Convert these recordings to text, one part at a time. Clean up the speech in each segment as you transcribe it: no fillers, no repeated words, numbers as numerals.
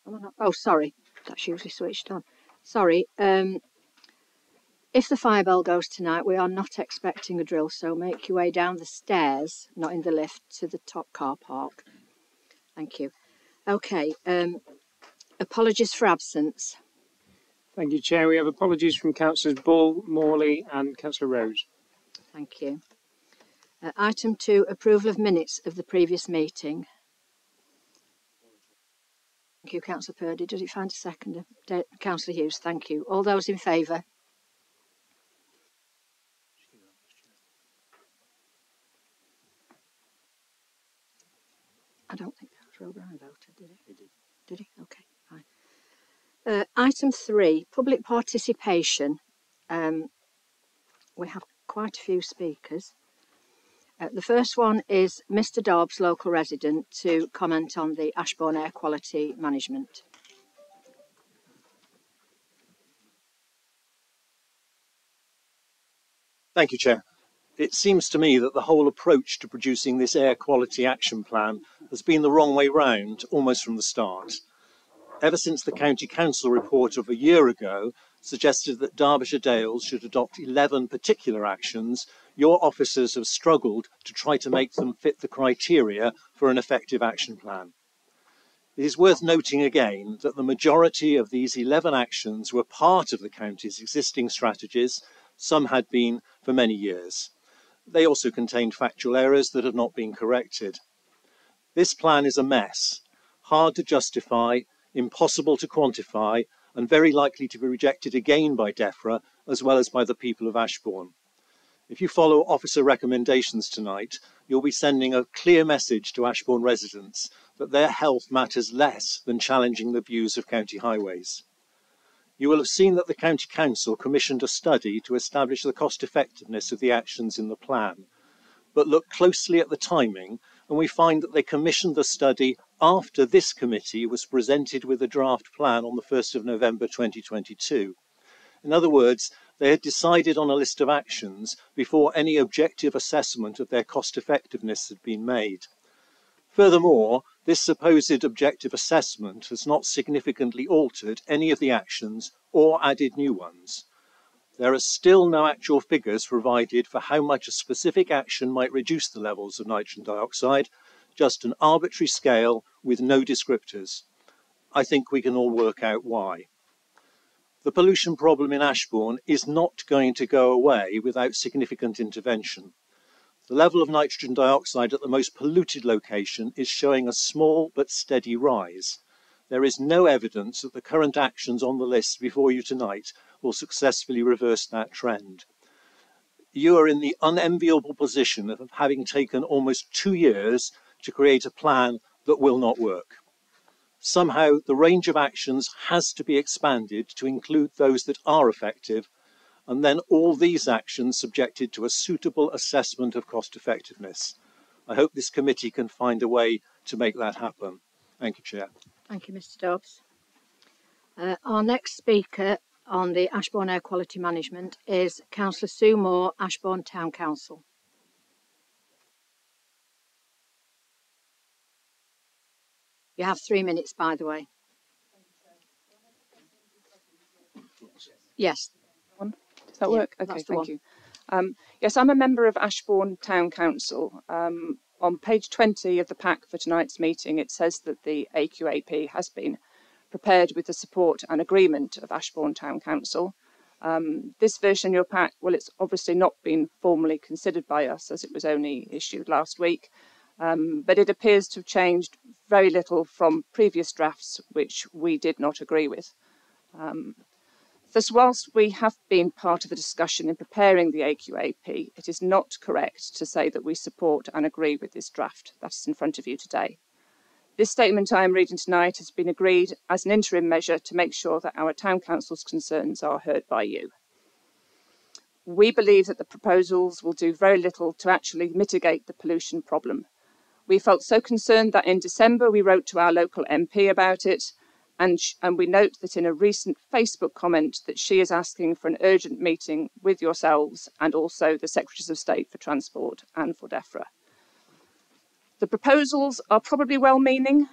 Am I not? Oh, sorry. That's usually switched on. Sorry. If the fire bell goes tonight, we are not expecting a drill, so make your way down the stairs, not in the lift, to the top car park. Thank you. Okay. Apologies for absence. Thank you, Chair. We have apologies from Councillors Bull, Morley and Councillor Rose. Thank you. Item 2, approval of minutes of the previous meeting. Thank you, Councillor Purdy. Did you find a seconder? Councillor Hughes, thank you. All those in favour? I don't think Councillor O'Brien voted, did he? He did. Did he? Okay, fine. Item 3, public participation. We have quite a few speakers. The first one is Mr. Dobbs, local resident, to comment on the Ashbourne air quality management. Thank you, Chair. It seems to me that the whole approach to producing this air quality action plan has been the wrong way round almost from the start. Ever since the County Council report of a year ago suggested that Derbyshire Dales should adopt 11 particular actions, your officers have struggled to try to make them fit the criteria for an effective action plan. It is worth noting again that the majority of these 11 actions were part of the county's existing strategies. Some had been for many years. They also contained factual errors that have not been corrected. This plan is a mess, hard to justify, impossible to quantify, and very likely to be rejected again by DEFRA as well as by the people of Ashbourne. If you follow officer recommendations tonight, you'll be sending a clear message to Ashbourne residents that their health matters less than challenging the views of county highways. You will have seen that the County Council commissioned a study to establish the cost effectiveness of the actions in the plan. But look closely at the timing and we find that they commissioned the study after this committee was presented with a draft plan on the 1st of November 2022. In other words, they had decided on a list of actions before any objective assessment of their cost effectiveness had been made. Furthermore, this supposed objective assessment has not significantly altered any of the actions or added new ones. There are still no actual figures provided for how much a specific action might reduce the levels of nitrogen dioxide, just an arbitrary scale with no descriptors. I think we can all work out why. The pollution problem in Ashbourne is not going to go away without significant intervention. The level of nitrogen dioxide at the most polluted location is showing a small but steady rise. There is no evidence that the current actions on the list before you tonight will successfully reverse that trend. You are in the unenviable position of having taken almost 2 years to create a plan that will not work. Somehow, the range of actions has to be expanded to include those that are effective, and then all these actions subjected to a suitable assessment of cost effectiveness. I hope this committee can find a way to make that happen. Thank you, Chair. Thank you, Mr. Dobbs. Our next speaker on the Ashbourne air quality management is Councillor Sue Moore, Ashbourne Town Council. You have 3 minutes, by the way. Yes. Does that work? Okay, thank you. Yes, I'm a member of Ashbourne Town Council. On page 20 of the pack for tonight's meeting, it says that the AQAP has been prepared with the support and agreement of Ashbourne Town Council. This version in your pack, well, it's obviously not been formally considered by us as it was only issued last week, but it appears to have changed very little from previous drafts, which we did not agree with. Thus, whilst we have been part of the discussion in preparing the AQAP, it is not correct to say that we support and agree with this draft that is in front of you today. This statement I am reading tonight has been agreed as an interim measure to make sure that our Town Council's concerns are heard by you. We believe that the proposals will do very little to actually mitigate the pollution problem. We felt so concerned that in December we wrote to our local MP about it, and we note that in a recent Facebook comment that she is asking for an urgent meeting with yourselves and also the Secretaries of State for Transport and for DEFRA. The proposals are probably well-meaning,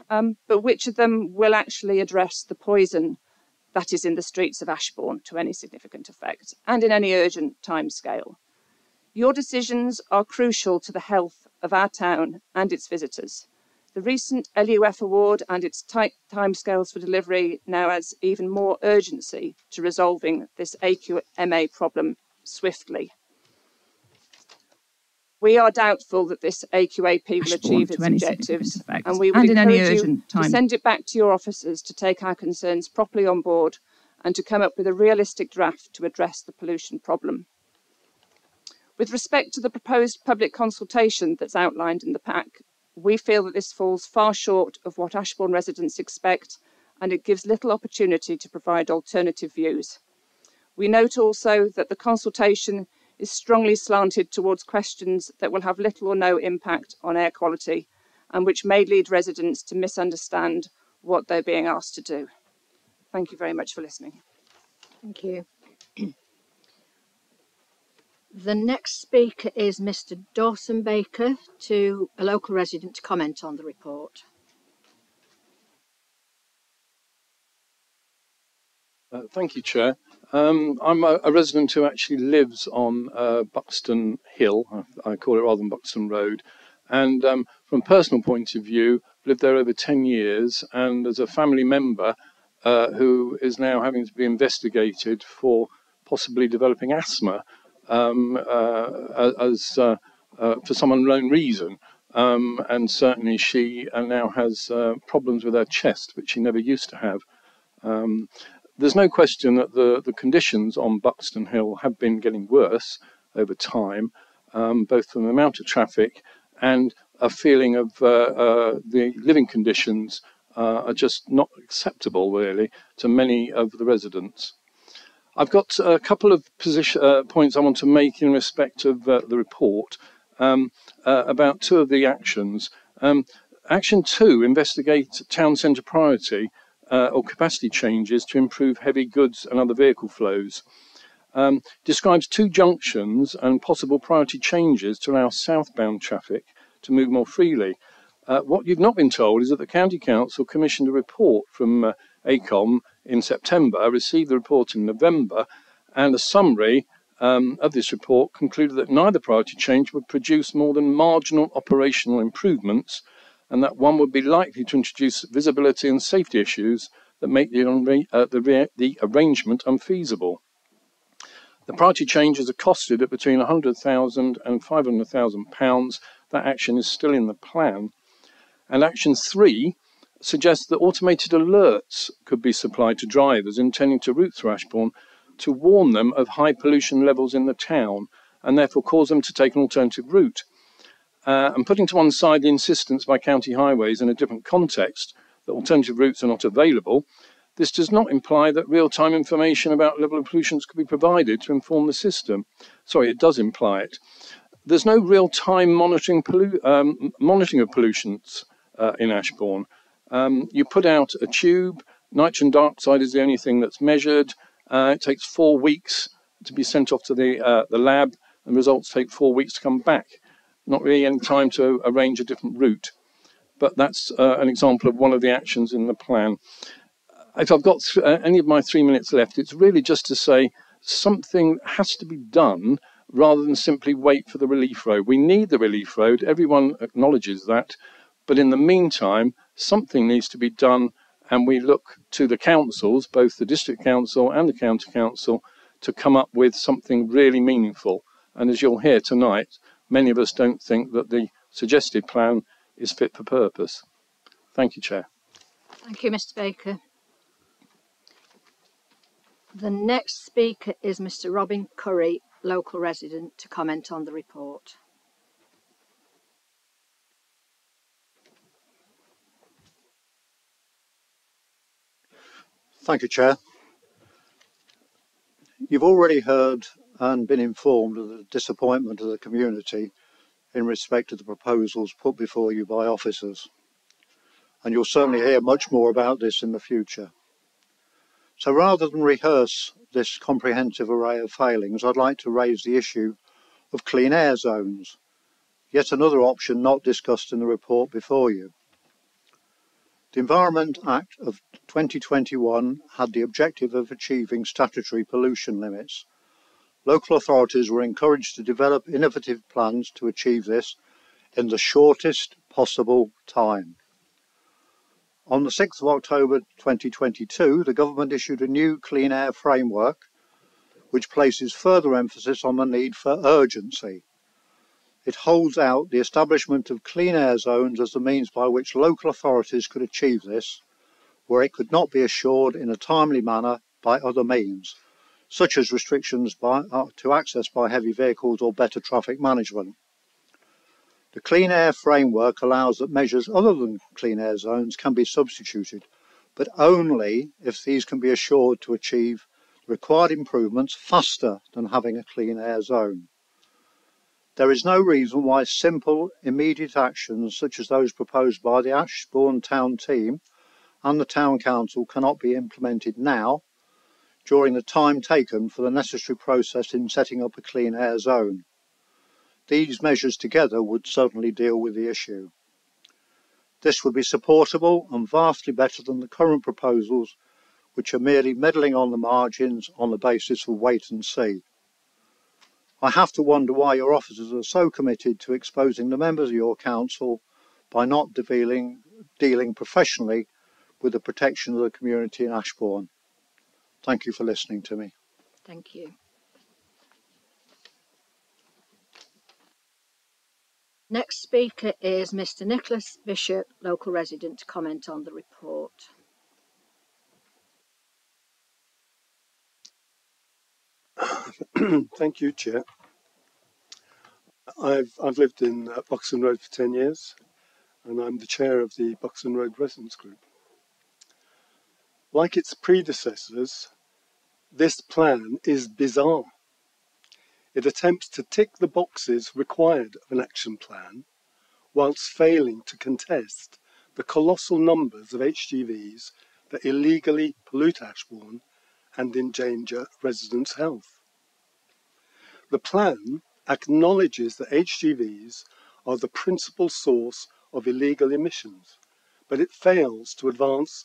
but which of them will actually address the poison that is in the streets of Ashbourne to any significant effect and in any urgent timescale? Your decisions are crucial to the health of our town and its visitors. The recent LUF award and its tight timescales for delivery now adds even more urgency to resolving this AQMA problem swiftly. We are doubtful that this AQAP will achieve its objectives, and we would encourage you to send it back to your officers to take our concerns properly on board and to come up with a realistic draft to address the pollution problem. With respect to the proposed public consultation that's outlined in the pack, we feel that this falls far short of what Ashbourne residents expect, and it gives little opportunity to provide alternative views. We note also that the consultation is strongly slanted towards questions that will have little or no impact on air quality and which may lead residents to misunderstand what they're being asked to do. Thank you very much for listening. Thank you. The next speaker is Mr. Dawson Baker, a local resident, to comment on the report. Thank you, Chair. I'm a resident who actually lives on Buxton Hill. I call it rather than Buxton Road. And from a personal point of view, lived there over 10 years. And as a family member who is now having to be investigated for possibly developing asthma for some unknown reason. And certainly she now has problems with her chest, which she never used to have. There's no question that the conditions on Buxton Hill have been getting worse over time, both from the amount of traffic and a feeling of the living conditions are just not acceptable, really, to many of the residents. I've got a couple of points I want to make in respect of the report about two of the actions. Action 2, investigate town centre priority or capacity changes to improve heavy goods and other vehicle flows. Describes 2 junctions and possible priority changes to allow southbound traffic to move more freely. What you've not been told is that the County Council commissioned a report from ACOM in September, received the report in November, and a summary of this report concluded that neither priority change would produce more than marginal operational improvements, and that one would be likely to introduce visibility and safety issues that make the arrangement unfeasible. The priority changes are costed at between £100,000 and £500,000. That action is still in the plan. And Action 3 suggests that automated alerts could be supplied to drivers intending to route through Ashbourne to warn them of high pollution levels in the town and therefore cause them to take an alternative route. And putting to one side the insistence by county highways in a different context that alternative routes are not available, this does not imply that real-time information about level of pollutions could be provided to inform the system. Sorry, it does imply it. There's no real-time monitoring of pollutants in Ashbourne. You put out a tube, nitrogen dioxide is the only thing that's measured. It takes 4 weeks to be sent off to the lab, and results take 4 weeks to come back. Not really any time to arrange a different route, but that's an example of one of the actions in the plan. If I've got any of my 3 minutes left, it's really just to say something has to be done rather than simply wait for the relief road. We need the relief road, everyone acknowledges that, but in the meantime, something needs to be done, and we look to the councils, both the district council and the county council, to come up with something really meaningful. And as you'll hear tonight, many of us don't think that the suggested plan is fit for purpose. Thank you, Chair. Thank you, Mr. Baker. The next speaker is Mr. Robin Curry, local resident, to comment on the report. Thank you, Chair. You've already heard and been informed of the disappointment of the community in respect to the proposals put before you by officers. And you'll certainly hear much more about this in the future. So rather than rehearse this comprehensive array of failings, I'd like to raise the issue of clean air zones, yet another option not discussed in the report before you. The Environment Act of 2021 had the objective of achieving statutory pollution limits. Local authorities were encouraged to develop innovative plans to achieve this in the shortest possible time. On the 6th of October 2022, the government issued a new clean air framework which places further emphasis on the need for urgency. It holds out the establishment of clean air zones as the means by which local authorities could achieve this, where it could not be assured in a timely manner by other means, such as restrictions to access by heavy vehicles or better traffic management. The Clean Air Framework allows that measures other than clean air zones can be substituted, but only if these can be assured to achieve required improvements faster than having a clean air zone. There is no reason why simple, immediate actions such as those proposed by the Ashbourne Town team and the Town Council cannot be implemented now, during the time taken for the necessary process in setting up a clean air zone. These measures together would certainly deal with the issue. This would be supportable and vastly better than the current proposals, which are merely meddling on the margins on the basis of wait and see. I have to wonder why your officers are so committed to exposing the members of your council by not dealing professionally with the protection of the community in Ashbourne. Thank you for listening to me. Thank you. Next speaker is Mr. Nicholas Bishop, local resident, to comment on the report. Thank you, Chair. I've lived in Buxton Road for 10 years, and I'm the chair of the Buxton Road Residents Group. Like its predecessors, this plan is bizarre. It attempts to tick the boxes required of an action plan, whilst failing to contest the colossal numbers of HGVs that illegally pollute Ashbourne and endanger residents' health. The plan acknowledges that HGVs are the principal source of illegal emissions, but it fails to advance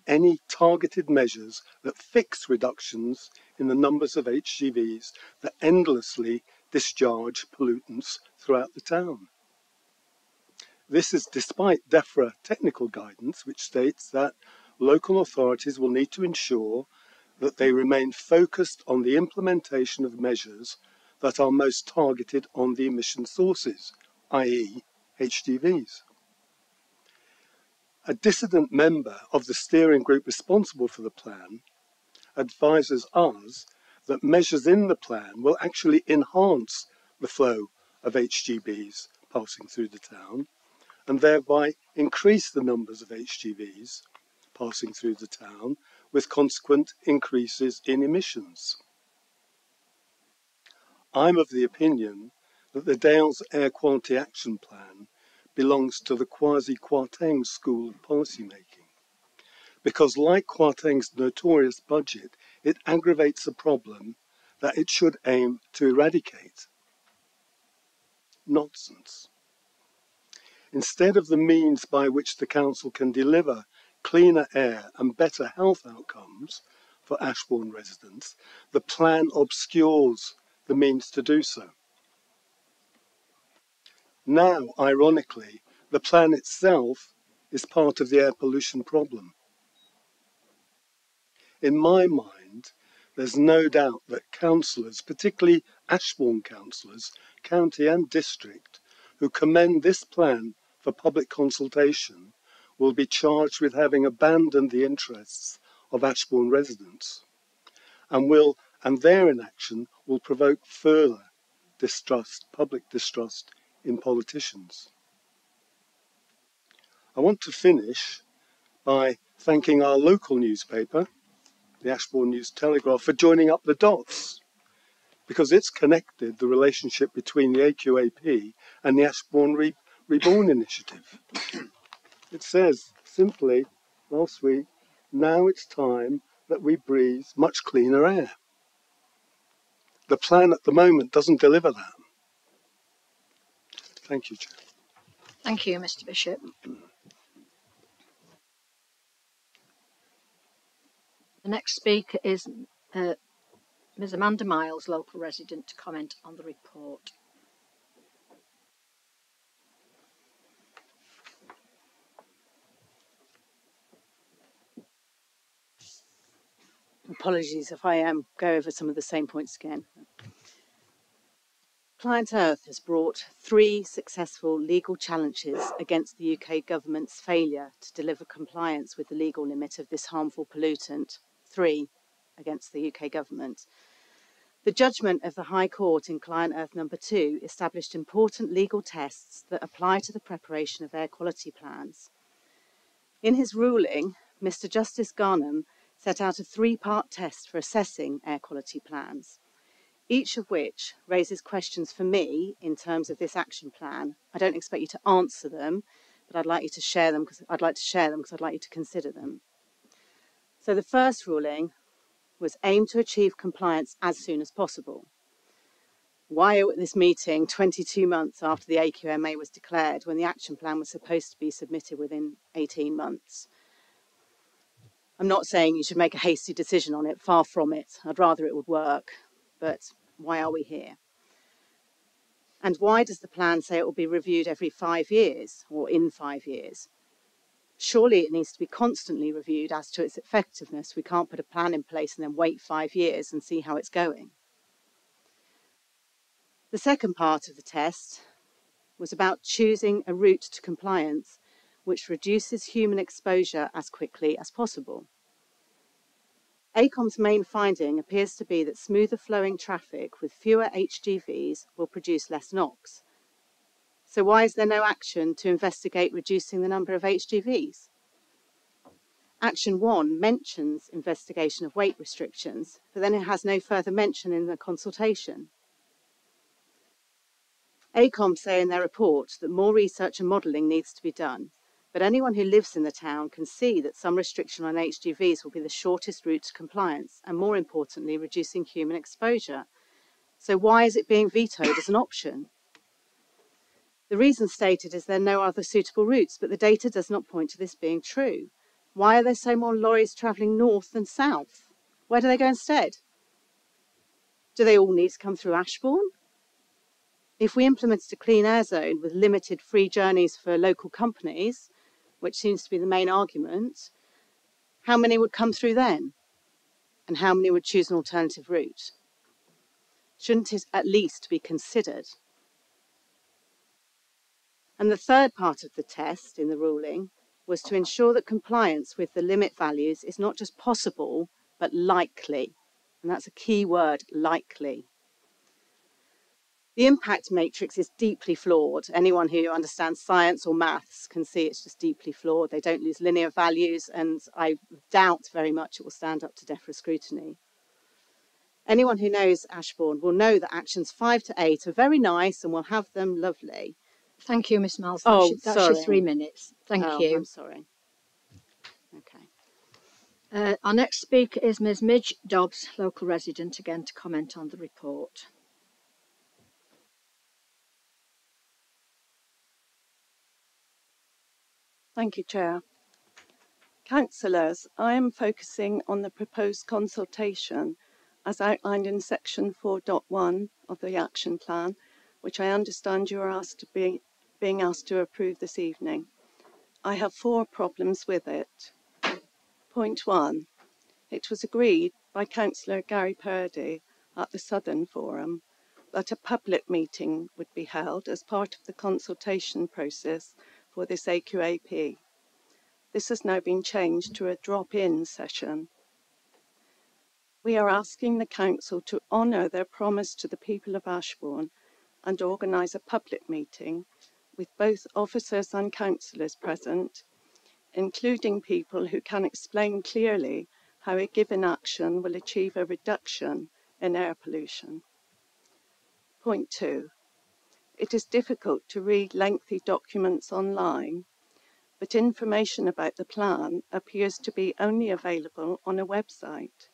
any targeted measures that fix reductions in the numbers of HGVs that endlessly discharge pollutants throughout the town. This is despite DEFRA technical guidance, which states that local authorities will need to ensure that they remain focused on the implementation of measures that are most targeted on the emission sources, i.e. HGVs. A dissident member of the steering group responsible for the plan advises us that measures in the plan will actually enhance the flow of HGVs passing through the town and thereby increase the numbers of HGVs passing through the town with consequent increases in emissions. I'm of the opinion that the Dales Air Quality Action Plan belongs to the quasi-Kwarteng school of policymaking, because like Kwarteng's notorious budget, it aggravates a problem that it should aim to eradicate. Nonsense. Instead of the means by which the council can deliver cleaner air and better health outcomes for Ashbourne residents, the plan obscures the means to do so. Now, ironically, the plan itself is part of the air pollution problem. In my mind, there's no doubt that councillors, particularly Ashbourne councillors, county and district, who commend this plan for public consultation, will be charged with having abandoned the interests of Ashbourne residents, and their inaction will provoke further distrust, public distrust in politicians. I want to finish by thanking our local newspaper, the Ashbourne News Telegraph, for joining up the dots, because it's connected the relationship between the AQAP and the Ashbourne Reborn initiative. It says simply last week, now it's time that we breathe much cleaner air. The plan at the moment doesn't deliver that. Thank you, Chair. Thank you, Mr. Bishop. The next speaker is Ms. Amanda Miles, local resident, to comment on the report. Apologies if I go over some of the same points again. Client Earth has brought 3 successful legal challenges against the UK government's failure to deliver compliance with the legal limit of this harmful pollutant. 3 against the UK government. The judgment of the High Court in Client Earth number 2 established important legal tests that apply to the preparation of air quality plans. In his ruling, Mr. Justice Garnham set out a 3-part test for assessing air quality plans, each of which raises questions for me in terms of this action plan. I don't expect you to answer them, but I'd like you to share them because I'd like you to consider them. So the first ruling was aimed to achieve compliance as soon as possible. Why are we at this meeting 22 months after the AQMA was declared when the action plan was supposed to be submitted within 18 months? I'm not saying you should make a hasty decision on it, far from it. I'd rather it would work, but why are we here? And why does the plan say it will be reviewed every 5 years or in 5 years? Surely it needs to be constantly reviewed as to its effectiveness. We can't put a plan in place and then wait 5 years and see how it's going. The second part of the test was about choosing a route to compliance which reduces human exposure as quickly as possible. ACOM's main finding appears to be that smoother flowing traffic with fewer HGVs will produce less NOx. So why is there no action to investigate reducing the number of HGVs? Action 1 mentions investigation of weight restrictions, but then it has no further mention in the consultation. ACOM say in their report that more research and modelling needs to be done, but anyone who lives in the town can see that some restriction on HGVs will be the shortest route to compliance and, more importantly, reducing human exposure. So why is it being vetoed as an option? The reason stated is there are no other suitable routes, but the data does not point to this being true. Why are there so more lorries travelling north than south? Where do they go instead? Do they all need to come through Ashbourne? If we implemented a clean air zone with limited free journeys for local companies, which seems to be the main argument, how many would come through then? And how many would choose an alternative route? Shouldn't it at least be considered? And the third part of the test in the ruling was to ensure that compliance with the limit values is not just possible, but likely. And that's a key word, likely. The impact matrix is deeply flawed. Anyone who understands science or maths can see it's just deeply flawed. They don't use linear values, and I doubt very much it will stand up to DEFRA scrutiny. Anyone who knows Ashbourne will know that actions 5 to 8 are very nice and we'll have them lovely. Thank you, Miss Miles. Sorry. That's your 3 minutes. Thank you. I'm sorry. Okay. Our next speaker is Ms. Midge Dobbs, local resident, again to comment on the report. Thank you, Chair. Councillors, I am focusing on the proposed consultation as outlined in section 4.1 of the action plan, which I understand you are being asked to approve this evening. I have 4 problems with it. Point 1. It was agreed by Councillor Gary Purdy at the Southern Forum that a public meeting would be held as part of the consultation process for this AQAP. This has now been changed to a drop-in session. We are asking the Council to honour their promise to the people of Ashbourne and organise a public meeting with both officers and councillors present, including people who can explain clearly how a given action will achieve a reduction in air pollution. Point 2. It is difficult to read lengthy documents online, but information about the plan appears to be only available on a website.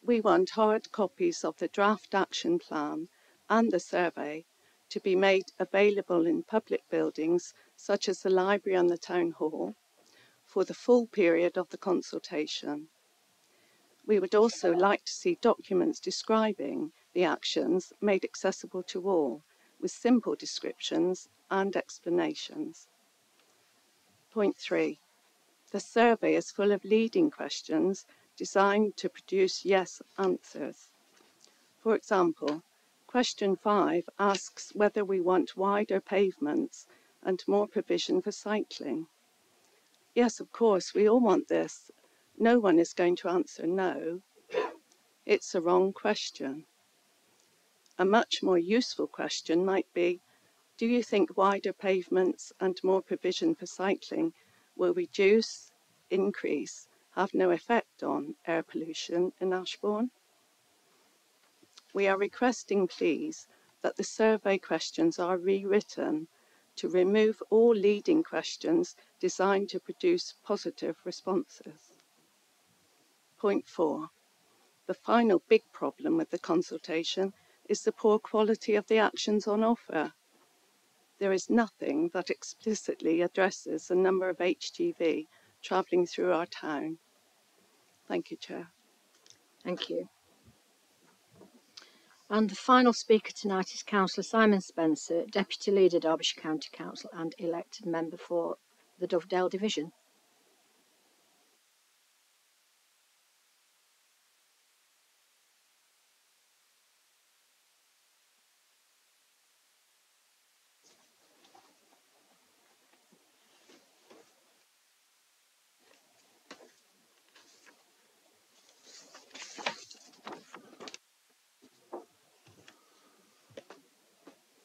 We want hard copies of the draft action plan and the survey to be made available in public buildings such as the library and the town hall for the full period of the consultation. We would also like to see documents describing the actions made accessible to all, with simple descriptions and explanations. Point 3. The survey is full of leading questions designed to produce yes answers. For example, question 5 asks whether we want wider pavements and more provision for cycling. Yes, of course, we all want this. No one is going to answer no. It's a wrong question. A much more useful question might be, do you think wider pavements and more provision for cycling will reduce, increase, have no effect on air pollution in Ashbourne? We are requesting, please, that the survey questions are rewritten to remove all leading questions designed to produce positive responses. Point 4. The final big problem with the consultation is the poor quality of the actions on offer. There is nothing that explicitly addresses the number of HGV travelling through our town. Thank you, Chair. Thank you. And the final speaker tonight is Councillor Simon Spencer, Deputy Leader, Derbyshire County Council and elected member for the Dovedale Division.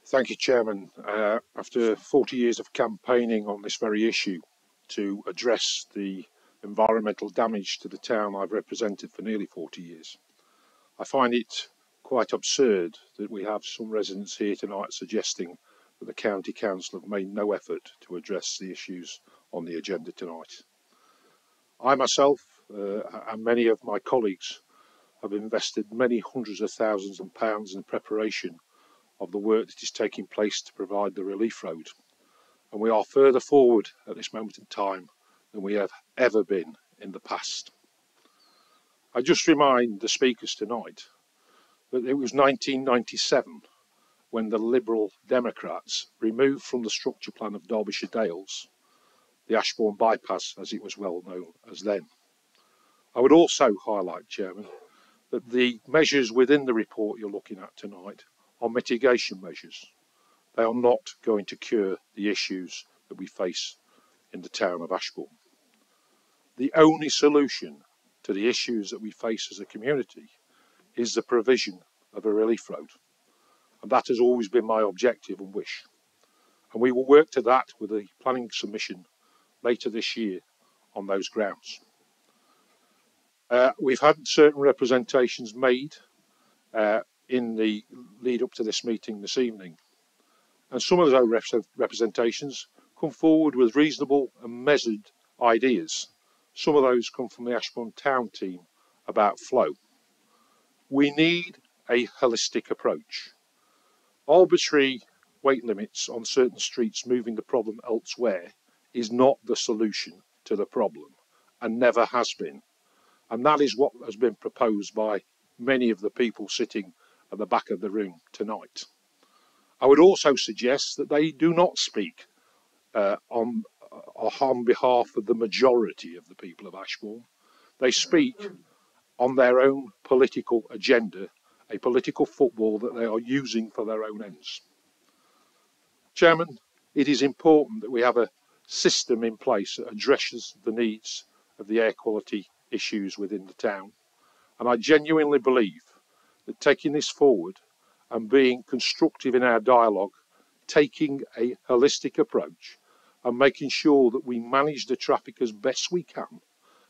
Thank you, Chairman. After 40 years of campaigning on this very issue to address the environmental damage to the town I've represented for nearly 40 years, I find it quite absurd that we have some residents here tonight suggesting that the County Council have made no effort to address the issues on the agenda tonight. I myself and many of my colleagues have invested many hundreds of thousands of pounds in the preparation of the work that is taking place to provide the relief road, and we are further forward at this moment in time than we have ever been in the past. I just remind the speakers tonight that it was 1997 when the Liberal Democrats removed from the structure plan of Derbyshire Dales the Ashbourne bypass, as it was well known as then. I would also highlight, Chairman, that the measures within the report you're looking at tonight are mitigation measures. They are not going to cure the issues that we face in the town of Ashbourne. The only solution to the issues that we face as a community is the provision of a relief road. And that has always been my objective and wish. And we will work to that with the planning submission later this year on those grounds. We've had certain representations made in the lead up to this meeting this evening, and some of those representations come forward with reasonable and measured ideas. Some of those come from the Ashbourne Town team about flow. We need a holistic approach. Arbitrary weight limits on certain streets moving the problem elsewhere is not the solution to the problem, and never has been. And that is what has been proposed by many of the people sitting at the back of the room tonight. I would also suggest that they do not speak on behalf of the majority of the people of Ashbourne. They speak on their own political agenda, a political football that they are using for their own ends. Chairman, it is important that we have a system in place that addresses the needs of the air quality issues within the town. And I genuinely believe that taking this forward and being constructive in our dialogue, taking a holistic approach and making sure that we manage the traffic as best we can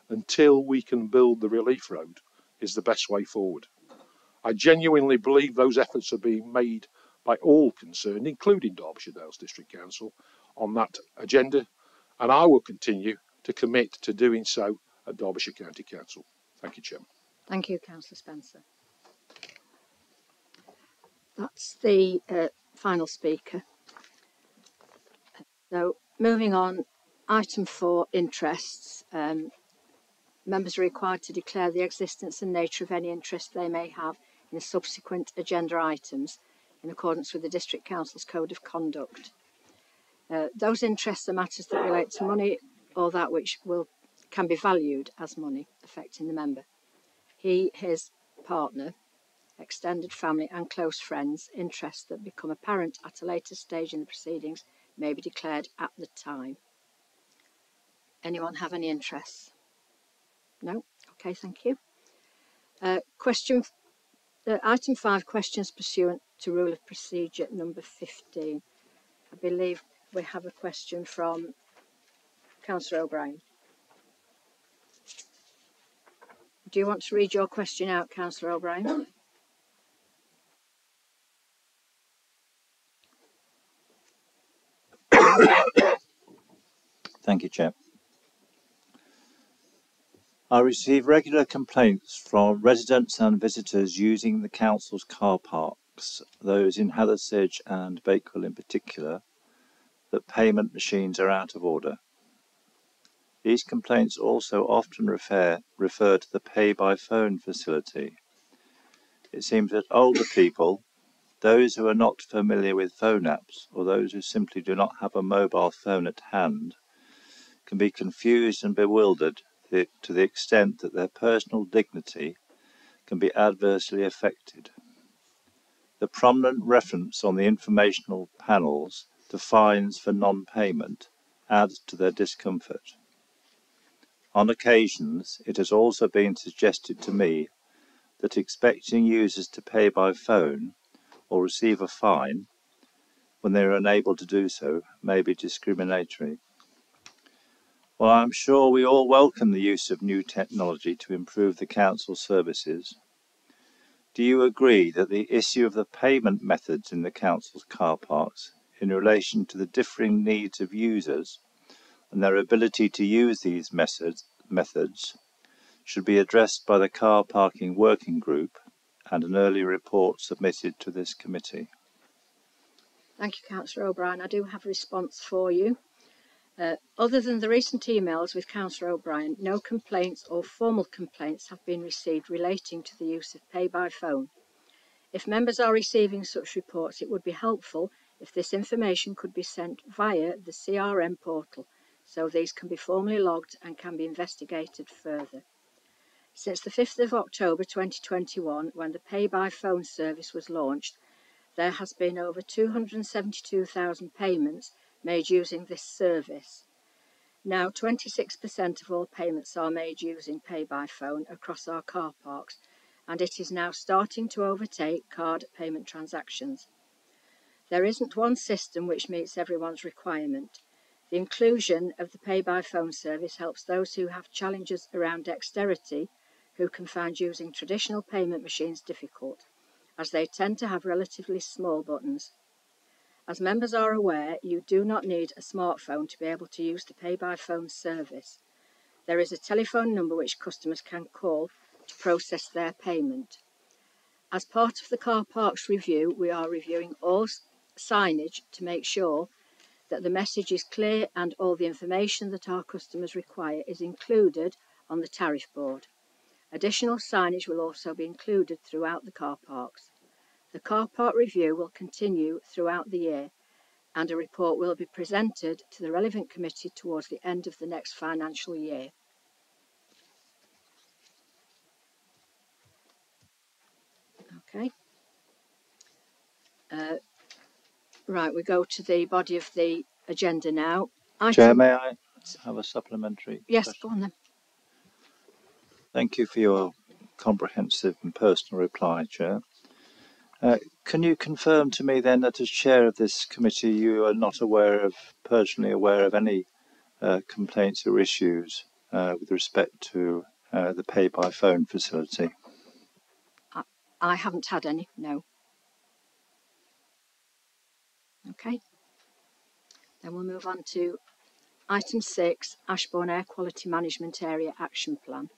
until we can build the relief road is the best way forward. I genuinely believe those efforts are being made by all concerned, including Derbyshire Dales District Council, on that agenda, and I will continue to commit to doing so at Derbyshire County Council. Thank you, Chairman. Thank you, Councillor Spencer. That's the final speaker. So moving on, item 4, interests. Members are required to declare the existence and nature of any interest they may have in the subsequent agenda items in accordance with the District Council's Code of Conduct. Those interests are matters that relate to money or that which can be valued as money affecting the member. He, his partner, extended family and close friends, interests that become apparent at a later stage in the proceedings may be declared at the time. Anyone have any interests? No? Okay, thank you. Item 5, questions pursuant to Rule of Procedure number 15. I believe we have a question from Councillor O'Brien. Do you want to read your question out, Councillor O'Brien? Thank you, Chair. I receive regular complaints from residents and visitors using the council's car parks, those in Hathersage and Bakewell in particular, that payment machines are out of order. These complaints also often refer to the pay-by-phone facility. It seems that older people, those who are not familiar with phone apps, or those who simply do not have a mobile phone at hand, can be confused and bewildered to the extent that their personal dignity can be adversely affected. The prominent reference on the informational panels to fines for non-payment adds to their discomfort. On occasions, it has also been suggested to me that expecting users to pay by phone or receive a fine when they are unable to do so may be discriminatory. While I am sure we all welcome the use of new technology to improve the council services, do you agree that the issue of the payment methods in the council's car parks in relation to the differing needs of users and their ability to use these methods should be addressed by the car parking working group and an early report submitted to this committee? Thank you, Councillor O'Brien. I do have a response for you. Other than the recent emails with Councillor O'Brien, no complaints or formal complaints have been received relating to the use of pay by phone. If members are receiving such reports, it would be helpful if this information could be sent via the CRM portal, so these can be formally logged and can be investigated further. Since the 5th of October 2021, when the pay by phone service was launched, there has been over 272,000 payments made using this service. Now 26% of all payments are made using pay by phone across our car parks, and it is now starting to overtake card payment transactions. There isn't one system which meets everyone's requirement. The inclusion of the pay by phone service helps those who have challenges around dexterity, who can find using traditional payment machines difficult, as they tend to have relatively small buttons. As members are aware, you do not need a smartphone to be able to use the pay-by-phone service. There is a telephone number which customers can call to process their payment. As part of the car parks review, we are reviewing all signage to make sure that the message is clear and all the information that our customers require is included on the tariff board. Additional signage will also be included throughout the car parks. The car park review will continue throughout the year, and a report will be presented to the relevant committee towards the end of the next financial year. Okay. Right, we go to the body of the agenda now. Chair, may I have a supplementary Yes, question? go on then. Thank you for your comprehensive and personal reply, Chair. Can you confirm to me then that as chair of this committee you are not personally aware of any complaints or issues with respect to the pay by phone facility? I haven't had any, no. Okay. Then we'll move on to item 6, Ashbourne Air Quality Management Area Action Plan.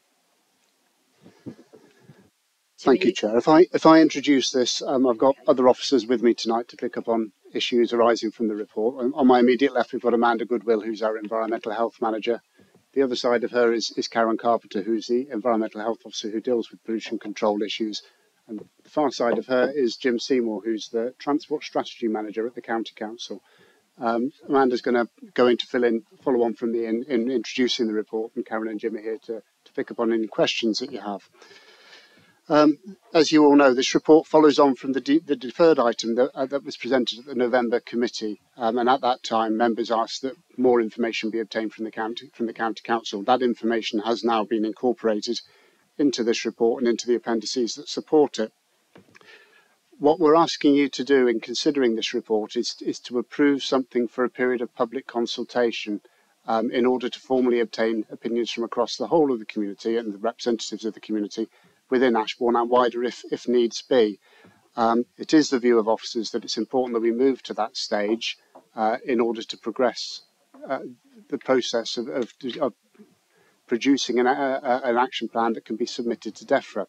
Thank you, Chair. If I introduce this, I've got other officers with me tonight to pick up on issues arising from the report. On my immediate left, we've got Amanda Goodwill, who's our Environmental Health Manager. The other side of her is Karen Carpenter, who's the Environmental Health Officer who deals with pollution control issues. And the far side of her is Jim Seymour, who's the Transport Strategy Manager at the County Council. Amanda's going to go in to follow on from me in introducing the report, and Karen and Jim are here to pick up on any questions that you have. As you all know, this report follows on from the deferred item that was presented at the November committee, and at that time, members asked that more information be obtained from the county council. That information has now been incorporated into this report and into the appendices that support it. What we're asking you to do in considering this report is to approve something for a period of public consultation in order to formally obtain opinions from across the whole of the community and the representatives of the community within Ashbourne and wider if needs be. It is the view of officers that it's important that we move to that stage in order to progress the process of producing an action plan that can be submitted to DEFRA.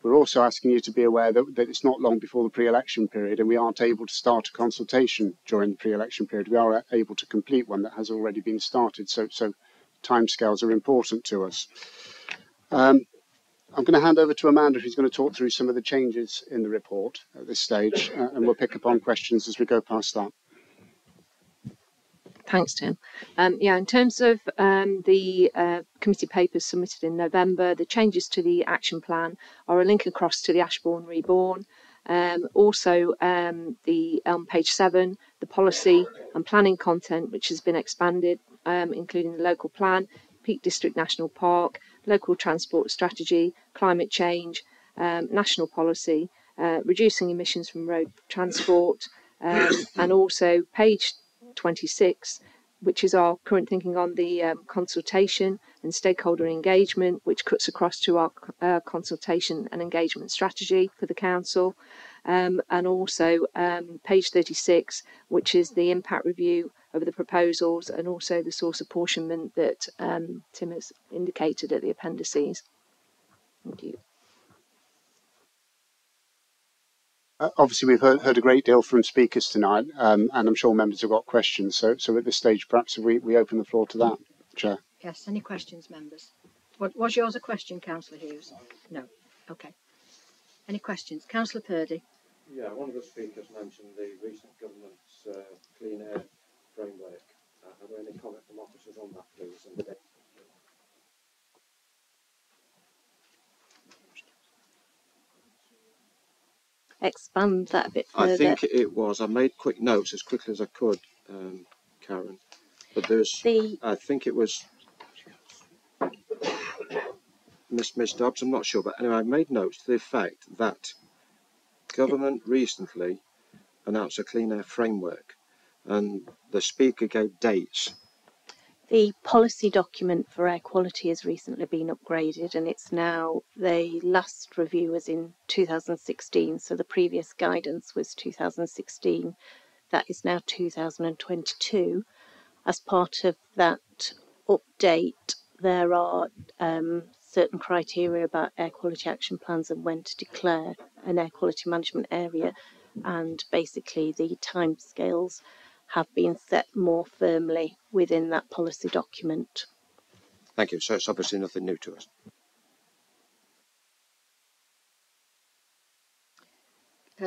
We're also asking you to be aware that it's not long before the pre-election period and we aren't able to start a consultation during the pre-election period. We are able to complete one that has already been started, so timescales are important to us. I'm going to hand over to Amanda, who's going to talk through some of the changes in the report at this stage, and we'll pick up on questions as we go past that. Thanks, Tim. In terms of the committee papers submitted in November, the changes to the action plan are a link across to the Ashbourne Reborn. Also, on page 7, the policy and planning content, which has been expanded, including the local plan, Peak District National Park, local transport strategy, climate change, national policy, reducing emissions from road transport, and also page 26, which is our current thinking on the consultation and stakeholder engagement, which cuts across to our consultation and engagement strategy for the council, and also page 36, which is the impact review of the proposals and also the source apportionment that Tim has indicated at the appendices. Thank you. Obviously, we've heard a great deal from speakers tonight, and I'm sure members have got questions. So at this stage, perhaps we open the floor to that, Chair. Yes, any questions, members? Was yours a question, Councillor Hughes? No. Okay. Any questions? Councillor Purdy. Yeah, one of the speakers mentioned the recent government's clean air framework. Are there any comment from officers on that, please? Expand that a bit further. I think it was. I made quick notes as quickly as I could, Karen. But there's, I think it was Miss Dobbs, I'm not sure. But anyway, I made notes to the effect that government recently announced a clean air framework and the speaker gave dates. The policy document for air quality has recently been upgraded and it's now, the last review was in 2016, so the previous guidance was 2016. That is now 2022. As part of that update, there are certain criteria about air quality action plans and when to declare an air quality management area, and basically the timescales have been set more firmly within that policy document. Thank you. So it's obviously nothing new to us.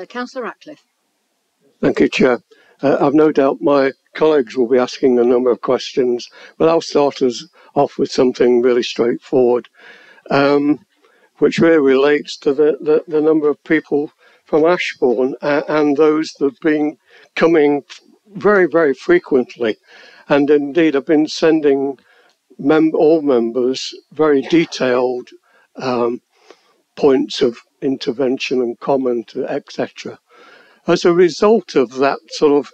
Councillor Ratcliffe. Thank you, Chair. I've no doubt my colleagues will be asking a number of questions, but I'll start us off with something really straightforward, which really relates to the number of people from Ashbourne and those that have been coming very, very frequently. And indeed, I've been sending all members very detailed points of intervention and comment, etc. As a result of that sort of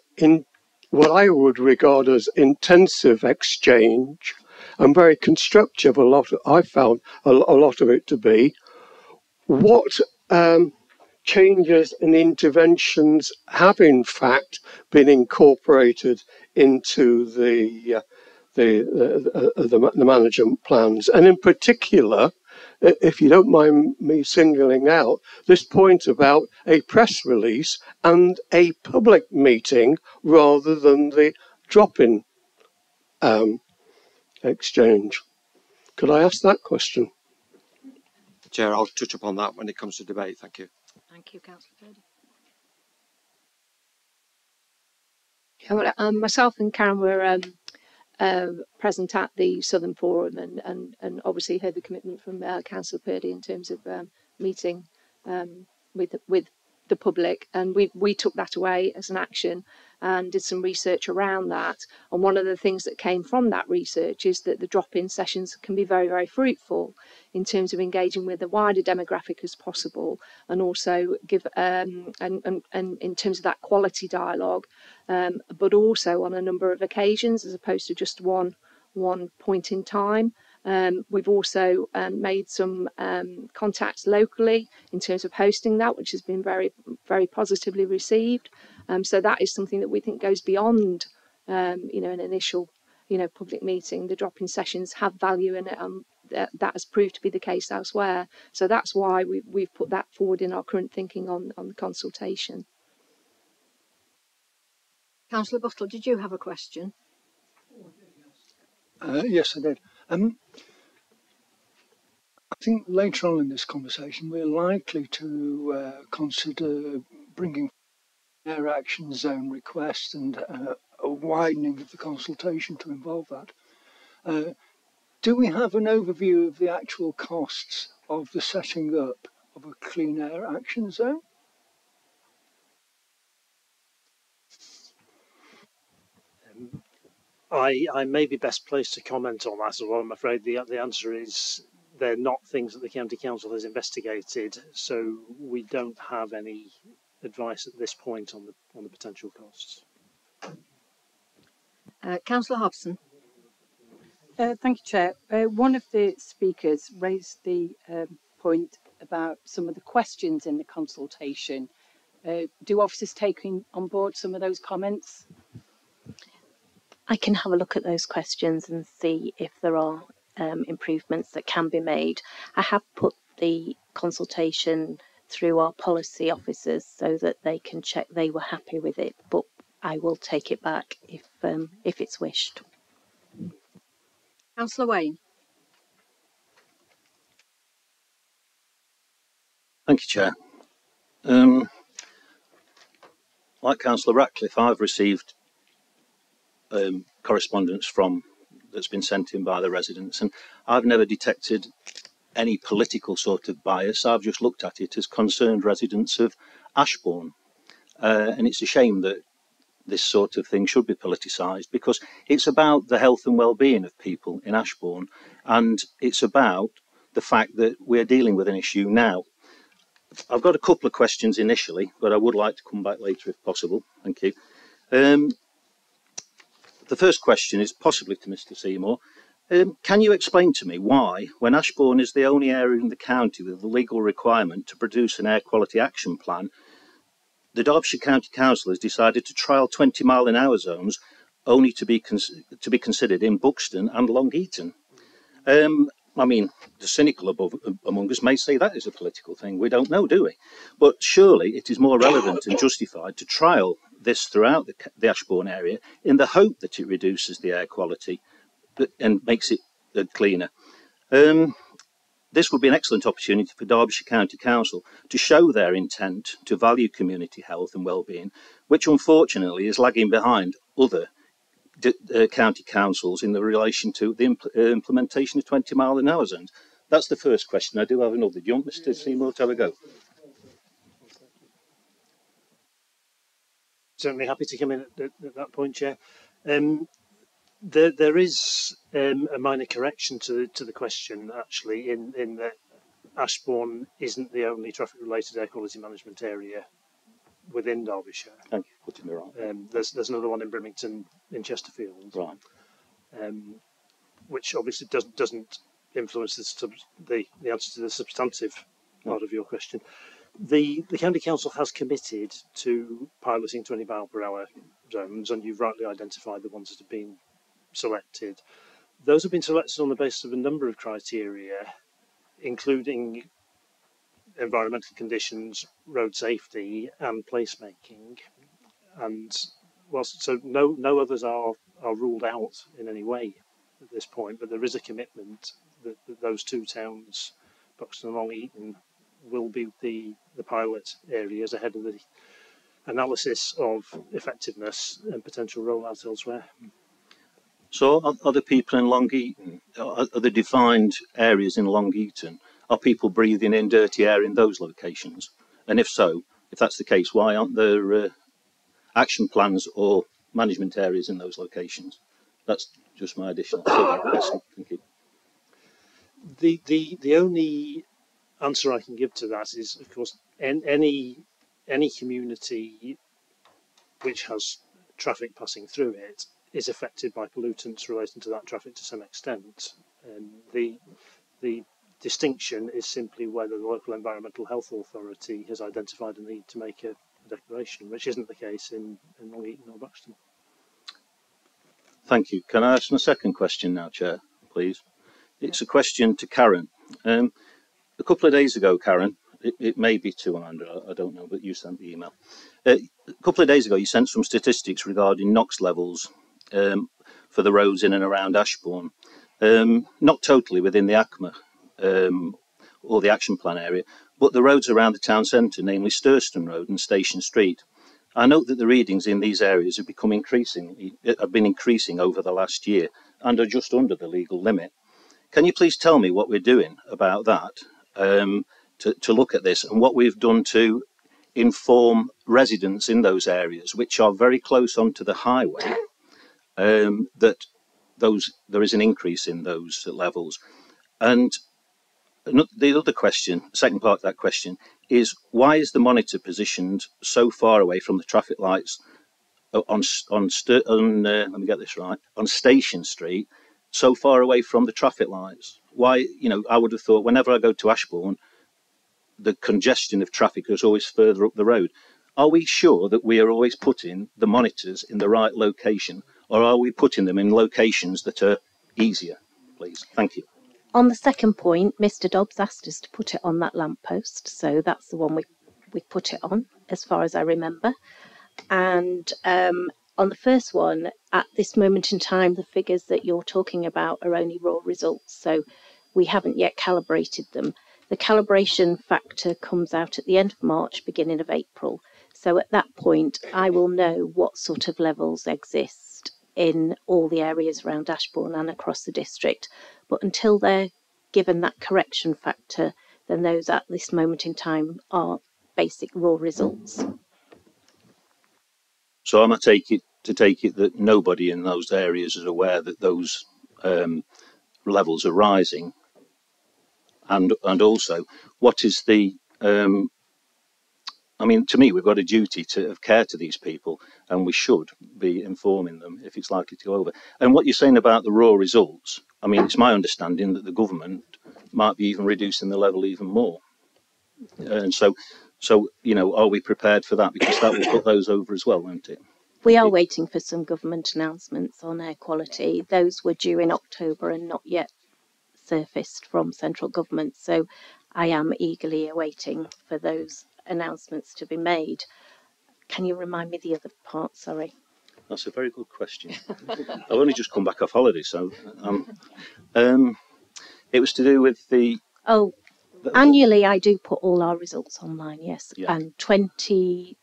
what I would regard as intensive exchange and very constructive, I found a lot of it to be, what changes and interventions have in fact been incorporated into the management plans, and in particular if you don't mind me singling out this point about a press release and a public meeting rather than the drop-in exchange. Could I ask that question? Chair, I'll touch upon that when it comes to debate. Thank you. Thank you, Councillor Purdy. Yeah, well, myself and Karen were present at the Southern Forum and obviously heard the commitment from Councillor Purdy in terms of meeting with the public, and we took that away as an action and did some research around that. And one of the things that came from that research is that the drop-in sessions can be very, very fruitful in terms of engaging with a wider demographic as possible, and also give and in terms of that quality dialogue, but also on a number of occasions as opposed to just one point in time. We've also made some contacts locally in terms of hosting that, which has been very, very positively received. So that is something that we think goes beyond, an initial, public meeting. The drop-in sessions have value in it, and that has proved to be the case elsewhere. So that's why we've put that forward in our current thinking on the consultation. Councillor Buttle, did you have a question? Yes, I did. I think later on in this conversation, we're likely to consider bringing air action zone request and a widening of the consultation to involve that. Do we have an overview of the actual costs of the setting up of a clean air action zone? I may be best placed to comment on that, although I'm afraid the answer is they're not things that the County Council has investigated, so we don't have any advice at this point on the potential costs. Councillor Hobson. Thank you, Chair. One of the speakers raised the point about some of the questions in the consultation. Do officers take on board some of those comments? I can have a look at those questions and see if there are improvements that can be made. I have put the consultation through our policy officers so that they can check they were happy with it, but I will take it back if it's wished. Councillor Wayne. Thank you, Chair. Like Councillor Ratcliffe, I've received correspondence that's been sent in by the residents, and I've never detected any political sort of bias. I've just looked at it as concerned residents of Ashbourne, and it's a shame that this sort of thing should be politicised, because it's about the health and well-being of people in Ashbourne, and it's about the fact that we're dealing with an issue now. I've got a couple of questions initially, but I would like to come back later if possible. Thank you. The first question is possibly to Mr. Seymour. Can you explain to me why, when Ashbourne is the only area in the county with the legal requirement to produce an air quality action plan, the Derbyshire County Council has decided to trial 20-mile-an-hour zones only to be considered in Buxton and Long Eaton? I mean, the cynical among us may say that is a political thing. We don't know, do we? But surely it is more relevant and justified to trial this throughout the Ashbourne area in the hope that it reduces the air quality and makes it cleaner. This would be an excellent opportunity for Derbyshire County Council to show their intent to value community health and well-being, which unfortunately is lagging behind other county councils in the relation to the implementation of 20-mile-an-hour zones. That's the first question. I do have another. Do you want Mr. Seymour to have a go? Certainly happy to come in at that point, Chair. There is a minor correction to the question, actually, in that Ashbourne isn't the only traffic-related air quality management area within Derbyshire. Thank you for putting me right. There's another one in Brimington, in Chesterfield, right, which obviously doesn't influence the answer to the substantive part of your question. The County Council has committed to piloting 20-mile-per-hour zones, and you've rightly identified the ones that have been selected. Those have been selected on the basis of a number of criteria, including environmental conditions, road safety, and placemaking. And whilst so no others are ruled out in any way at this point, but there is a commitment that those two towns, Buxton and Long Eaton, will be the pilot areas ahead of the analysis of effectiveness and potential rollout elsewhere. So are the people in Long Eaton, are the defined areas in Long Eaton, are people breathing in dirty air in those locations? And if so, if that's the case, why aren't there action plans or management areas in those locations? That's just my additional question. Thank you. The only answer I can give to that is, of course, any community which has traffic passing through it is affected by pollutants relating to that traffic to some extent. The distinction is simply whether the local environmental health authority has identified a need to make a declaration, which isn't the case in Long Eaton or Buxton. Thank you. Can I ask my second question now, Chair, please? It's a question to Karen. A couple of days ago, Karen, it may be to Amanda, I don't know, but you sent the email. A couple of days ago, you sent some statistics regarding NOx levels for the roads in and around Ashbourne. Not totally within the ACMA or the action plan area, but the roads around the town centre, namely Sturston Road and Station Street. I note that the readings in these areas have been increasing over the last year and are just under the legal limit. Can you please tell me what we're doing about that to look at this, and what we've done to inform residents in those areas, which are very close onto the highway, that there is an increase in those levels? And the other question, the second part of that question, is why is the monitor positioned so far away from the traffic lights on let me get this right, on Station Street, so far away from the traffic lights? Why, I would have thought whenever I go to Ashbourne, the congestion of traffic is always further up the road. Are we sure that we are always putting the monitors in the right location, or are we putting them in locations that are easier, please? Thank you. On the second point, Mr. Dobbs asked us to put it on that lamppost, so that's the one we put it on, as far as I remember. And on the first one, at this moment in time, the figures that you're talking about are only raw results, so we haven't yet calibrated them. The calibration factor comes out at the end of March, beginning of April. So at that point, I will know what sort of levels exist in all the areas around Ashbourne and across the district. But until they're given that correction factor, then those at this moment in time are basic raw results. So am I to take it that nobody in those areas is aware that those levels are rising? And also, what is the I mean, to me, we've got a duty of care to these people, and we should be informing them if it's likely to go over. And what you're saying about the raw results, I mean, it's my understanding that the government might be even reducing the level even more. And so are we prepared for that? Because that will put those over as well, won't it? We are waiting for some government announcements on air quality. Those were due in October and not yet surfaced from central government. So I am eagerly awaiting for those announcements to be made. Can you remind me the other part? Sorry. That's a very good question. I've only just come back off holiday, so it was to do with the. Annually, I do put all our results online. Yes, yeah. And 20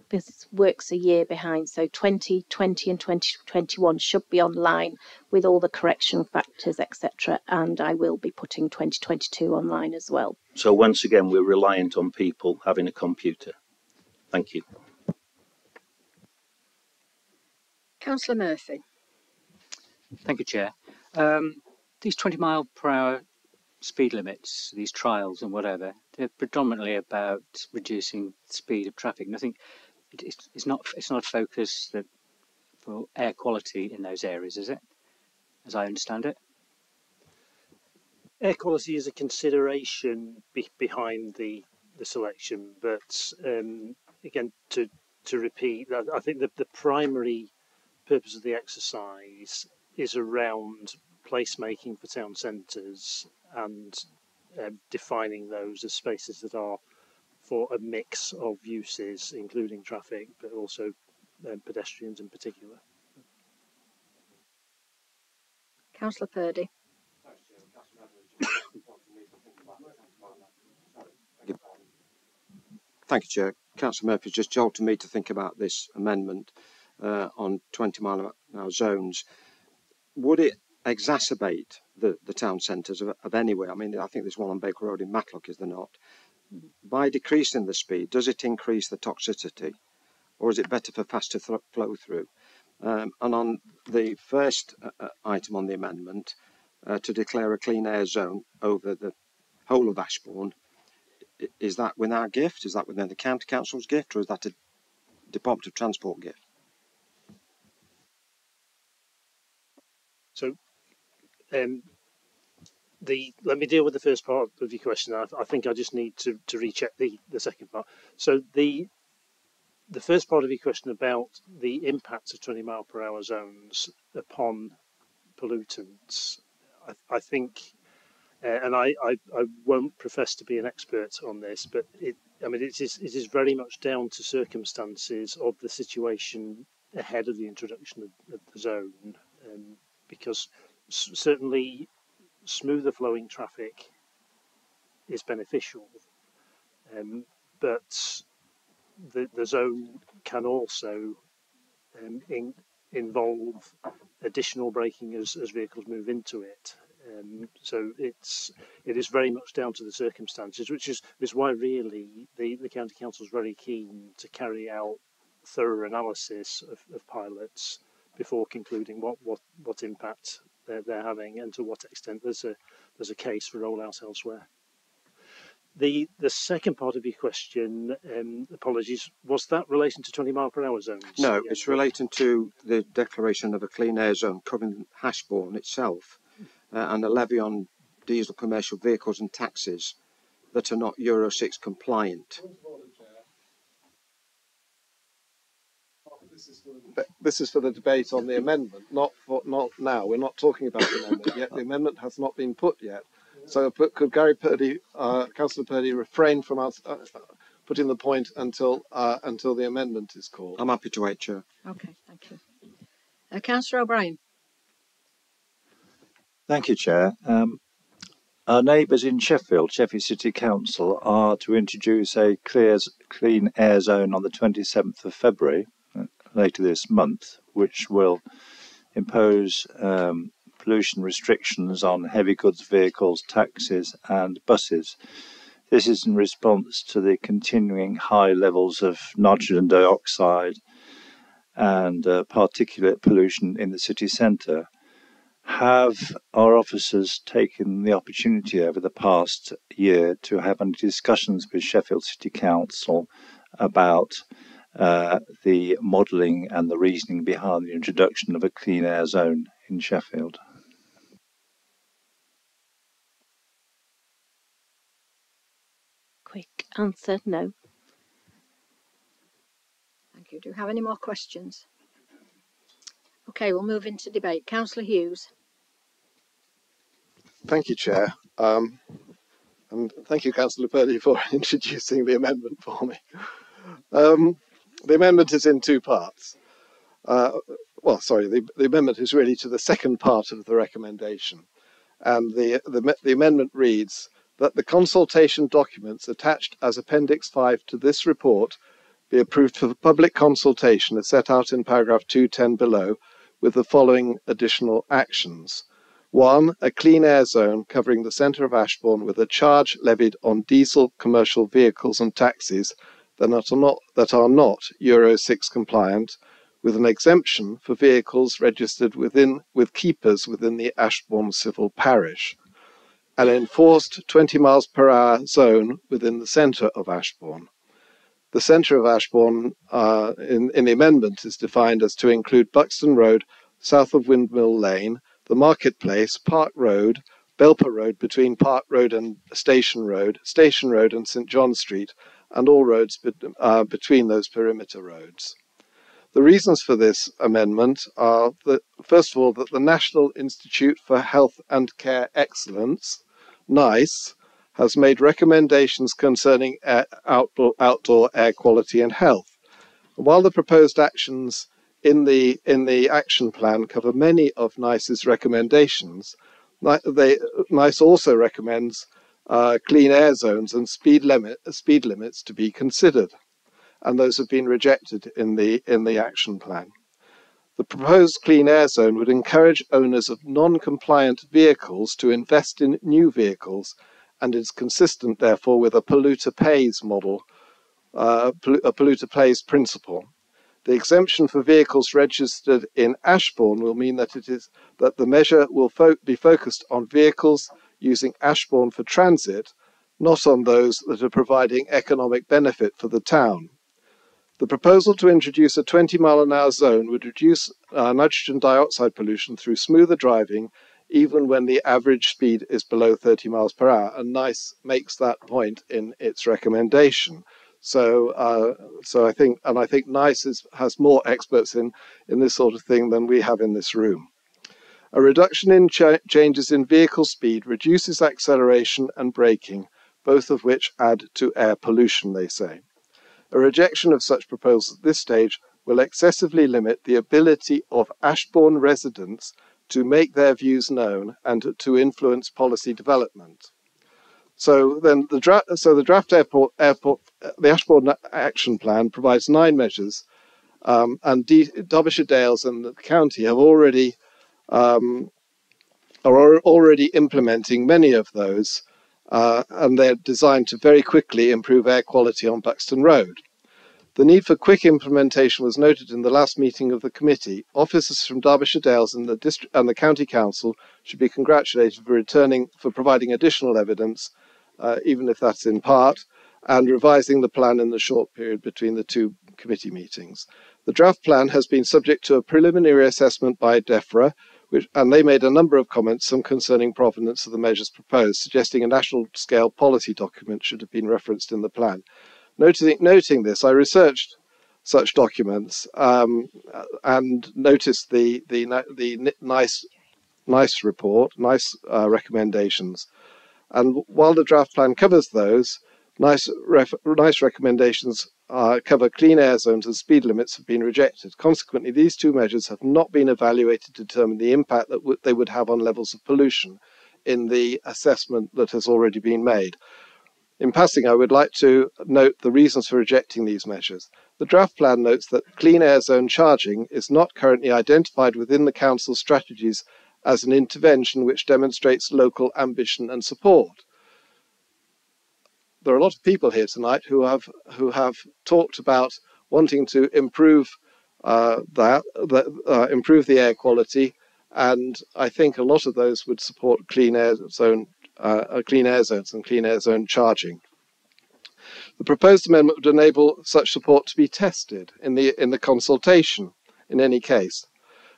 because it works a year behind, so 2020 and 2021 should be online with all the correction factors, etc. And I will be putting 2022 online as well. So once again, we're reliant on people having a computer. Thank you. Councillor Murphy. Thank you, Chair. These 20-mile-per-hour speed limits, these trials and whatever, they're predominantly about reducing the speed of traffic. And I think it's not a focus for air quality in those areas, is it? As I understand it. Air quality is a consideration behind the selection, but again, to repeat, I think that the primary purpose of the exercise is around placemaking for town centres and defining those as spaces that are for a mix of uses, including traffic, but also pedestrians in particular. Councillor Purdy. Thank you, Chair. Councillor Murphy's just jolted me to think about this amendment on 20-mile-an-hour zones. Would it exacerbate the town centres of anywhere? I mean, I think there's one on Baker Road in Matlock, is there not? By decreasing the speed, does it increase the toxicity, or is it better for faster flow through? And on the first item on the amendment, to declare a clean air zone over the whole of Ashbourne, is that within our gift? Is that within the County Council's gift, or is that a Department of Transport gift? So, let me deal with the first part of your question. I think I just need to recheck the second part. So the first part of your question about the impact of 20-mile-per-hour zones upon pollutants, I think, and I won't profess to be an expert on this, but it is very much down to circumstances of the situation ahead of the introduction of the zone, because certainly smoother flowing traffic is beneficial, but the zone can also involve additional braking as vehicles move into it. So it is very much down to the circumstances, which is why really the County Council is very keen to carry out thorough analysis of pilots before concluding what impact they're having and to what extent there's a case for rollout elsewhere. The second part of your question, apologies, was that relating to 20-mile-per-hour zones? No, it's relating to the declaration of a clean air zone covering Ashbourne itself, and a levy on diesel commercial vehicles and taxis that are not Euro 6 compliant. This is for the debate on the amendment, not now. We're not talking about the amendment yet. The amendment has not been put yet. So could Gary Purdy, Councillor Purdy, refrain from us putting the point until the amendment is called? I'm happy to wait, Chair. Okay, thank you. Councillor O'Brien. Thank you, Chair. Our neighbours in Sheffield City Council, are to introduce a clean air zone on the 27th of February, later this month, which will impose pollution restrictions on heavy goods vehicles, taxis and buses. This is in response to the continuing high levels of nitrogen dioxide and particulate pollution in the city centre. Have our officers taken the opportunity over the past year to have any discussions with Sheffield City Council about the modelling and the reasoning behind the introduction of a clean air zone in Sheffield? Quick answer, no. Thank you. Do you have any more questions? Okay, we'll move into debate. Councillor Hughes. Thank you, Chair. And thank you, Councillor Purdy, for introducing the amendment for me. The amendment is in two parts. The amendment is really to the second part of the recommendation. And the amendment reads that the consultation documents attached as Appendix 5 to this report be approved for public consultation as set out in paragraph 210 below, with the following additional actions. 1. A clean air zone covering the centre of Ashbourne with a charge levied on diesel commercial vehicles and taxis that are not Euro 6 compliant, with an exemption for vehicles registered with keepers within the Ashbourne civil parish. An enforced 20 miles per hour zone within the centre of Ashbourne. The centre of Ashbourne in the amendment is defined as to include Buxton Road, south of Windmill Lane, the Marketplace, Park Road, Belper Road between Park Road and Station Road and St John Street, and all roads between those perimeter roads. The reasons for this amendment are that, first of all, that the National Institute for Health and Care Excellence, NICE, has made recommendations concerning outdoor air quality and health. While the proposed actions in the action plan cover many of NICE's recommendations, NICE also recommends clean air zones and speed limits to be considered, and those have been rejected in the action plan. The proposed clean air zone would encourage owners of non-compliant vehicles to invest in new vehicles, and is consistent, therefore, with a polluter pays model, a polluter pays principle. The exemption for vehicles registered in Ashbourne will mean that the measure will be focused on vehicles using Ashbourne for transit, not on those that are providing economic benefit for the town. The proposal to introduce a 20-mile-an-hour zone would reduce nitrogen dioxide pollution through smoother driving, even when the average speed is below 30 miles per hour. And NICE makes that point in its recommendation. So I think NICE has more experts in this sort of thing than we have in this room. A reduction in changes in vehicle speed reduces acceleration and braking, both of which add to air pollution, they say. A rejection of such proposals at this stage will excessively limit the ability of Ashbourne residents to make their views known and to influence policy development. So then the draft the Ashbourne Action Plan provides 9 measures, and Derbyshire Dales and the county have already are already implementing many of those, and they're designed to very quickly improve air quality on Buxton Road. The need for quick implementation was noted in the last meeting of the committee. Officers from Derbyshire Dales and the County Council should be congratulated for providing additional evidence, even if that's in part, and revising the plan in the short period between the 2 committee meetings. The draft plan has been subject to a preliminary assessment by DEFRA, and they made a number of comments, some concerning provenance of the measures proposed, suggesting a national scale policy document should have been referenced in the plan. Noting this, I researched such documents and noticed the NICE report, NICE recommendations. And while the draft plan covers those, NICE recommendations cover clean air zones and speed limits have been rejected. Consequently, these 2 measures have not been evaluated to determine the impact that they would have on levels of pollution in the assessment that has already been made. In passing, I would like to note the reasons for rejecting these measures. The draft plan notes that clean air zone charging is not currently identified within the Council's strategies as an intervention which demonstrates local ambition and support. There are a lot of people here tonight who have talked about wanting to improve improve the air quality, and I think a lot of those would support clean air zones and clean air zone charging. The proposed amendment would enable such support to be tested in the consultation. In any case,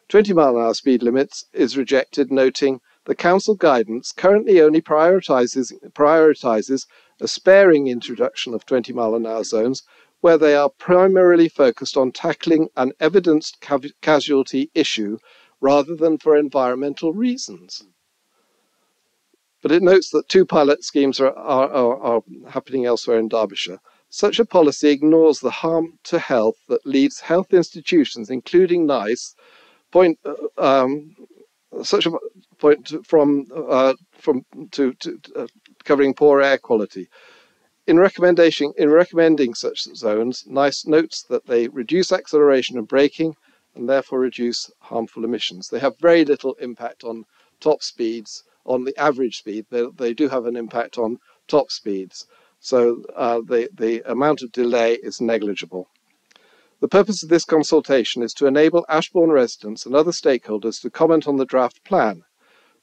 20-mile-an-hour speed limits is rejected, noting the council guidance currently only prioritises a sparing introduction of 20-mile-an-hour zones where they are primarily focused on tackling an evidenced casualty issue rather than for environmental reasons. But it notes that 2 pilot schemes are happening elsewhere in Derbyshire. Such a policy ignores the harm to health that leads health institutions, including NICE, covering poor air quality. In recommending such zones, NICE notes that they reduce acceleration and braking and therefore reduce harmful emissions. They have very little impact on top speeds, on the average speed. They do have an impact on top speeds. So the amount of delay is negligible. The purpose of this consultation is to enable Ashbourne residents and other stakeholders to comment on the draft plan.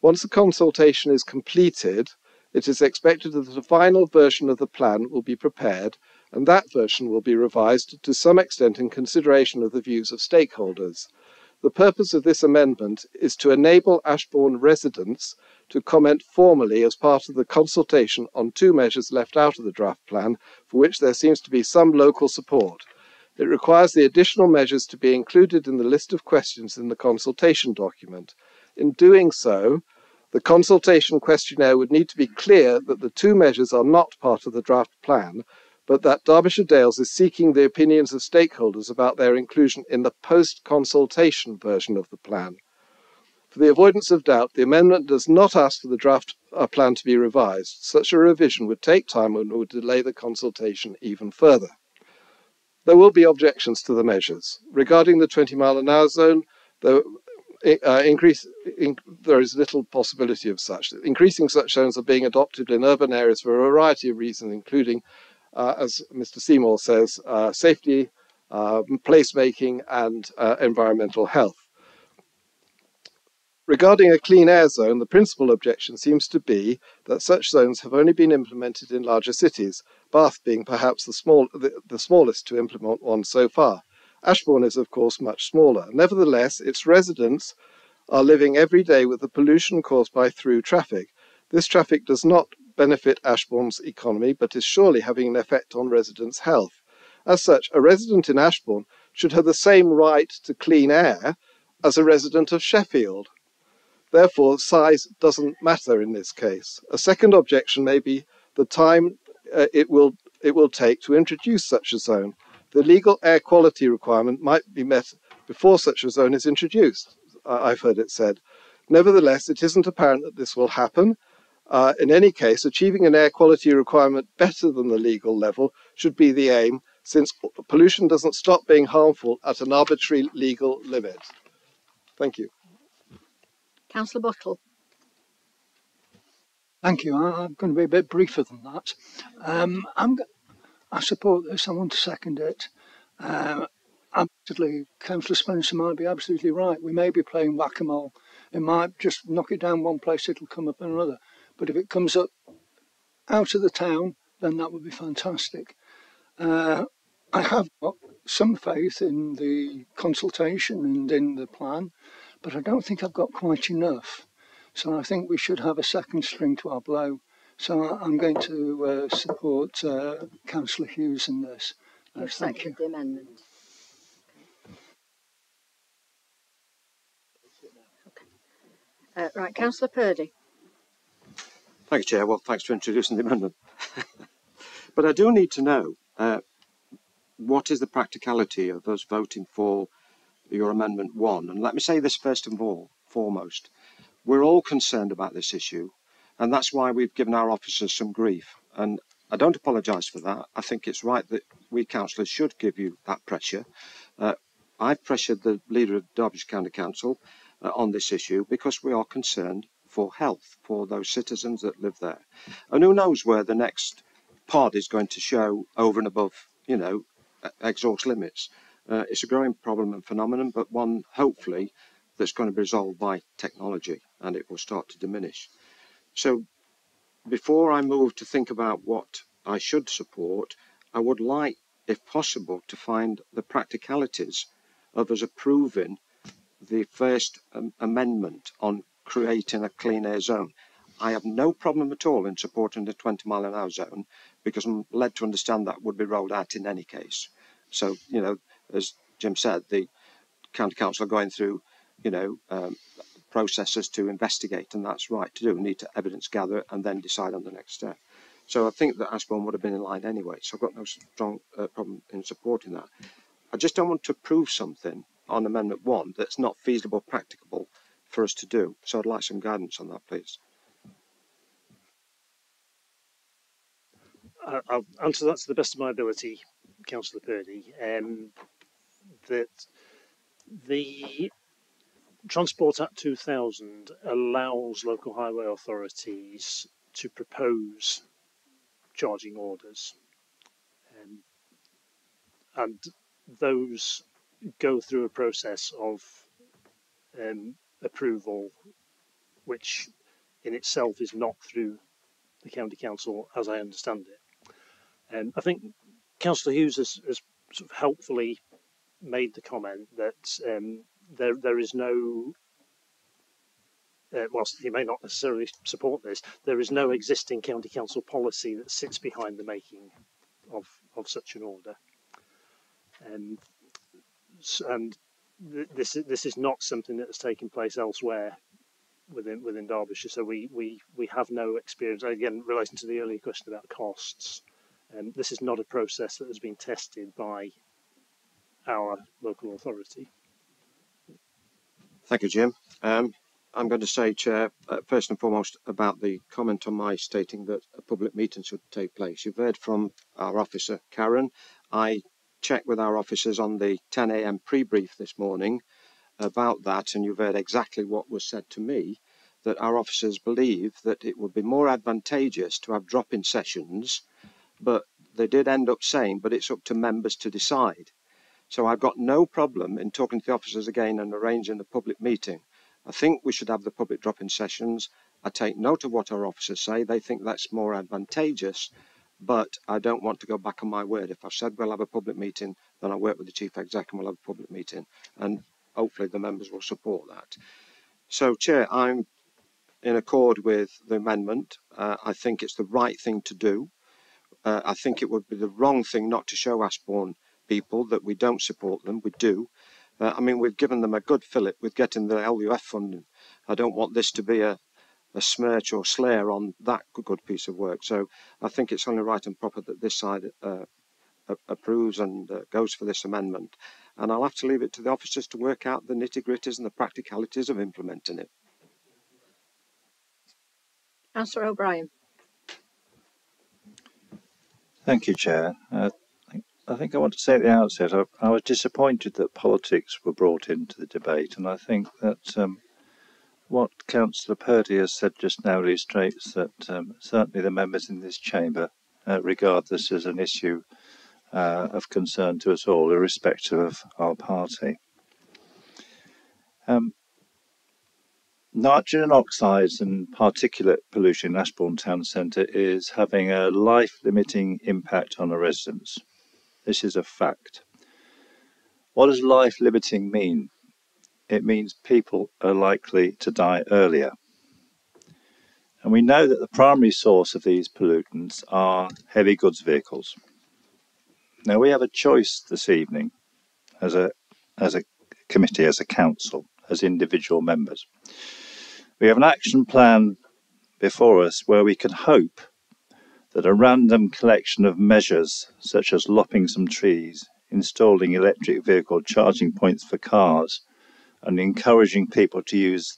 Once the consultation is completed, it is expected that a final version of the plan will be prepared, and that version will be revised to some extent in consideration of the views of stakeholders. The purpose of this amendment is to enable Ashbourne residents to comment formally as part of the consultation on 2 measures left out of the draft plan, for which there seems to be some local support. It requires the additional measures to be included in the list of questions in the consultation document. In doing so, The consultation questionnaire would need to be clear that the two measures are not part of the draft plan, but that Derbyshire Dales is seeking the opinions of stakeholders about their inclusion in the post-consultation version of the plan. For the avoidance of doubt, the amendment does not ask for the draft plan to be revised. Such a revision would take time and would delay the consultation even further. There will be objections to the measures. Regarding the 20-mile-an-hour zone, there is little possibility of such. Increasing such zones are being adopted in urban areas for a variety of reasons, including, as Mr. Seymour says, safety, placemaking, and environmental health. Regarding a clean air zone, the principal objection seems to be that such zones have only been implemented in larger cities, Bath being perhaps the smallest to implement one so far. Ashbourne is, of course, much smaller. Nevertheless, its residents are living every day with the pollution caused by through traffic. This traffic does not benefit Ashbourne's economy, but is surely having an effect on residents' health. As such, a resident in Ashbourne should have the same right to clean air as a resident of Sheffield. Therefore, size doesn't matter in this case. A second objection may be the time it will take to introduce such a zone. The legal air quality requirement might be met before such a zone is introduced, I've heard it said. Nevertheless, it isn't apparent that this will happen. In any case, achieving an air quality requirement better than the legal level should be the aim, since pollution doesn't stop being harmful at an arbitrary legal limit. Thank you. Councillor Buttle. Thank you. I'm going to be a bit briefer than that. I support this. I want to second it. Absolutely, Councillor Spencer might be absolutely right. We may be playing whack-a-mole. It might just knock it down one place, it'll come up another. But if it comes up out of the town, then that would be fantastic. I have got some faith in the consultation and in the plan, but I don't think I've got quite enough. So I think we should have a second string to our bow. So I'm going to support Councillor Hughes in this. Thank you. The amendment. Okay. Right, Councillor Purdy. Thank you, Chair. Well, thanks for introducing the amendment. But I do need to know what is the practicality of us voting for your Amendment 1. And let me say this first and foremost. We're all concerned about this issue, and that's why we've given our officers some grief. And I don't apologise for that. I think it's right that we councillors should give you that pressure. I've pressured the leader of Derbyshire County Council on this issue because we are concerned for health, for those citizens that live there. And who knows where the next pod is going to show over and above, you know, exhaust limits. It's a growing problem and phenomenon, but one, hopefully, that's going to be resolved by technology, and it will start to diminish. So before I move to think about what I should support, I would like, if possible, to find the practicalities of us approving the first amendment on creating a clean air zone. I have no problem at all in supporting the 20-mile-an-hour zone because I'm led to understand that would be rolled out in any case. So, you know, as Jim said, the County Council are going through, you know, processes to investigate, and that's right to do. We need to evidence gather and then decide on the next step. So I think that Ashbourne would have been in line anyway, so I've got no strong problem in supporting that. I just don't want to approve something on Amendment 1 that's not feasible, practicable for us to do. So I'd like some guidance on that, please. I'll answer that to the best of my ability, Councillor Purdy. That the Transport Act 2000 allows local highway authorities to propose charging orders, and those go through a process of approval, which in itself is not through the County Council, as I understand it. I think Councillor Hughes has sort of helpfully made the comment that there is no, whilst he may not necessarily support this, there is no existing County Council policy that sits behind the making of such an order. And this is not something that has taken place elsewhere within Derbyshire. So we have no experience. Again, relating to the earlier question about costs, this is not a process that has been tested by our local authority. Thank you, Jim. I'm going to say, Chair, first and foremost about the comment on my stating that a public meeting should take place. You've heard from our officer, Karen. I checked with our officers on the 10 a.m. pre-brief this morning about that, and you've heard exactly what was said to me, that our officers believe that it would be more advantageous to have drop-in sessions, but they did end up saying, but it's up to members to decide. So I've got no problem in talking to the officers again and arranging a public meeting. I think we should have the public drop-in sessions. I take note of what our officers say. They think that's more advantageous, but I don't want to go back on my word. If I've said we'll have a public meeting, then I'll work with the Chief Exec and we'll have a public meeting. And hopefully the members will support that. So, Chair, I'm in accord with the amendment. I think it's the right thing to do. I think it would be the wrong thing not to show Ashbourne people that we don't support them. We do. I mean, we've given them a good fillip with getting the LUF funding. I don't want this to be a smirch or slur on that good piece of work. So I think it's only right and proper that this side approves and goes for this amendment. And I'll have to leave it to the officers to work out the nitty-gritties and the practicalities of implementing it. Councillor O'Brien. Thank you, Chair. I think I want to say at the outset, I was disappointed that politics were brought into the debate, and I think that what Councillor Purdy has said just now illustrates that certainly the members in this chamber regard this as an issue of concern to us all, irrespective of our party. Nitrogen oxides and particulate pollution in Ashbourne Town Centre is having a life-limiting impact on our residents. This is a fact. What does life-limiting mean? It means people are likely to die earlier. And we know that the primary source of these pollutants are heavy goods vehicles. Now we have a choice this evening as a committee, as a council, as individual members. We have an action plan before us where we can hope that a random collection of measures, such as lopping some trees, installing electric vehicle charging points for cars, and encouraging people to use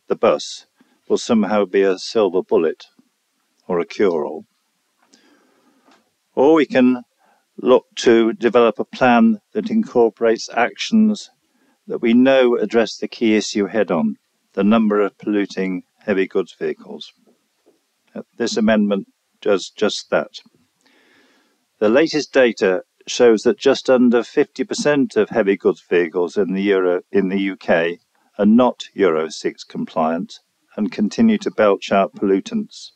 the bus, will somehow be a silver bullet or a cure-all. Or we can look to develop a plan that incorporates actions that we know address the key issue head-on, the number of polluting heavy goods vehicles. This amendment does just that. The latest data shows that just under 50% of heavy goods vehicles in the UK are not Euro 6 compliant and continue to belch out pollutants.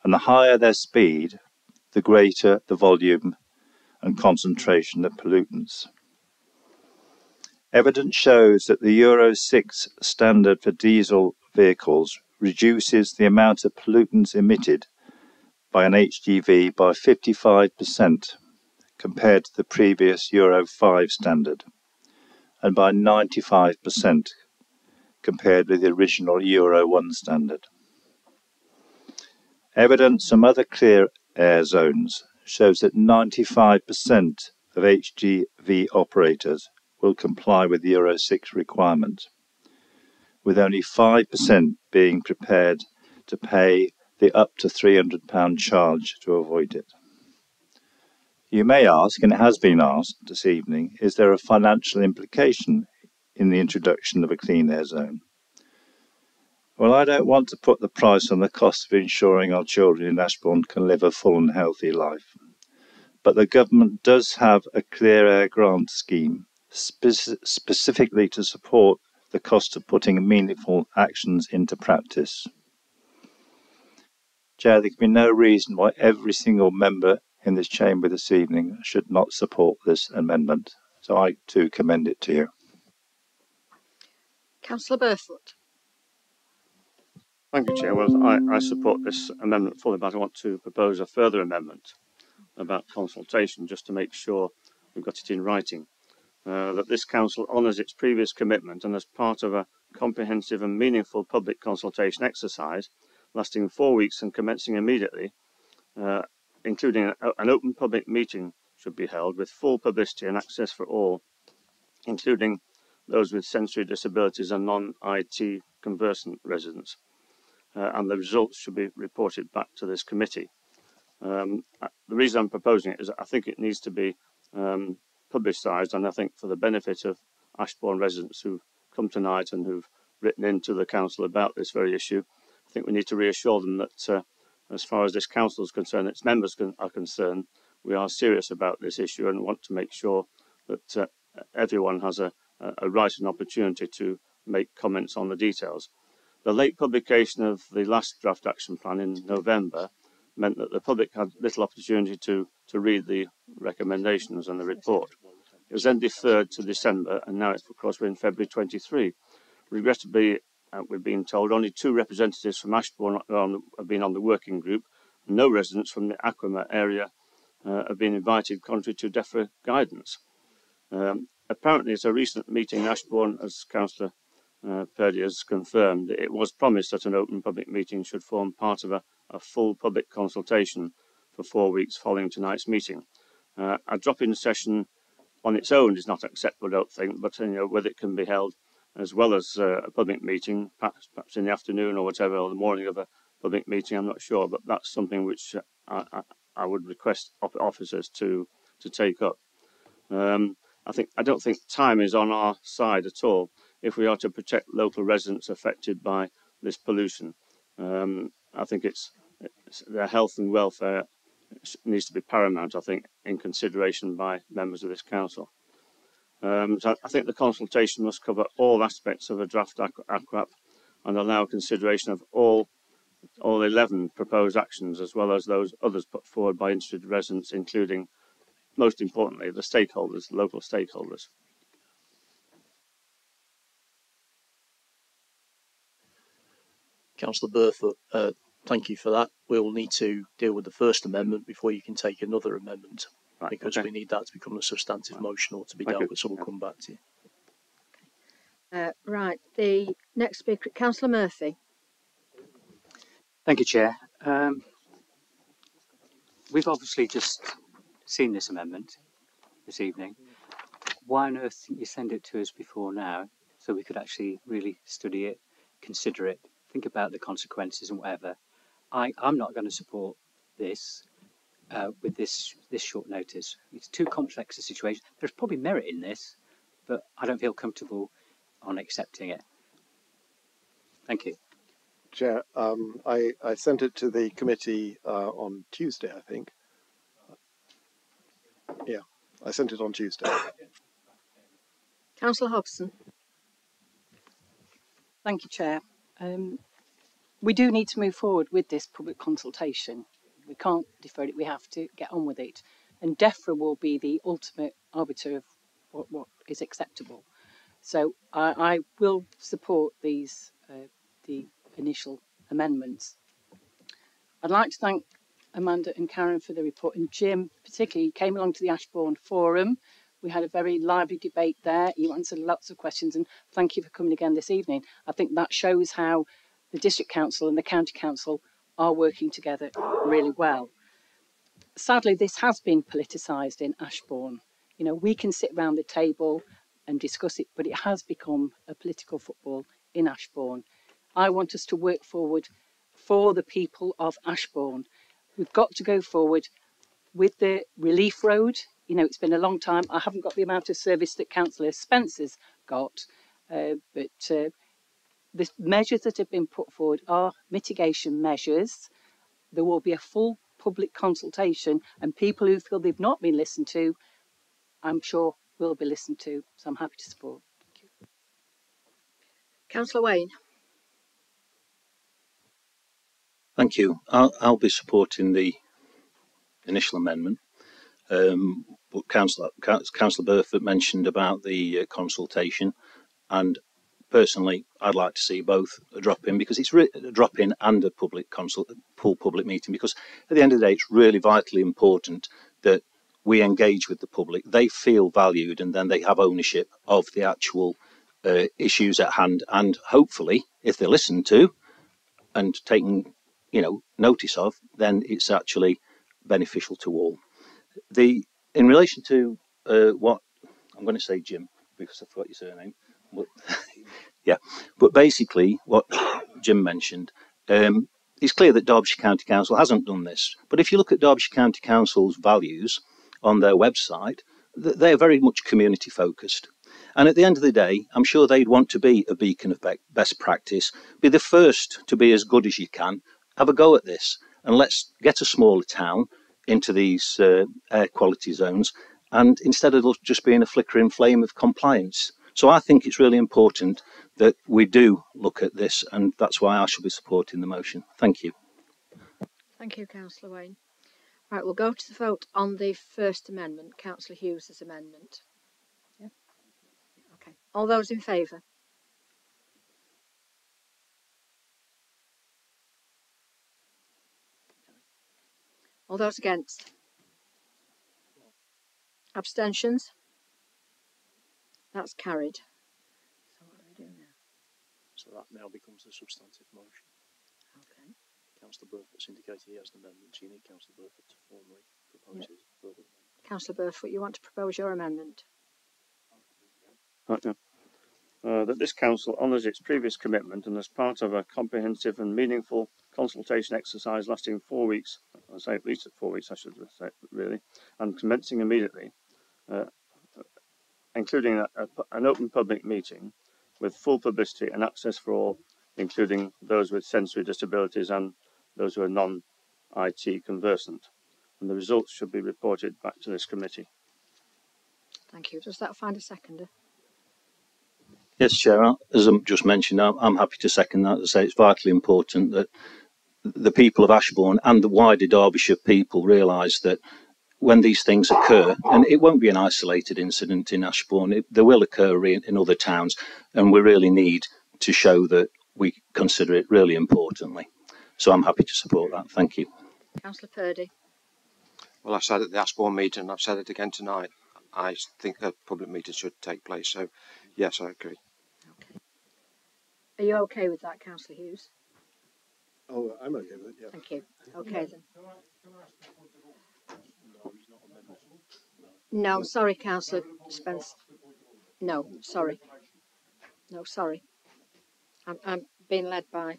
And the higher their speed, the greater the volume and concentration of pollutants. Evidence shows that the Euro 6 standard for diesel vehicles reduces the amount of pollutants emitted by an HGV by 55% compared to the previous Euro 5 standard, and by 95% compared with the original Euro 1 standard. Evidence from other clear air zones shows that 95% of HGV operators will comply with the Euro 6 requirement, with only 5% being prepared to pay the up to £300 charge to avoid it. You may ask, and it has been asked this evening, is there a financial implication in the introduction of a clean air zone? Well, I don't want to put the price on the cost of ensuring our children in Ashbourne can live a full and healthy life. But the government does have a clear air grant scheme specifically to support the cost of putting meaningful actions into practice. Chair, there can be no reason why every single member in this chamber this evening should not support this amendment. So I too commend it to you. Councillor Burfoot. Thank you, Chair. Well, I support this amendment fully, but I want to propose a further amendment about consultation, just to make sure we've got it in writing, that this council honours its previous commitment and as part of a comprehensive and meaningful public consultation exercise lasting 4 weeks and commencing immediately, including an open public meeting should be held with full publicity and access for all, including those with sensory disabilities and non-IT conversant residents. And the results should be reported back to this committee. The reason I'm proposing it is I think it needs to be publicised, and I think for the benefit of Ashbourne residents who've come tonight and who've written into the council about this very issue, I think we need to reassure them that as far as this council is concerned, its members are concerned, we are serious about this issue and want to make sure that everyone has a right and opportunity to make comments on the details. The late publication of the last draft action plan in November meant that the public had little opportunity to read the recommendations and the report. It was then deferred to December, and now, of course, we're in February 23. Regrettably, we've been told only 2 representatives from Ashbourne have been on the working group. No residents from the Aquima area have been invited, contrary to DEFRA guidance. Apparently, at a recent meeting in Ashbourne, as Councillor Purdy has confirmed, it was promised that an open public meeting should form part of a full public consultation for 4 weeks following tonight's meeting. A drop-in session on its own is not acceptable, I don't think, but whether it can be held as well as a public meeting, perhaps in the afternoon or whatever, or the morning of a public meeting, I'm not sure, but that's something which I would request officers to take up. I don't think time is on our side at all if we are to protect local residents affected by this pollution. I think it's their health and welfare needs to be paramount, I think, in consideration by members of this council. So I think the consultation must cover all aspects of a draft AQAP and allow consideration of all 11 proposed actions, as well as those others put forward by interested residents, including, most importantly, the stakeholders, local stakeholders. Councillor Burfoot, thank you for that. We will need to deal with the first amendment before you can take another amendment, right, because we need that to become a substantive motion or to be dealt with, so we'll come back to you. Right, the next speaker, Councillor Murphy. Thank you, Chair. We've obviously just seen this amendment this evening. Why on earth didn't you send it to us before now so we could actually really study it, consider it, think about the consequences and whatever? I'm not going to support this with this short notice. It's too complex a situation. There's probably merit in this, but I don't feel comfortable on accepting it. Thank you. Chair, I sent it to the committee on Tuesday, I think. Yeah, I sent it on Tuesday. Councillor Hobson. Thank you, Chair. We do need to move forward with this public consultation. We can't defer it, we have to get on with it. And DEFRA will be the ultimate arbiter of what is acceptable. So I will support these, the initial amendments. I'd like to thank Amanda and Karen for the report, and Jim particularly came along to the Ashbourne Forum. We had a very lively debate there. You answered lots of questions, and thank you for coming again this evening. I think that shows how the District Council and the County Council are working together really well. Sadly, this has been politicised in Ashbourne. You know, we can sit around the table and discuss it, but it has become a political football in Ashbourne. I want us to work forward for the people of Ashbourne. We've got to go forward with the relief road. You know, it's been a long time. I haven't got the amount of service that Councillor Spencer's got, but the measures that have been put forward are mitigation measures. There will be a full public consultation, and people who feel they've not been listened to, I'm sure will be listened to. So I'm happy to support. Thank you. Councillor Wayne. Thank you. I'll be supporting the initial amendment. But Councillor Burfoot mentioned about the consultation, and personally, I'd like to see both a drop-in, because it's a drop-in and a full public meeting, because at the end of the day, it's really vitally important that we engage with the public. They feel valued, and then they have ownership of the actual issues at hand, and hopefully, if they're listened to and taken, notice of, then it's actually beneficial to all. In relation to what I'm going to say, Jim, because I forgot your surname, but yeah, but basically what Jim mentioned, it's clear that Derbyshire County Council hasn't done this. But if you look at Derbyshire County Council's values on their website, they're very much community focused. And at the end of the day, I'm sure they'd want to be a beacon of best practice, be the first to be as good as you can, have a go at this, and let's get a smaller town into these air quality zones, and instead of just being a flickering flame of compliance. So I think it's really important that we do look at this, and that's why I shall be supporting the motion. Thank you. Thank you, Councillor Wayne. Right, we'll go to the vote on the First Amendment, Councillor Hughes' amendment. Yeah. Okay. All those in favour? All those against? Abstentions? That's carried. So what do we do now? So that now becomes a substantive motion. Okay. Councillor Burfoot's indicated he has an amendment, so you need Councillor Burfoot to formally propose his further amendment. Councillor Burfoot, you want to propose your amendment? Right, yeah. That this council honours its previous commitment, and as part of a comprehensive and meaningful consultation exercise lasting 4 weeks, I say at least 4 weeks, I should say, really, and commencing immediately, including an open public meeting with full publicity and access for all, including those with sensory disabilities and those who are non-IT conversant. And the results should be reported back to this committee. Thank you. Does that find a seconder? Yes, Chair, as I just mentioned, I'm happy to second that. As I say, it's vitally important that the people of Ashbourne and the wider Derbyshire people realise that when these things occur, and it won't be an isolated incident in Ashbourne, they will occur in other towns, and we really need to show that we consider it really importantly. So I'm happy to support that. Thank you. Councillor Purdy. Well, I said at the Ashbourne meeting, and I've said it again tonight, I think a public meeting should take place. So, yes, I agree. Okay. Are you okay with that, Councillor Hughes? Oh, I'm okay with it, yeah. Thank you. Okay then. No, sorry, Councillor Spence. No, sorry. No, sorry. I'm being led by.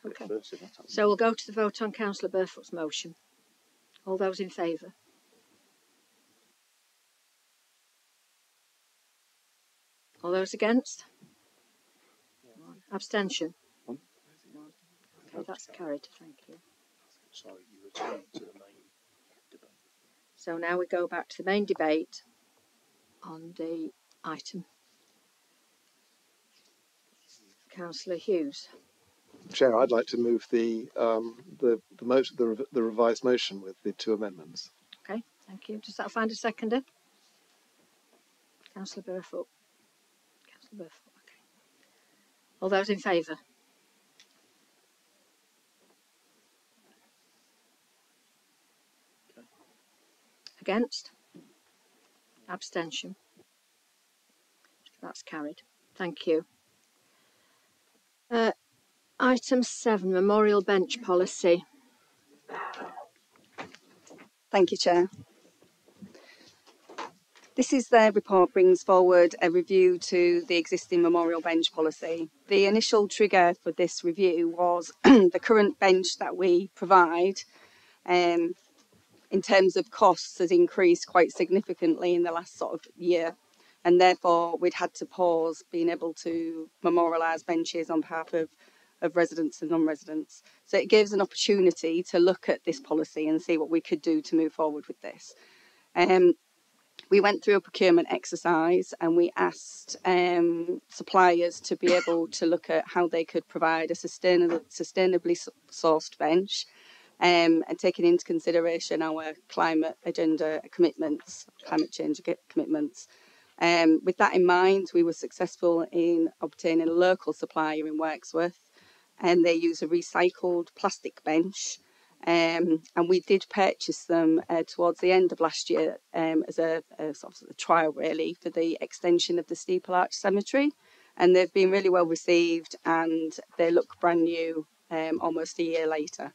Okay. So we'll go to the vote on Councillor Burfoot's motion. All those in favour? All those against? Abstention? Okay, that's carried. Thank you. So you return to the main debate. So now we go back to the main debate on the item. Councillor Hughes. Chair, I'd like to move the revised motion with the 2 amendments. Okay, thank you. Does that find a seconder? Councillor Burfoot. Councillor Burfoot, okay. All those in favour? Okay. Against? Abstention? That's carried. Thank you. Item 7, Memorial Bench Policy. Thank you, Chair. This is their report brings forward a review to the existing memorial bench policy. The initial trigger for this review was the current bench that we provide in terms of costs has increased quite significantly in the last sort of year, and therefore we'd had to pause being able to memorialise benches on behalf of residents and non-residents. So it gives an opportunity to look at this policy and see what we could do to move forward with this. We went through a procurement exercise and we asked suppliers to be able to look at how they could provide a sustainably sourced bench and taking into consideration our climate agenda commitments, climate change commitments. With that in mind, we were successful in obtaining a local supplier in Wirksworth, and they use a recycled plastic bench And we did purchase them towards the end of last year as a sort of a trial, really, for the extension of the Steeple Arch Cemetery. And they've been really well received, and they look brand new almost a year later.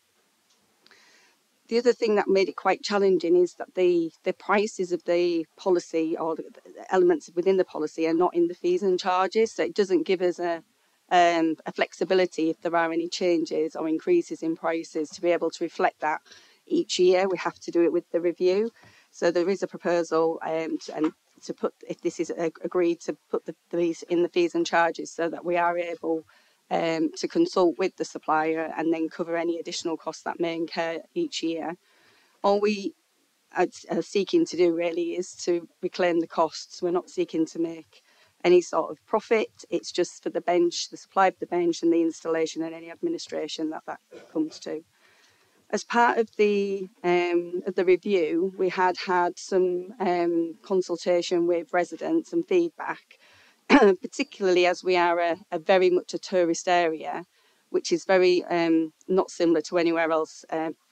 The other thing that made it quite challenging is that the prices of the policy, or the elements within the policy, are not in the fees and charges. So it doesn't give us a flexibility if there are any changes or increases in prices to be able to reflect that each year. We have to do it with the review. So there is a proposal and to put, if this is agreed, to put these in the fees and charges so that we are able to consult with the supplier and then cover any additional costs that may incur each year. All we are seeking to do really is to reclaim the costs. We're not seeking to make any sort of profit. It's just for the bench, the supply of the bench and the installation and any administration that comes to. As part of the review, we had some consultation with residents and feedback, particularly as we are a very much a tourist area, which is very not similar to anywhere else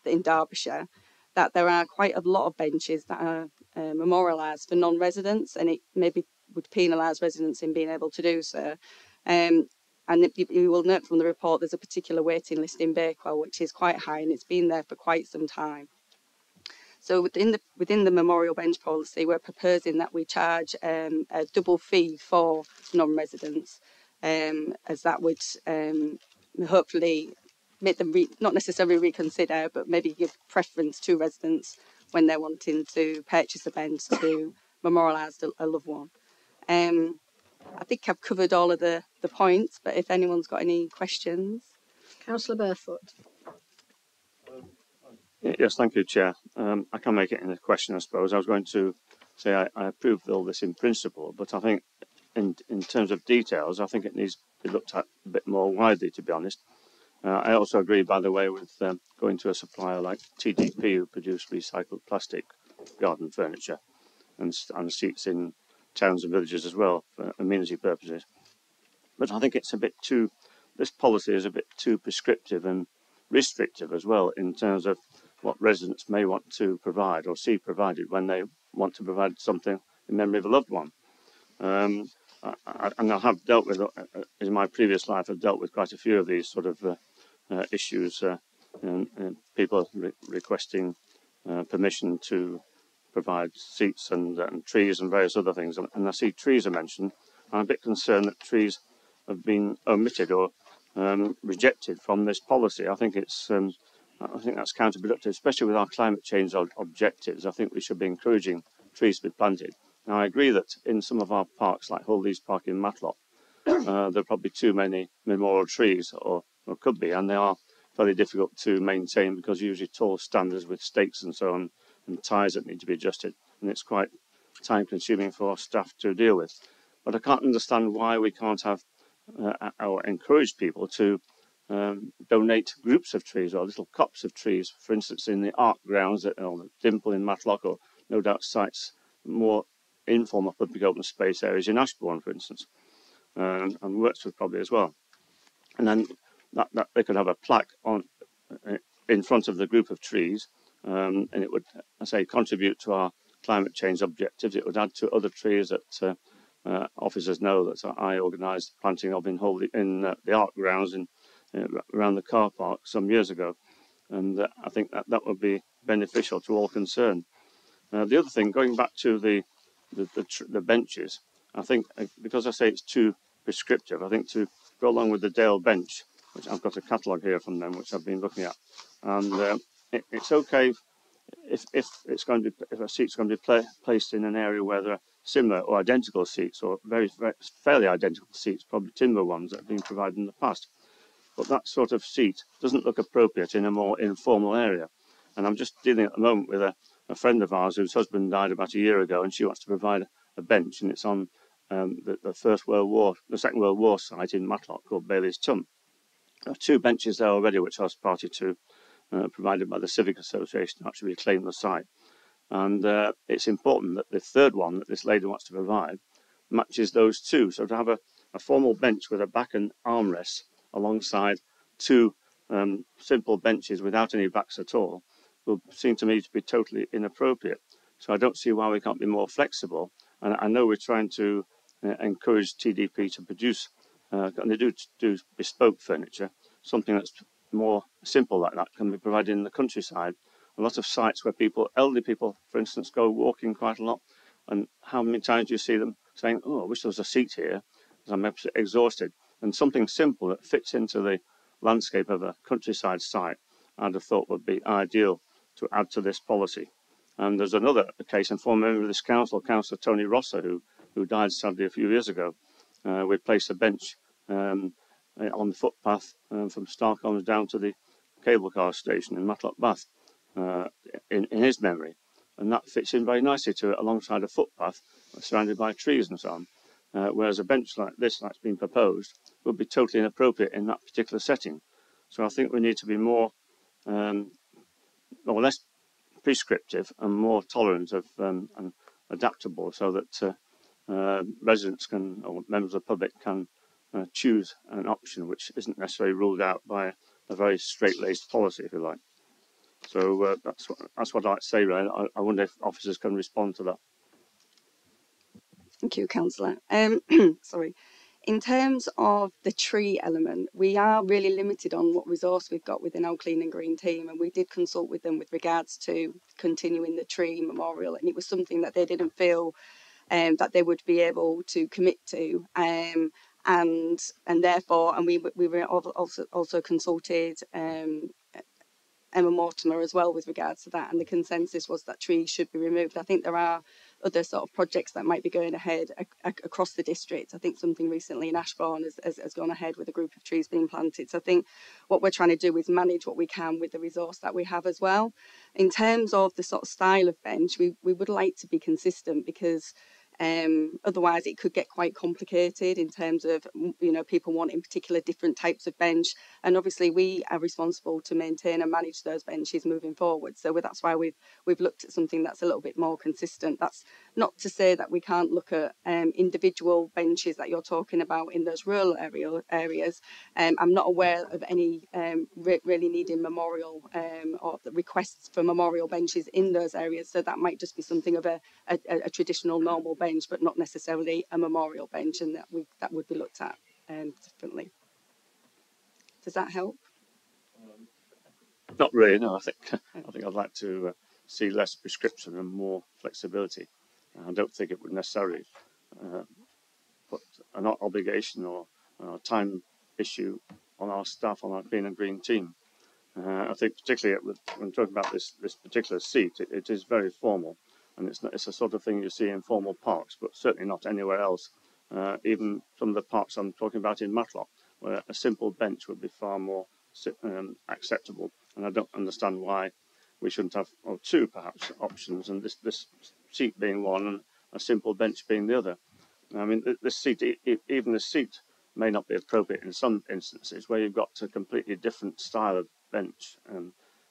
in Derbyshire, that there are quite a lot of benches that are memorialised for non-residents, and it maybe would penalise residents in being able to do so. And you will note from the report there's a particular waiting list in Bakewell, which is quite high, and it's been there for quite some time. So within the memorial bench policy, we're proposing that we charge a double fee for non-residents, as that would hopefully make them not necessarily reconsider, but maybe give preference to residents when they're wanting to purchase a bench to memorialise a loved one. I think I've covered all of the points, but if anyone's got any questions. Councillor Burfoot. Yes, thank you, Chair. I can make it in a question, I suppose. I was going to say I approve of all this in principle, but I think in terms of details, I think it needs to be looked at a bit more widely, to be honest. I also agree, by the way, with going to a supplier like TDP, who produce recycled plastic garden furniture and seats in towns and villages as well for amenity purposes. But I think it's a bit too, this policy is a bit too prescriptive and restrictive as well in terms of what residents may want to provide or see provided when they want to provide something in memory of a loved one. And I have dealt with, in my previous life, I've dealt with quite a few of these sort of issues, and people requesting permission to provide seats and trees and various other things. And I see trees are mentioned. I'm a bit concerned that trees have been omitted or rejected from this policy. I think it's I think that's counterproductive, especially with our climate change objectives. I think we should be encouraging trees to be planted. Now, I agree that in some of our parks, like Holdleys Park in Matlock, there are probably too many memorial trees, or could be, and they are fairly difficult to maintain because usually tall standards with stakes and so on, and ties that need to be adjusted, and it's quite time-consuming for our staff to deal with. But I can't understand why we can't have or encourage people to donate groups of trees or little copse of trees, for instance, in the art grounds at the Dimple in Matlock, or no doubt sites more informal public open space areas in Ashbourne, for instance, and Wordsworth probably as well. And then that they could have a plaque on in front of the group of trees, and it would, I say, contribute to our climate change objectives. It would add to other trees that officers know that I organised planting of in the art grounds in around the car park some years ago, and I think that would be beneficial to all concerned. The other thing, going back to the benches, I think because I say it's too prescriptive, I think to go along with the Dale bench, which I've got a catalogue here from them, which I've been looking at, and it's okay if a seat's going to be placed in an area where there are similar or identical seats, or fairly identical seats, probably timber ones that have been provided in the past. But that sort of seat doesn't look appropriate in a more informal area. And I'm just dealing at the moment with a friend of ours whose husband died about a year ago, and she wants to provide a bench, and it's on the Second World War site in Matlock called Bailey's Tump. There are two benches there already, which I was party to, provided by the Civic Association to actually reclaim the site. And it's important that the third one that this lady wants to provide matches those two. So to have a formal bench with a back and armrests alongside two simple benches without any backs at all will seem to me to be totally inappropriate. So I don't see why we can't be more flexible. And I know we're trying to encourage TDP to produce, and they do bespoke furniture, something that's more simple like that can be provided in the countryside. A lot of sites where elderly people, for instance, go walking quite a lot. And how many times do you see them saying, "Oh, I wish there was a seat here, because I'm absolutely exhausted." And something simple that fits into the landscape of a countryside site, I'd have thought would be ideal to add to this policy. And there's another case, and former member of this council, Councillor Tony Rosser, who died sadly a few years ago. We placed a bench on the footpath from Starcombs down to the cable car station in Matlock Bath in his memory. And that fits in very nicely to it alongside a footpath surrounded by trees and so on. Whereas a bench like this that's been proposed would be totally inappropriate in that particular setting. So I think we need to be more or less prescriptive and more tolerant of and adaptable, so that residents can, or members of the public can choose an option which isn't necessarily ruled out by a very straight-laced policy, if you like. So that's what I'd like to say, Ray. I wonder if officers can respond to that. Thank you, Councillor. Sorry. In terms of the tree element, we are really limited on what resource we've got within our Clean and Green team, and we did consult with them with regards to continuing the tree memorial, and it was something that they didn't feel that they would be able to commit to, and therefore, and we were also consulted Emma Mortimer as well with regards to that, and the consensus was that trees should be removed. I think there are other sort of projects that might be going ahead across the district. I think something recently in Ashbourne has gone ahead with a group of trees being planted. So I think what we're trying to do is manage what we can with the resource that we have as well. In terms of the sort of style of bench, we would like to be consistent, because otherwise it could get quite complicated in terms of, people wanting particular different types of bench, and obviously we are responsible to maintain and manage those benches moving forward. So that's why we've looked at something that's a little bit more consistent. That's not to say that we can't look at individual benches that you're talking about in those rural areas. I'm not aware of any really needing memorial or the requests for memorial benches in those areas. So that might just be something of a traditional normal bench, but not necessarily a memorial bench, and that would be looked at differently. Does that help? Not really, no. I think I'd like to see less prescription and more flexibility. I don't think it would necessarily put an obligation or a time issue on our staff, on our Clean and Green team. I think particularly when talking about this particular seat, it is very formal, and it's the sort of thing you see in formal parks, but certainly not anywhere else. Even some of the parks I'm talking about in Matlock, where a simple bench would be far more acceptable. And I don't understand why we shouldn't have, or two perhaps, options, and this seat being one and a simple bench being the other. I mean, this seat, even the seat may not be appropriate in some instances where you've got a completely different style of bench.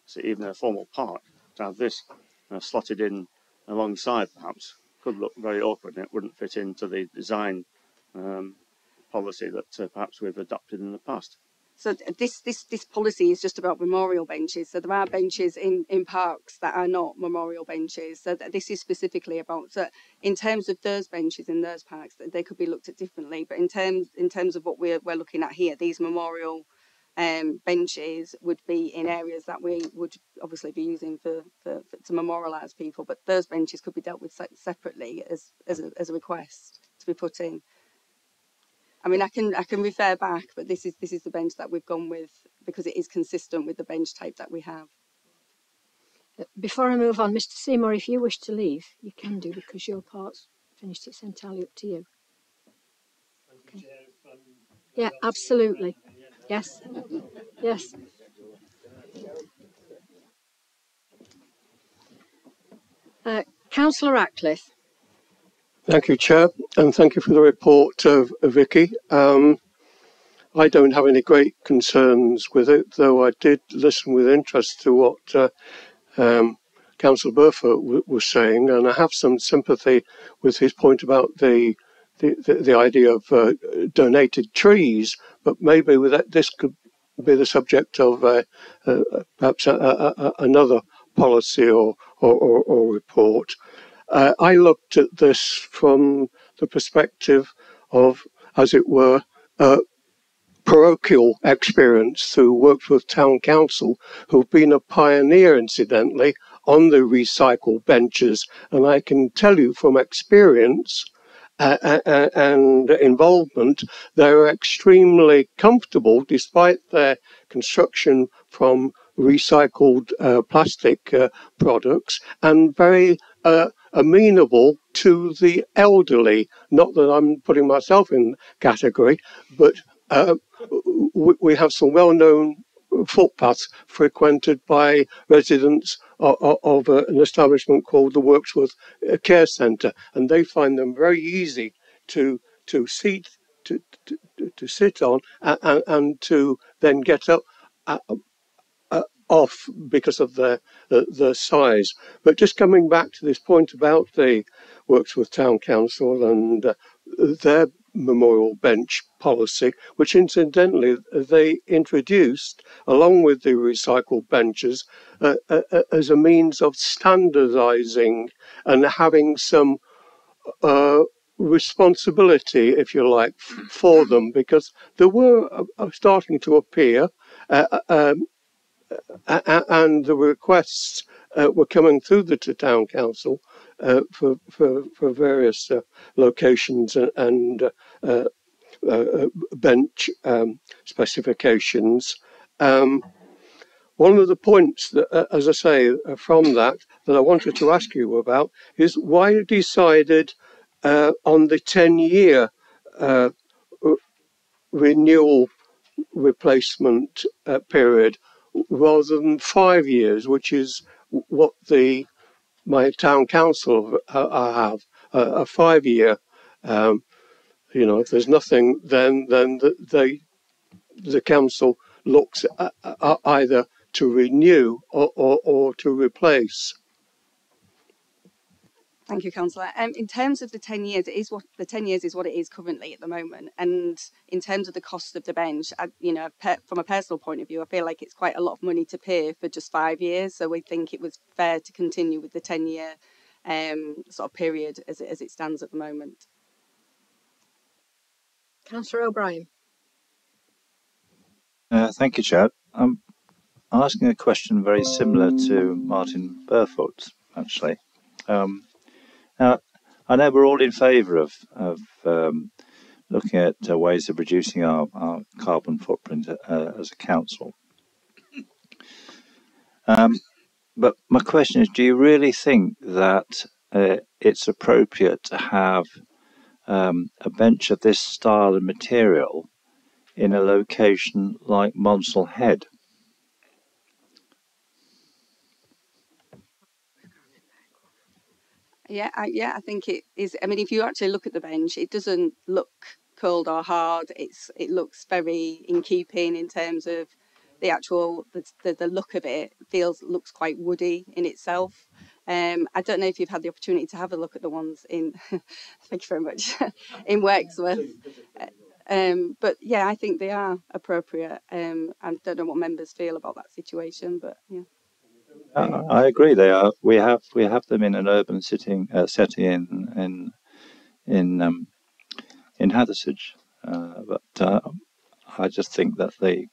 So even in a formal park, to have this slotted in alongside perhaps could look very awkward, and it wouldn't fit into the design policy that perhaps we've adopted in the past. So this policy is just about memorial benches. So there are benches in parks that are not memorial benches. So this is specifically about, so in terms of those benches in those parks, they could be looked at differently. But in terms of what we're looking at here, these memorial benches would be in areas that we would obviously be using to memorialise people. But those benches could be dealt with separately as a request to be put in. I mean, I can refer back, but this is the bench that we've gone with because it is consistent with the bench type that we have. Before I move on, Mr. Seymour, if you wish to leave, you can do, because your part's finished. It's entirely up to you. Okay. Yeah, absolutely. Yes. Yes. Councillor Ratcliffe. Thank you, Chair, and thank you for the report of Vicky. I don't have any great concerns with it, though I did listen with interest to what Councillor Burfoot was saying, and I have some sympathy with his point about the idea of donated trees. But maybe with that, this could be the subject of perhaps another policy or report. I looked at this from the perspective of, as it were, parochial experience through Worksworth Town Council, who've been a pioneer, incidentally, on the recycle benches. And I can tell you from experience and involvement, they're extremely comfortable despite their construction from recycled plastic products, and very amenable to the elderly. Not that I'm putting myself in category, but we have some well-known footpaths frequented by residents of an establishment called the Worksworth Care Centre, and they find them very easy to seat to sit on and to then get up off because of the size. But just coming back to this point about the Worksworth Town Council and their memorial bench policy, which incidentally they introduced along with the recycled benches as a means of standardizing and having some responsibility, if you like, for them, because there were starting to appear and the requests were coming through the town council for various locations and bench specifications. One of the points that, as I say, from that I wanted to ask you about is why you decided on the 10-year renewal replacement period rather than 5 years, which is what my town council have a 5-year. If there's nothing, then the council looks either to renew or to replace. Thank you, Councillor. In terms of the 10 years, the 10 years is what it is currently at the moment. And in terms of the cost of the bench, from a personal point of view, I feel like it's quite a lot of money to pay for just 5 years. So we think it was fair to continue with the 10-year sort of period as it stands at the moment. Councillor O'Brien. Thank you, Chair. I'm asking a question very similar to Martin Burfoot's, actually. Now, I know we're all in favour of looking at ways of reducing our carbon footprint as a council. But my question is, do you really think that it's appropriate to have a bench of this style and material in a location like Monsell Head? I think it is. I mean, if you actually look at the bench, it doesn't look cold or hard. It looks very in keeping in terms of the actual the look of it. Looks quite woody in itself. I don't know if you've had the opportunity to have a look at the ones in. Thank you very much. In Wirksworth. But yeah, I think they are appropriate. I don't know what members feel about that situation, but yeah. I agree. They are. We have them in an urban setting in Hathersage, but I just think that the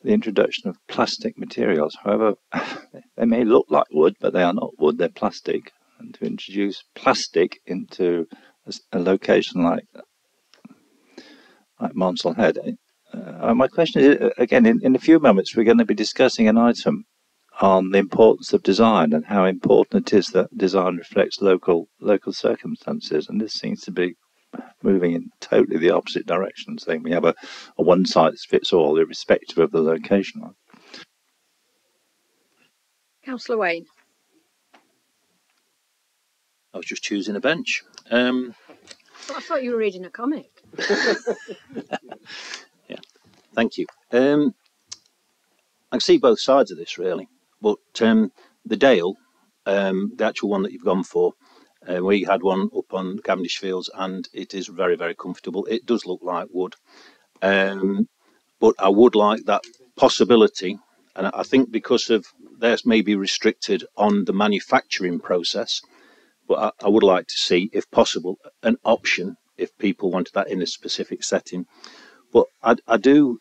introduction of plastic materials, however, they may look like wood, but they are not wood. They're plastic, and to introduce plastic into a location like Monsell Head. My question is, again, in a few moments, we're going to be discussing an item on the importance of design and how important it is that design reflects local circumstances, and this seems to be moving in totally the opposite direction, saying we have a one size fits all irrespective of the location. Councillor Wayne. I was just choosing a bench. I thought you were reading a comic. Yeah, thank you. I can see both sides of this really, but the Dale, the actual one that you've gone for, we had one up on Cavendish Fields, and it is very, very comfortable. It does look like wood. but I would like that possibility, and I think because of theirs may be restricted on the manufacturing process, but I would like to see, if possible, an option if people wanted that in a specific setting. But I do,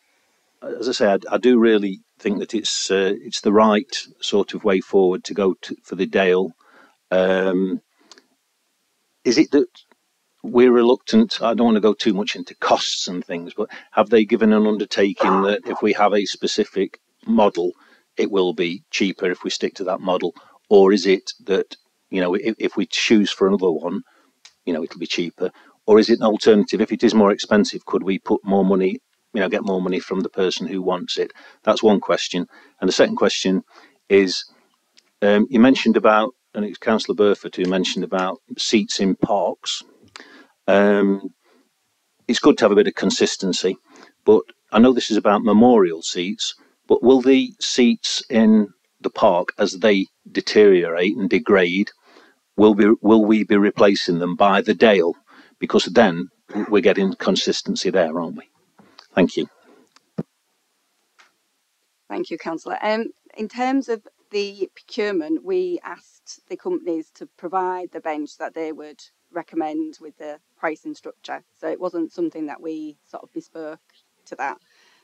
as I say, I do really think that it's the right sort of way forward to go for the Dale. Is it that we're reluctant? I don't want to go too much into costs and things, but have they given an undertaking that if we have a specific model, it will be cheaper if we stick to that model? Or is it that, if we choose for another one, it'll be cheaper? Or is it an alternative? If it is more expensive, could we put more money, get more money from the person who wants it? That's one question. And the second question is, you mentioned about, and it's Councillor Burford who mentioned about seats in parks. It's good to have a bit of consistency, but I know this is about memorial seats, but will the seats in the park, as they deteriorate and degrade, will we be replacing them by the Dale? Because then we're getting consistency there, aren't we? Thank you. Thank you, Councillor. In terms of the procurement, we asked the companies to provide the bench that they would recommend with the pricing structure. So it wasn't something that we sort of bespoke to that.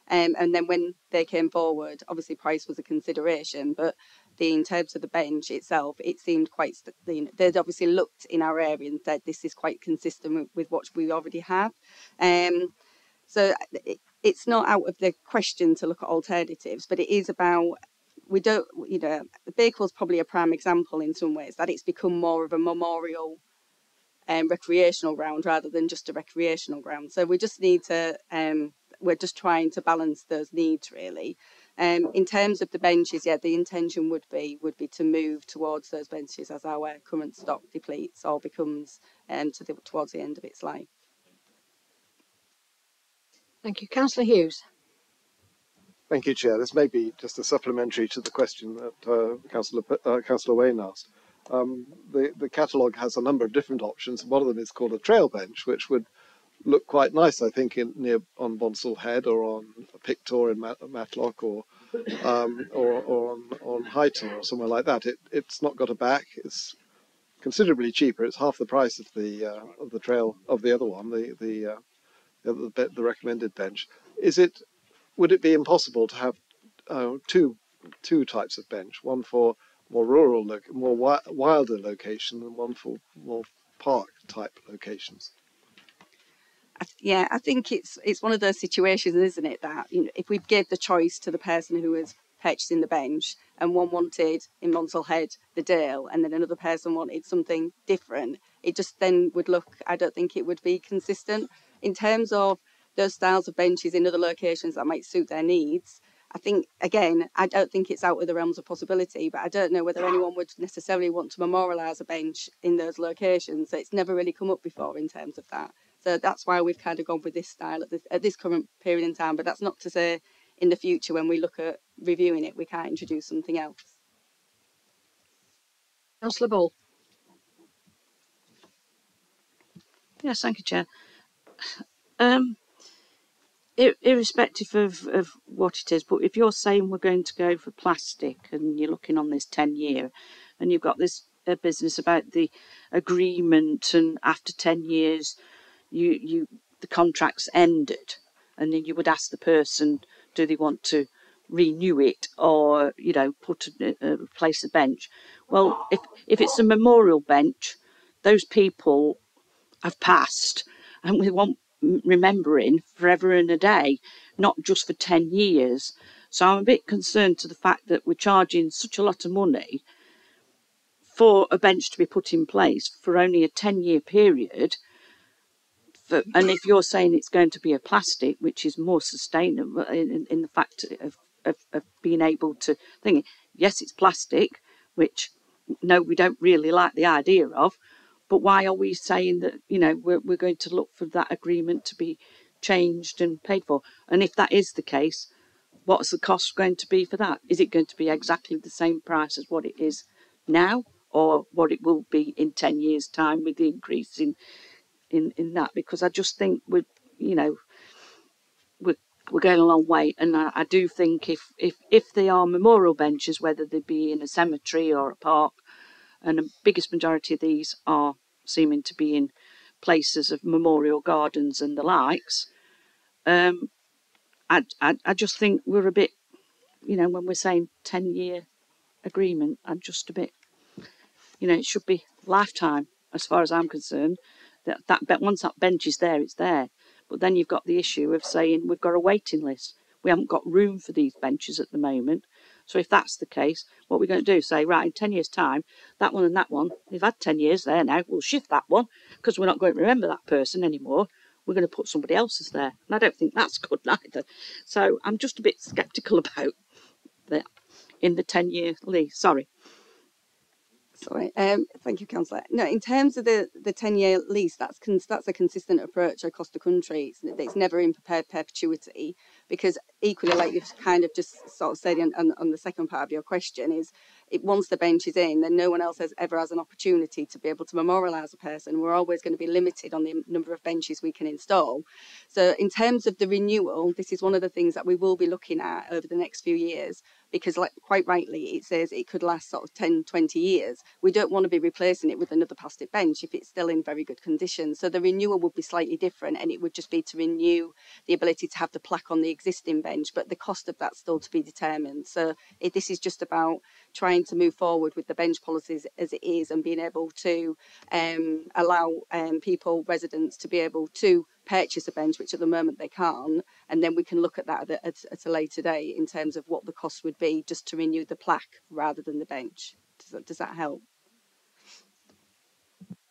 And then when they came forward, obviously price was a consideration, but in terms of the bench itself, it seemed quite, they'd obviously looked in our area and said this is quite consistent with what we already have. So it's not out of the question to look at alternatives, but it is about, the Bakewell's probably a prime example in some ways, that it's become more of a memorial recreational ground rather than just a recreational ground. So we just need to, we're just trying to balance those needs really. In terms of the benches, yeah, the intention would be to move towards those benches as our current stock depletes or becomes towards the end of its life. Thank you. Councillor Hughes. Thank you, Chair. This may be just a supplementary to the question that Councillor Wayne asked. The catalogue has a number of different options. One of them is called a trail bench, which would look quite nice, I think, near on Bonsall Head or on Pictor in Matlock or on Highton or somewhere like that. It's not got a back. It's considerably cheaper. It's half the price of the trail of the other one, the recommended bench. Would it be impossible to have two types of bench, one for more rural, more wilder location, and one for more park type locations? Yeah, I think it's one of those situations, isn't it, that if we gave the choice to the person who was purchasing the bench, and one wanted in Bonsall Head the Dale, and then another person wanted something different, it just then would look, I don't think it would be consistent. In terms of those styles of benches in other locations that might suit their needs, I think, again, I don't think it's out of the realms of possibility, but I don't know whether anyone would necessarily want to memorialise a bench in those locations. So it's never really come up before in terms of that. So that's why we've kind of gone with this style at this current period in time. But that's not to say in the future when we look at reviewing it, we can't introduce something else. Councillor Bull. Yes, thank you, Chair. Irrespective of what it is, but if you're saying we're going to go for plastic and you're looking on this 10-year and you've got this business about the agreement and after 10 years the contract's ended, and then you would ask the person, do they want to renew it or replace a bench? Well, if it's a memorial bench, those people have passed and we want remembering forever and a day, not just for 10 years. So I'm a bit concerned to the fact that we're charging such a lot of money for a bench to be put in place for only a 10-year period. And if you're saying it's going to be a plastic, which is more sustainable in the fact of being able to think, yes, it's plastic, which no, we don't really like the idea of, but why are we saying that, we're going to look for that agreement to be changed and paid for? And if that is the case, what's the cost going to be for that? Is it going to be exactly the same price as what it is now, or what it will be in 10 years' time with the increase in that? Because I just think we're we're going a long way. And I do think if they are memorial benches, whether they be in a cemetery or a park, and the biggest majority of these are seeming to be in places of memorial gardens and the likes, I just think we're a bit, when we're saying 10-year agreement, I'm just a bit, it should be lifetime as far as I'm concerned. That once that bench is there, it's there. But then you've got the issue of saying we've got a waiting list. We haven't got room for these benches at the moment. So if that's the case, what we're going to do, say, right, in 10 years' time, that one and that one, they've had 10 years there now, we'll shift that one because we're not going to remember that person anymore. We're going to put somebody else's there. And I don't think that's good either. So I'm just a bit sceptical about that in the 10-year lease. Sorry. Sorry, thank you, Councillor. No, in terms of the 10-year lease, that's a consistent approach across the country. It's never in perpetuity, because equally, like you've kind of just sort of said on the second part of your question, is once the bench is in, then no one else ever has an opportunity to be able to memorialise a person. We're always going to be limited on the number of benches we can install. So in terms of the renewal, this is one of the things that we will be looking at over the next few years, because like quite rightly it says it could last sort of 10, 20 years. We don't want to be replacing it with another plastic bench if it's still in very good condition. So the renewal would be slightly different, and it would just be to renew the ability to have the plaque on the existing bench, but the cost of that's still to be determined. So this is just about trying to move forward with the bench policies as it is, and being able to allow residents to be able to purchase a bench, which at the moment they can't, and then we can look at that at a later date in terms of what the cost would be just to renew the plaque rather than the bench. Does that help?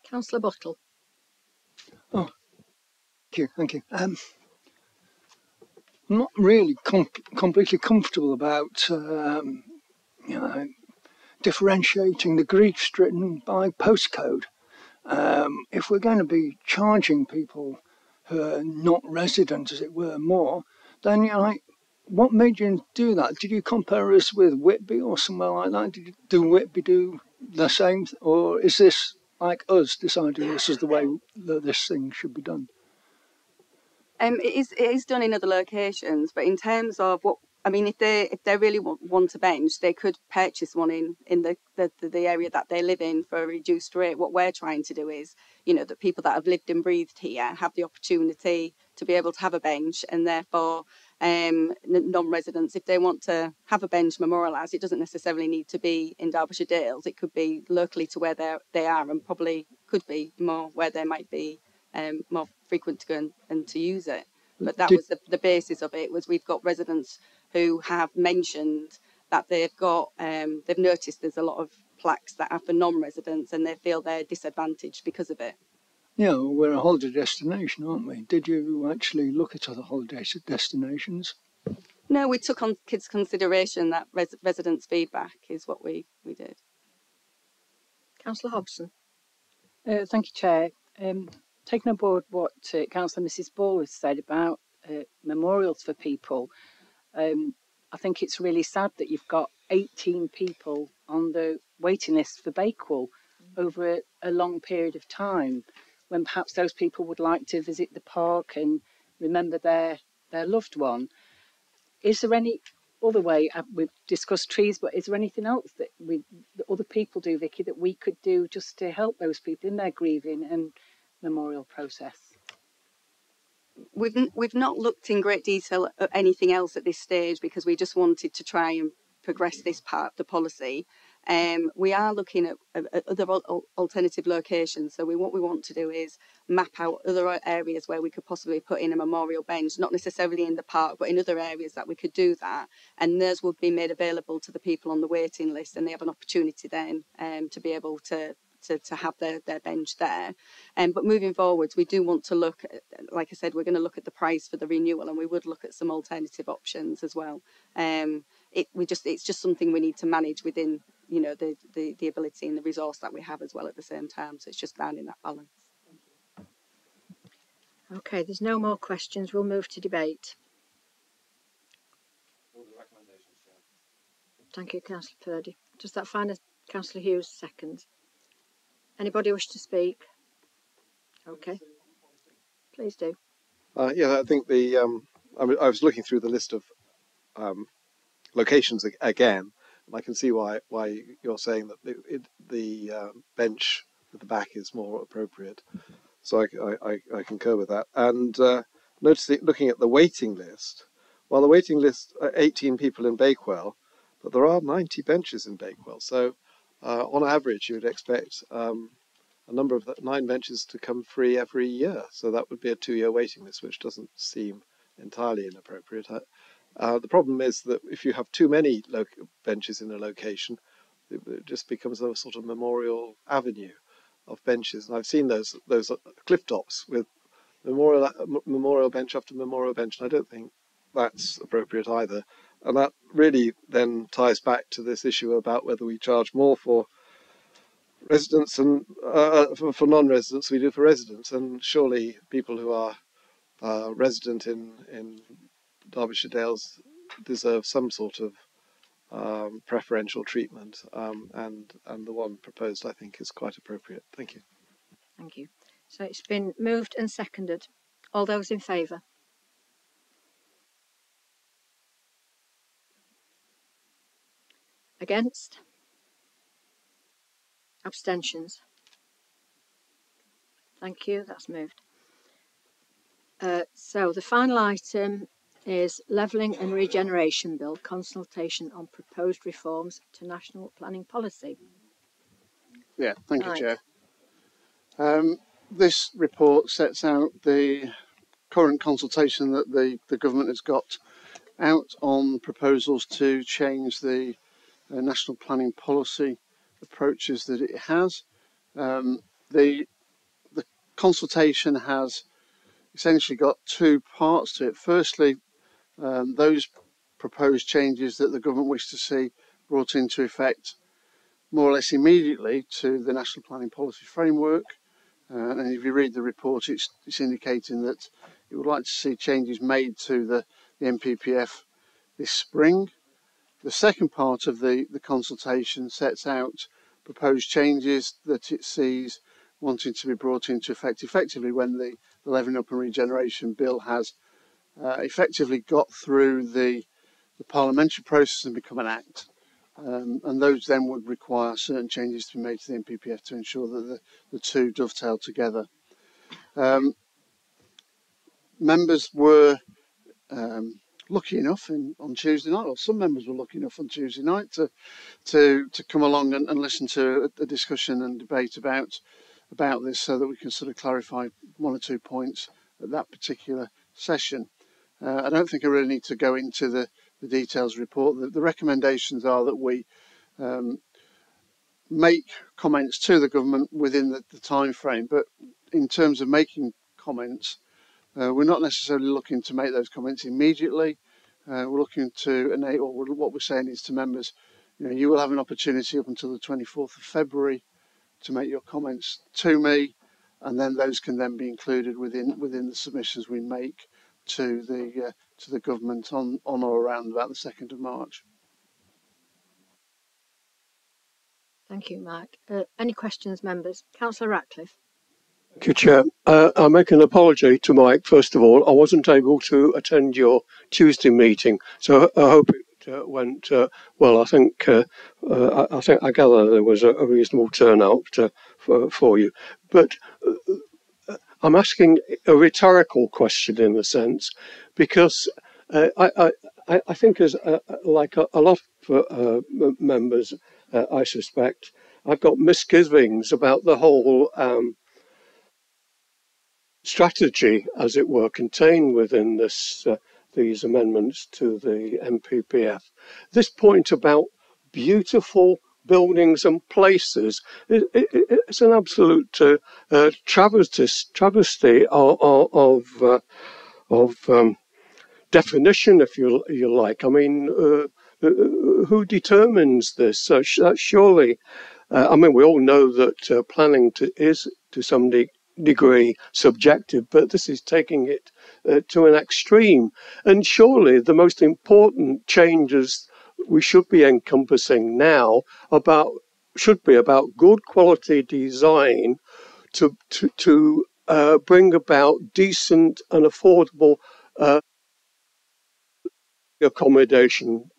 Councillor Buttle. Oh, thank you. I'm not really completely comfortable about differentiating the grief-stricken by postcode. If we're going to be charging people who are not resident, as it were, more, then what made you do that? Did you compare us with Whitby or somewhere like that? Do Whitby do the same, or is this like us deciding this is the way that this thing should be done? It is done in other locations, but in terms of if they really want a bench, they could purchase one in the area that they live in for a reduced rate. What we're trying to do is, that people that have lived and breathed here have the opportunity to be able to have a bench, and therefore non-residents, if they want to have a bench memorialised, it doesn't necessarily need to be in Derbyshire Dales. It could be locally to where they are, and probably could be more where they might be more frequent to go and to use it. But that was the basis of it. Was we've got residents who have mentioned that they've noticed there's a lot of plaques that are for non-residents, and they feel they're disadvantaged because of it. Yeah, we're a holiday destination, aren't we? Did you actually look at other holiday destinations? No, we took on kids' consideration that residents' feedback is what we did. Councillor Hobson. Thank you, Chair. Taking on board what Councillor Mrs. Ball has said about memorials for people, I think it's really sad that you've got 18 people on the waiting list for Bakewell over a long period of time, when perhaps those people would like to visit the park and remember their loved one. Is there any other way? We've discussed trees, but is there anything else that other people do, Vicky, that we could do just to help those people in their grieving and memorial process? We've not looked in great detail at anything else at this stage, because we just wanted to try and progress this part of the policy. We are looking at other alternative locations. So what we want to do is map out other areas where we could possibly put in a memorial bench, not necessarily in the park, but in other areas that we could do that. And those would be made available to the people on the waiting list, and they have an opportunity then to be able to have their bench there. But moving forwards, we do want to look at, like I said, we're going to look at the price for the renewal, and we would look at some alternative options as well. It's just something we need to manage within the ability and the resource that we have as well at the same time. So it's just finding that balance. Okay, there's no more questions. We'll move to debate. Thank you, Councillor Purdy. Does that find a Councillor Hughes second? Anybody wish to speak? Okay, please do. Yeah, I think the I was looking through the list of locations again, and I can see why you're saying that the bench at the back is more appropriate. So I concur with that. And looking at the waiting list, while the waiting list are 18 people in Bakewell, but there are 90 benches in Bakewell. So on average, you would expect a number of 9 benches to come free every year. So that would be a 2-year waiting list, which doesn't seem entirely inappropriate. The problem is that if you have too many benches in a location, it just becomes a sort of memorial avenue of benches. And I've seen those cliff tops with memorial bench after memorial bench, and I don't think that's appropriate either. And that really then ties back to this issue about whether we charge more for residents and for non-residents we do for residents. And surely people who are resident in Derbyshire Dales deserve some sort of preferential treatment, and the one proposed, I think, is quite appropriate. Thank you. Thank you. So it's been moved and seconded. All those in favour? Against? Abstentions? Thank you, that's moved. So the final item is Levelling and Regeneration Bill, consultation on proposed reforms to national planning policy. Yeah, thank you, Chair. This report sets out the current consultation that the government has got out on proposals to change the national planning policy approaches that it has. The consultation has essentially got 2 parts to it. Firstly, those proposed changes that the government wished to see brought into effect more or less immediately to the national planning policy framework. And if you read the report, it's indicating that it would like to see changes made to the NPPF this spring. The second part of the consultation sets out proposed changes that it sees wanting to be brought into effect effectively when the Levelling Up and Regeneration Bill has effectively got through the parliamentary process and become an act. And those then would require certain changes to be made to the NPPF to ensure that the two dovetail together. Members were lucky enough on Tuesday night, or some members were lucky enough on Tuesday night to come along and listen to a discussion and debate about this, so that we can sort of clarify 1 or 2 points at that particular session. I don't think I really need to go into the details report. The recommendations are that we make comments to the government within the time frame, but in terms of making comments, we're not necessarily looking to make those comments immediately. We're looking to enable, what we're saying is to members, you will have an opportunity up until the 24th of February to make your comments to me, and then those can then be included within the submissions we make to the government on or around about the 2nd of March. Thank you, Mark. Any questions, members? Councillor Ratcliffe. Thank you, Chair. I make an apology to Mike, first of all. I wasn't able to attend your Tuesday meeting, so I hope it went well. I think I gather there was a reasonable turnout for you. But I'm asking a rhetorical question in a sense, because I think as like a lot of members, I suspect, I've got misgivings about the whole strategy, as it were, contained within these amendments to the NPPF. This point about beautiful buildings and places, it's an absolute travesty of definition, if you like. I mean, who determines this? That's surely. I mean, we all know that planning is to some degree subjective, but this is taking it to an extreme. And surely the most important changes we should be encompassing now should be about good quality design to bring about decent and affordable accommodation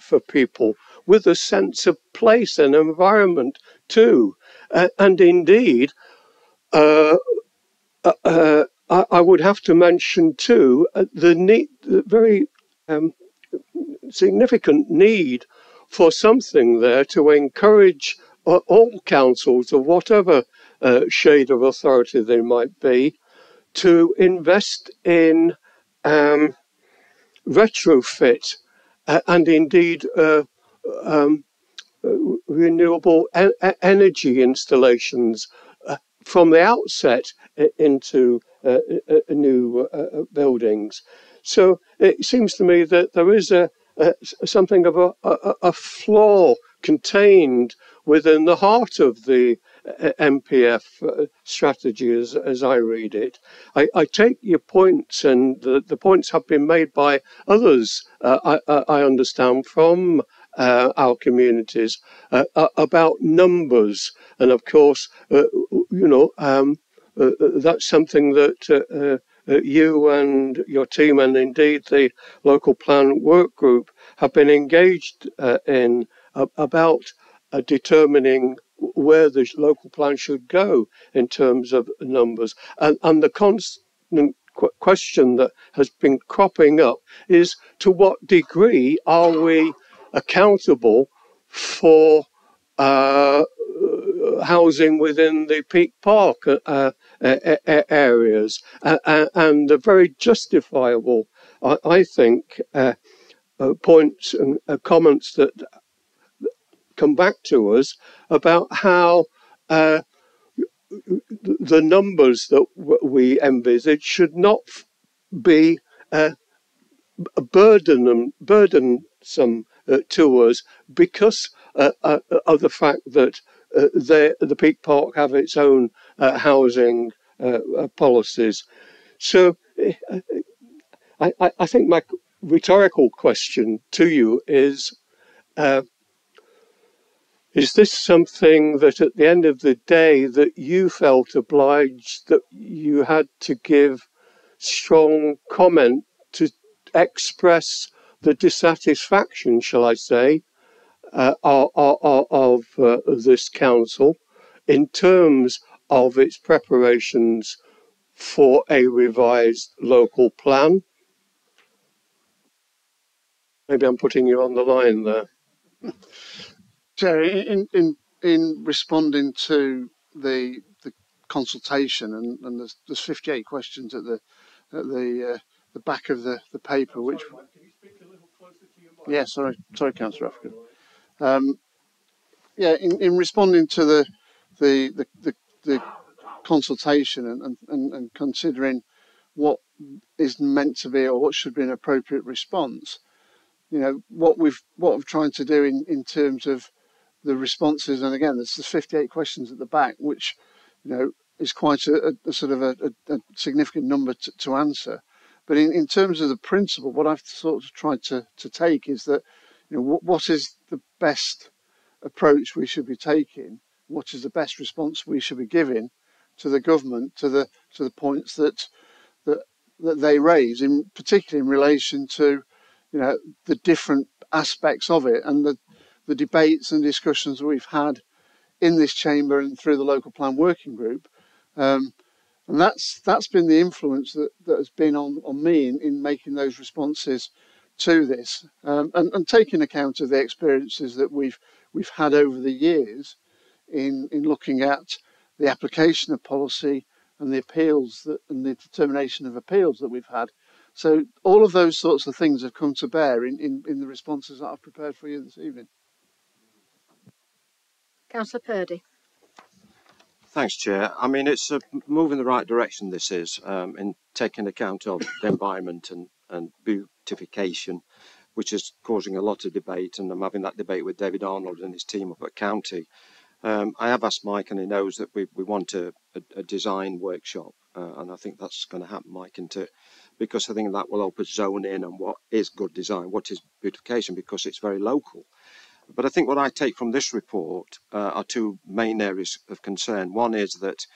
for people with a sense of place and environment too. And indeed, I would have to mention too the very significant need for something there to encourage all councils of whatever shade of authority they might be to invest in retrofit and indeed renewable energy installations from the outset into new buildings. So it seems to me that there is something of a flaw contained within the heart of the MPF strategy as I read it. I take your points, and the points have been made by others, I understand, from our communities about numbers. And of course, that's something that you and your team, and indeed the local plan work group, have been engaged in about determining where the local plan should go in terms of numbers. And the constant question that has been cropping up is, to what degree are we accountable for housing within the Peak Park areas, and the very justifiable, I think, points and comments that come back to us about how the numbers that we envisage should not be burdensome to us because of the fact that the Peak Park have its own housing policies. So I think my rhetorical question to you is this something that at the end of the day that you felt obliged that you had to give strong comment to express the dissatisfaction, shall I say, of this council in terms of its preparations for a revised local plan? Maybe I'm putting you on the line there. Jerry, in responding to the consultation, and there's 58 questions at the back of the paper, which. Yeah, sorry, Councillor African. Yeah, in responding to the consultation and considering what is meant to be or what should be an appropriate response, what we've trying to do in terms of the responses, and again, there's 58 questions at the back, which is quite a sort of a significant number to answer. But in terms of the principle, what I've sort of tried to take is that what is the best approach we should be taking, what is the best response we should be giving to the government, to the points that they raise, in particularly in relation to the different aspects of it, and the debates and discussions that we've had in this chamber and through the local plan working group, and that's been the influence that has been on me in making those responses to this, and taking account of the experiences that we've had over the years in looking at the application of policy and the appeals and the determination of appeals that we've had. So all of those sorts of things have come to bear in the responses that I've prepared for you this evening. Councillor Purdy. Thanks, Chair. I mean, it's a move in the right direction, this is, in taking account of the environment and beautification, which is causing a lot of debate, and I'm having that debate with David Arnold and his team up at County. I have asked Mike, and he knows that we want a design workshop, and I think that's going to happen, Mike, because I think that will help us zone in on what is good design, what is beautification, because it's very local. But I think what I take from this report are two main areas of concern. One is that,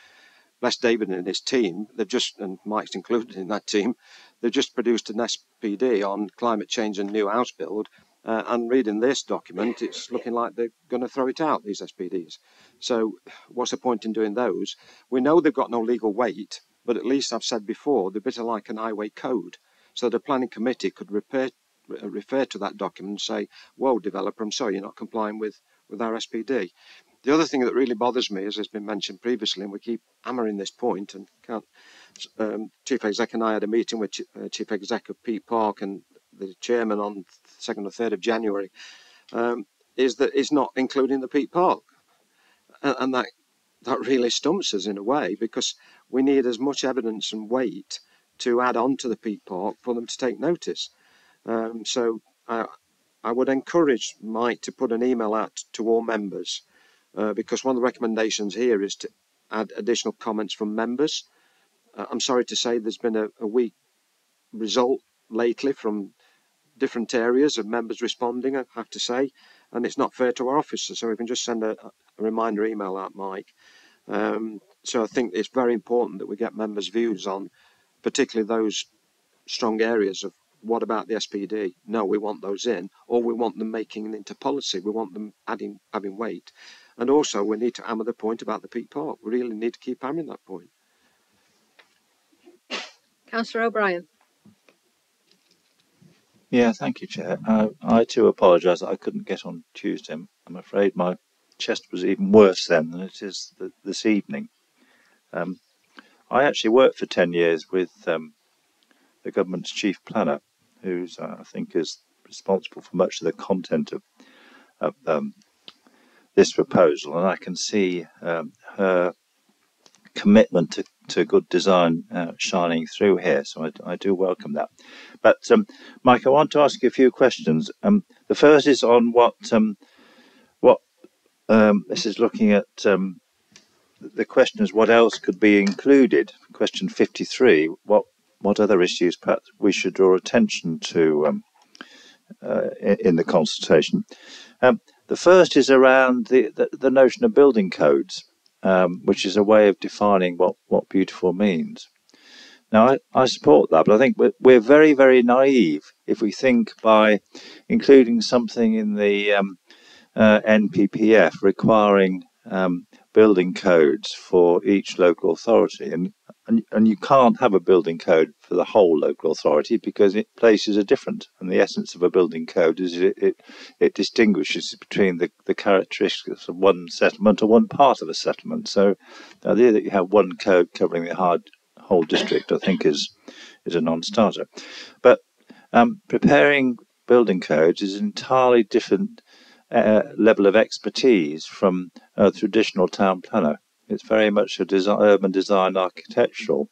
bless David and his team, they've just, and Mike's included in that team, they've just produced an SPD on climate change and new house build. And reading this document, it's looking like they're going to throw it out, these SPDs. So what's the point in doing those? We know they've got no legal weight, but at least I've said before, they're a bit like an highway code. So the planning committee could refer to that document and say, whoa, developer, I'm sorry, you're not complying with our SPD. The other thing that really bothers me, as has been mentioned previously, and we keep hammering this point, and Chief Exec and I had a meeting with Chief Exec of Pete Park and the chairman on 2nd or 3rd of January, is that it's not including the Pete Park. And that really stumps us in a way, because we need as much evidence and weight to add on to the Pete Park for them to take notice. So I would encourage Mike to put an email out to all members, because one of the recommendations here is to add additional comments from members. I'm sorry to say there's been a weak result lately from different areas of members responding, I have to say, and it's not fair to our officers. So we can just send a reminder email out, Mike. So I think it's very important that we get members' views on particularly those strong areas of what about the SPD? No, we want those in, or we want them making it into policy. We want them having weight. And also we need to hammer the point about the Pete Park. We really need to keep hammering that point. Councillor O'Brien. Yeah, thank you, Chair. I too apologise that I couldn't get on Tuesday. I'm afraid my chest was even worse then than it is this evening. I actually worked for 10 years with the government's chief planner, who's I think is responsible for much of the content of this proposal, and I can see her commitment to good design shining through here, so I do welcome that. But Mike, I want to ask you a few questions. The first is on what this is looking at. The question is what else could be included. Question 53. What other issues perhaps we should draw attention to in the consultation? The first is around the notion of building codes, which is a way of defining what beautiful means. Now, I support that, but I think we're very, very naive if we think by including something in the NPPF requiring building codes for each local authority, and you can't have a building code for the whole local authority because places are different, and the essence of a building code is it distinguishes between the characteristics of one settlement or one part of a settlement. So the idea that you have one code covering the whole district, I think, is a non-starter. But preparing building codes is an entirely different level of expertise from a traditional town planner. It's very much a urban design architectural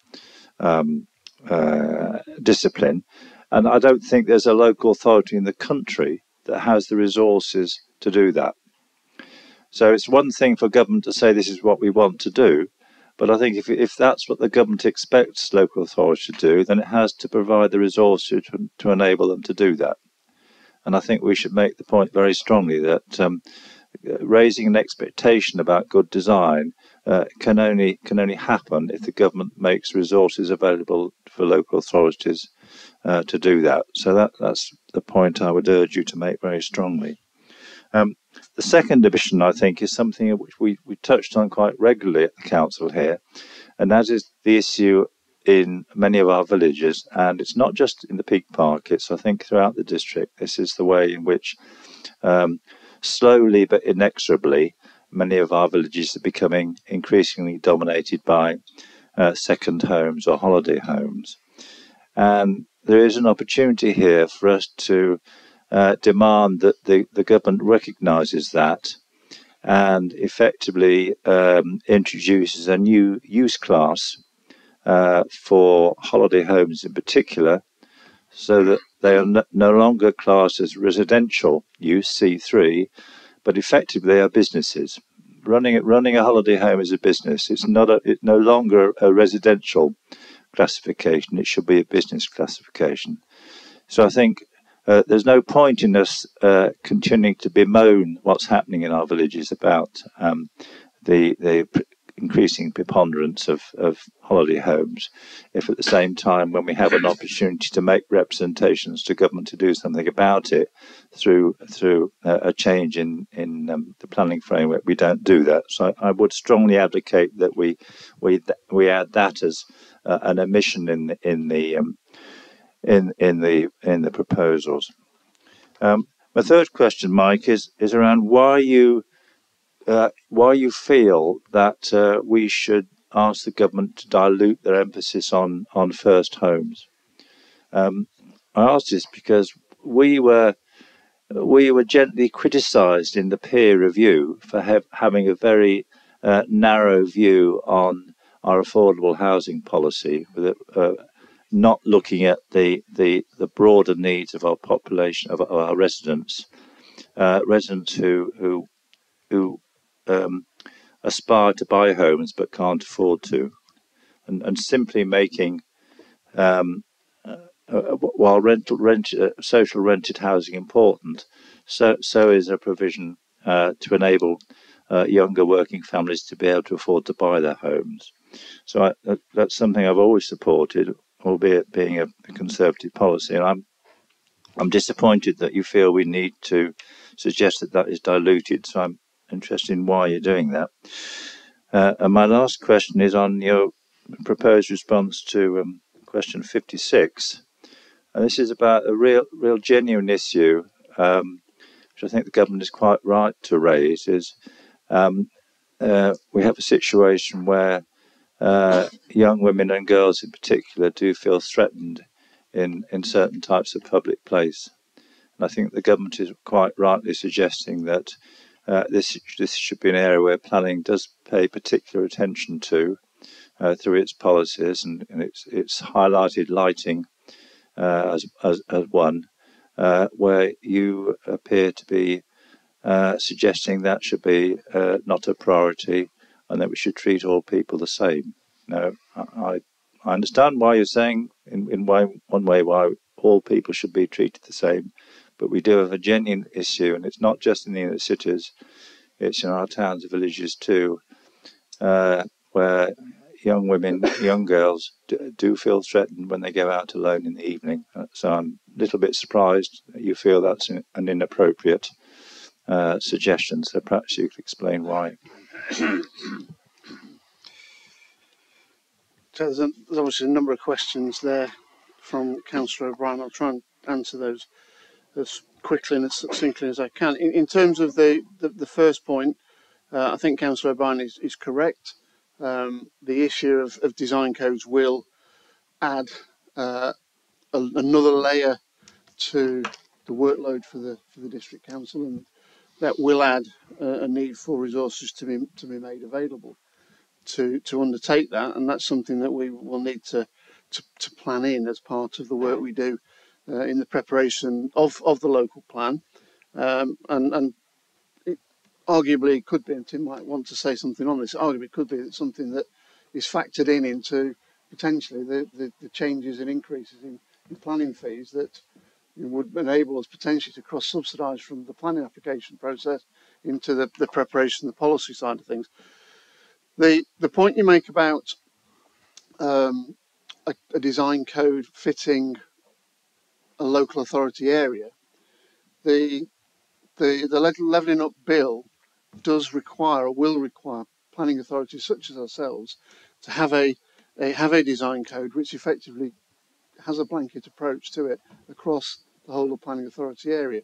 discipline, and I don't think there's a local authority in the country that has the resources to do that. So it's one thing for government to say this is what we want to do, but I think if that's what the government expects local authorities to do, then it has to provide the resources to enable them to do that. And I think we should make the point very strongly that raising an expectation about good design can only happen if the government makes resources available for local authorities to do that. So that's the point I would urge you to make very strongly. The second division, I think, is something which we touched on quite regularly at the council here, and that is the issue in many of our villages, and it's not just in the Peak Park, it's I think throughout the district. This is the way in which slowly but inexorably many of our villages are becoming increasingly dominated by second homes or holiday homes, and there is an opportunity here for us to demand that the government recognises that and effectively introduces a new use class for holiday homes in particular, so that they are no longer classed as residential use, C3, but effectively they are businesses. Running a holiday home is a business. It's no longer a residential classification. It should be a business classification. So I think there's no point in us continuing to bemoan what's happening in our villages about the increasing preponderance of holiday homes, if at the same time, when we have an opportunity to make representations to government to do something about it through a change in the planning framework, we don't do that. So I would strongly advocate that we add that as an omission in the proposals. My third question, Mike, is around why you feel that we should ask the government to dilute their emphasis on first homes. I ask this because we were gently criticised in the peer review for having a very narrow view on our affordable housing policy, with not looking at the broader needs of our population, of our residents who aspire to buy homes but can't afford to, and simply making while social rented housing important, so is a provision to enable younger working families to be able to afford to buy their homes. So that's something I've always supported, albeit being a conservative policy. And I'm disappointed that you feel we need to suggest that is diluted. So I'm interested in why you're doing that. And my last question is on your proposed response to question 56. And this is about a real genuine issue, which I think the government is quite right to raise, is we have a situation where young women and girls in particular do feel threatened in certain types of public place. And I think the government is quite rightly suggesting that this should be an area where planning does pay particular attention to through its policies, and it's highlighted lighting as one, where you appear to be suggesting that should be not a priority, and that we should treat all people the same. Now, I understand why you're saying in one way why all people should be treated the same, but we do have a genuine issue, and it's not just in the inner cities, it's in our towns and villages too, where young women, young girls do feel threatened when they go out alone in the evening. So I'm a little bit surprised that you feel that's an inappropriate suggestion. So perhaps you could explain why. So there's obviously a number of questions there from Councillor O'Brien. I'll try and answer those as quickly and as succinctly as I can. In terms of the first point, I think Councillor O'Brien is correct. The issue of design codes will add another layer to the workload for the district council, and that will add a need for resources to be made available to undertake that, and that's something that we will need to plan in as part of the work we do in the preparation of the local plan, and it arguably could be, and Tim might want to say something on this, arguably could be something that is factored into potentially the changes and increases in planning fees that would enable us potentially to cross-subsidise from the planning application process into the preparation, the policy side of things. The point you make about a design code fitting a local authority area, the levelling up bill does require or will require planning authorities such as ourselves to have a design code which effectively has a blanket approach to it across the whole of planning authority area.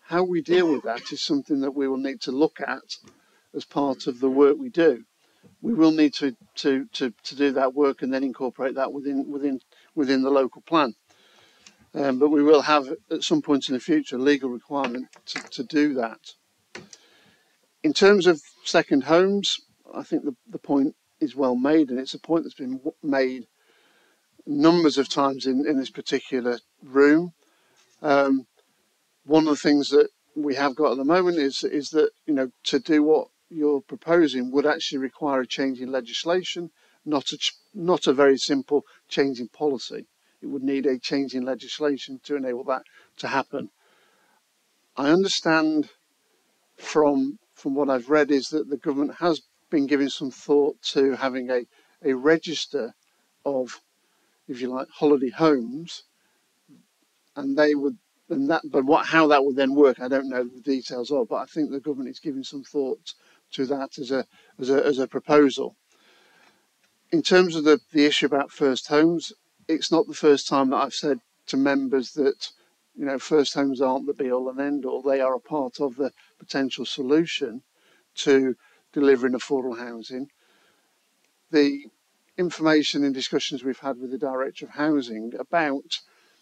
How we deal with that is something that we will need to look at as part of the work we do. We will need to do that work and then incorporate that within the local plan. But we will have at some point in the future legal requirement to do that. In terms of second homes, I think the point is well made, and it's a point that's been made numbers of times in this particular room. One of the things that we have got at the moment is that, to do what you're proposing would actually require a change in legislation, not a very simple change in policy. It would need a change in legislation to enable that to happen. I understand from what I've read is that the government has been giving some thought to having a register of, if you like, holiday homes, and they would, and that, but how that would then work, I don't know the details of, but I think the government is giving some thought to that as a proposal. In terms of the issue about first homes, it's not the first time that I've said to members that, you know, first homes aren't the be all and end all. They are a part of the potential solution to delivering affordable housing. The information and discussions we've had with the Director of Housing about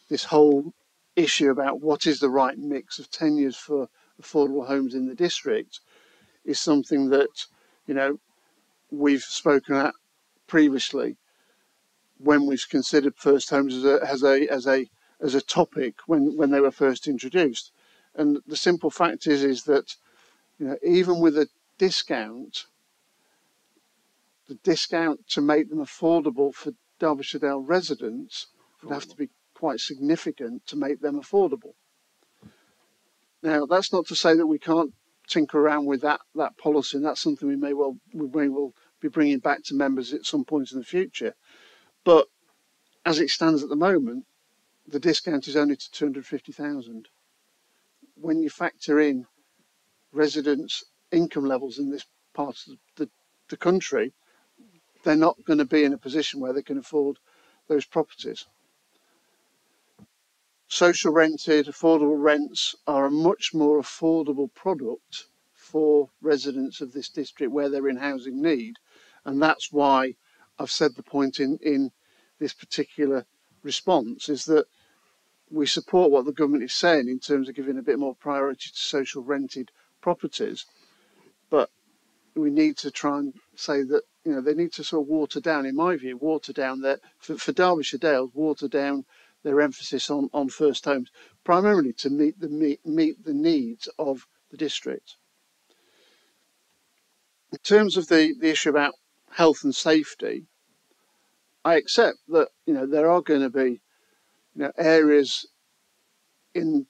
this whole issue about what is the right mix of tenures for affordable homes in the district is something that, you know, we've spoken at previously when we've considered first homes as a topic when they were first introduced. And the simple fact is that, you know, even with a discount, the discount to make them affordable for Derbyshire Dale residents would have to be quite significant to make them affordable. Now, that's not to say that we can't tinker around with that policy, and that's something we may well be bringing back to members at some point in the future. But as it stands at the moment, the discount is only to 250,000. When you factor in residents' income levels in this part of the country, they're not going to be in a position where they can afford those properties. Social rented, affordable rents are a much more affordable product for residents of this district where they're in housing need. And that's why I've said the point in this particular response is that we support what the government is saying in terms of giving a bit more priority to social rented properties. But we need to try and say that, you know, they need to sort of water down, in my view, water down their, for Derbyshire Dales, water down their emphasis on first homes, primarily to meet the needs of the district. In terms of the issue about health and safety, I accept that, you know, there are going to be, you know, areas in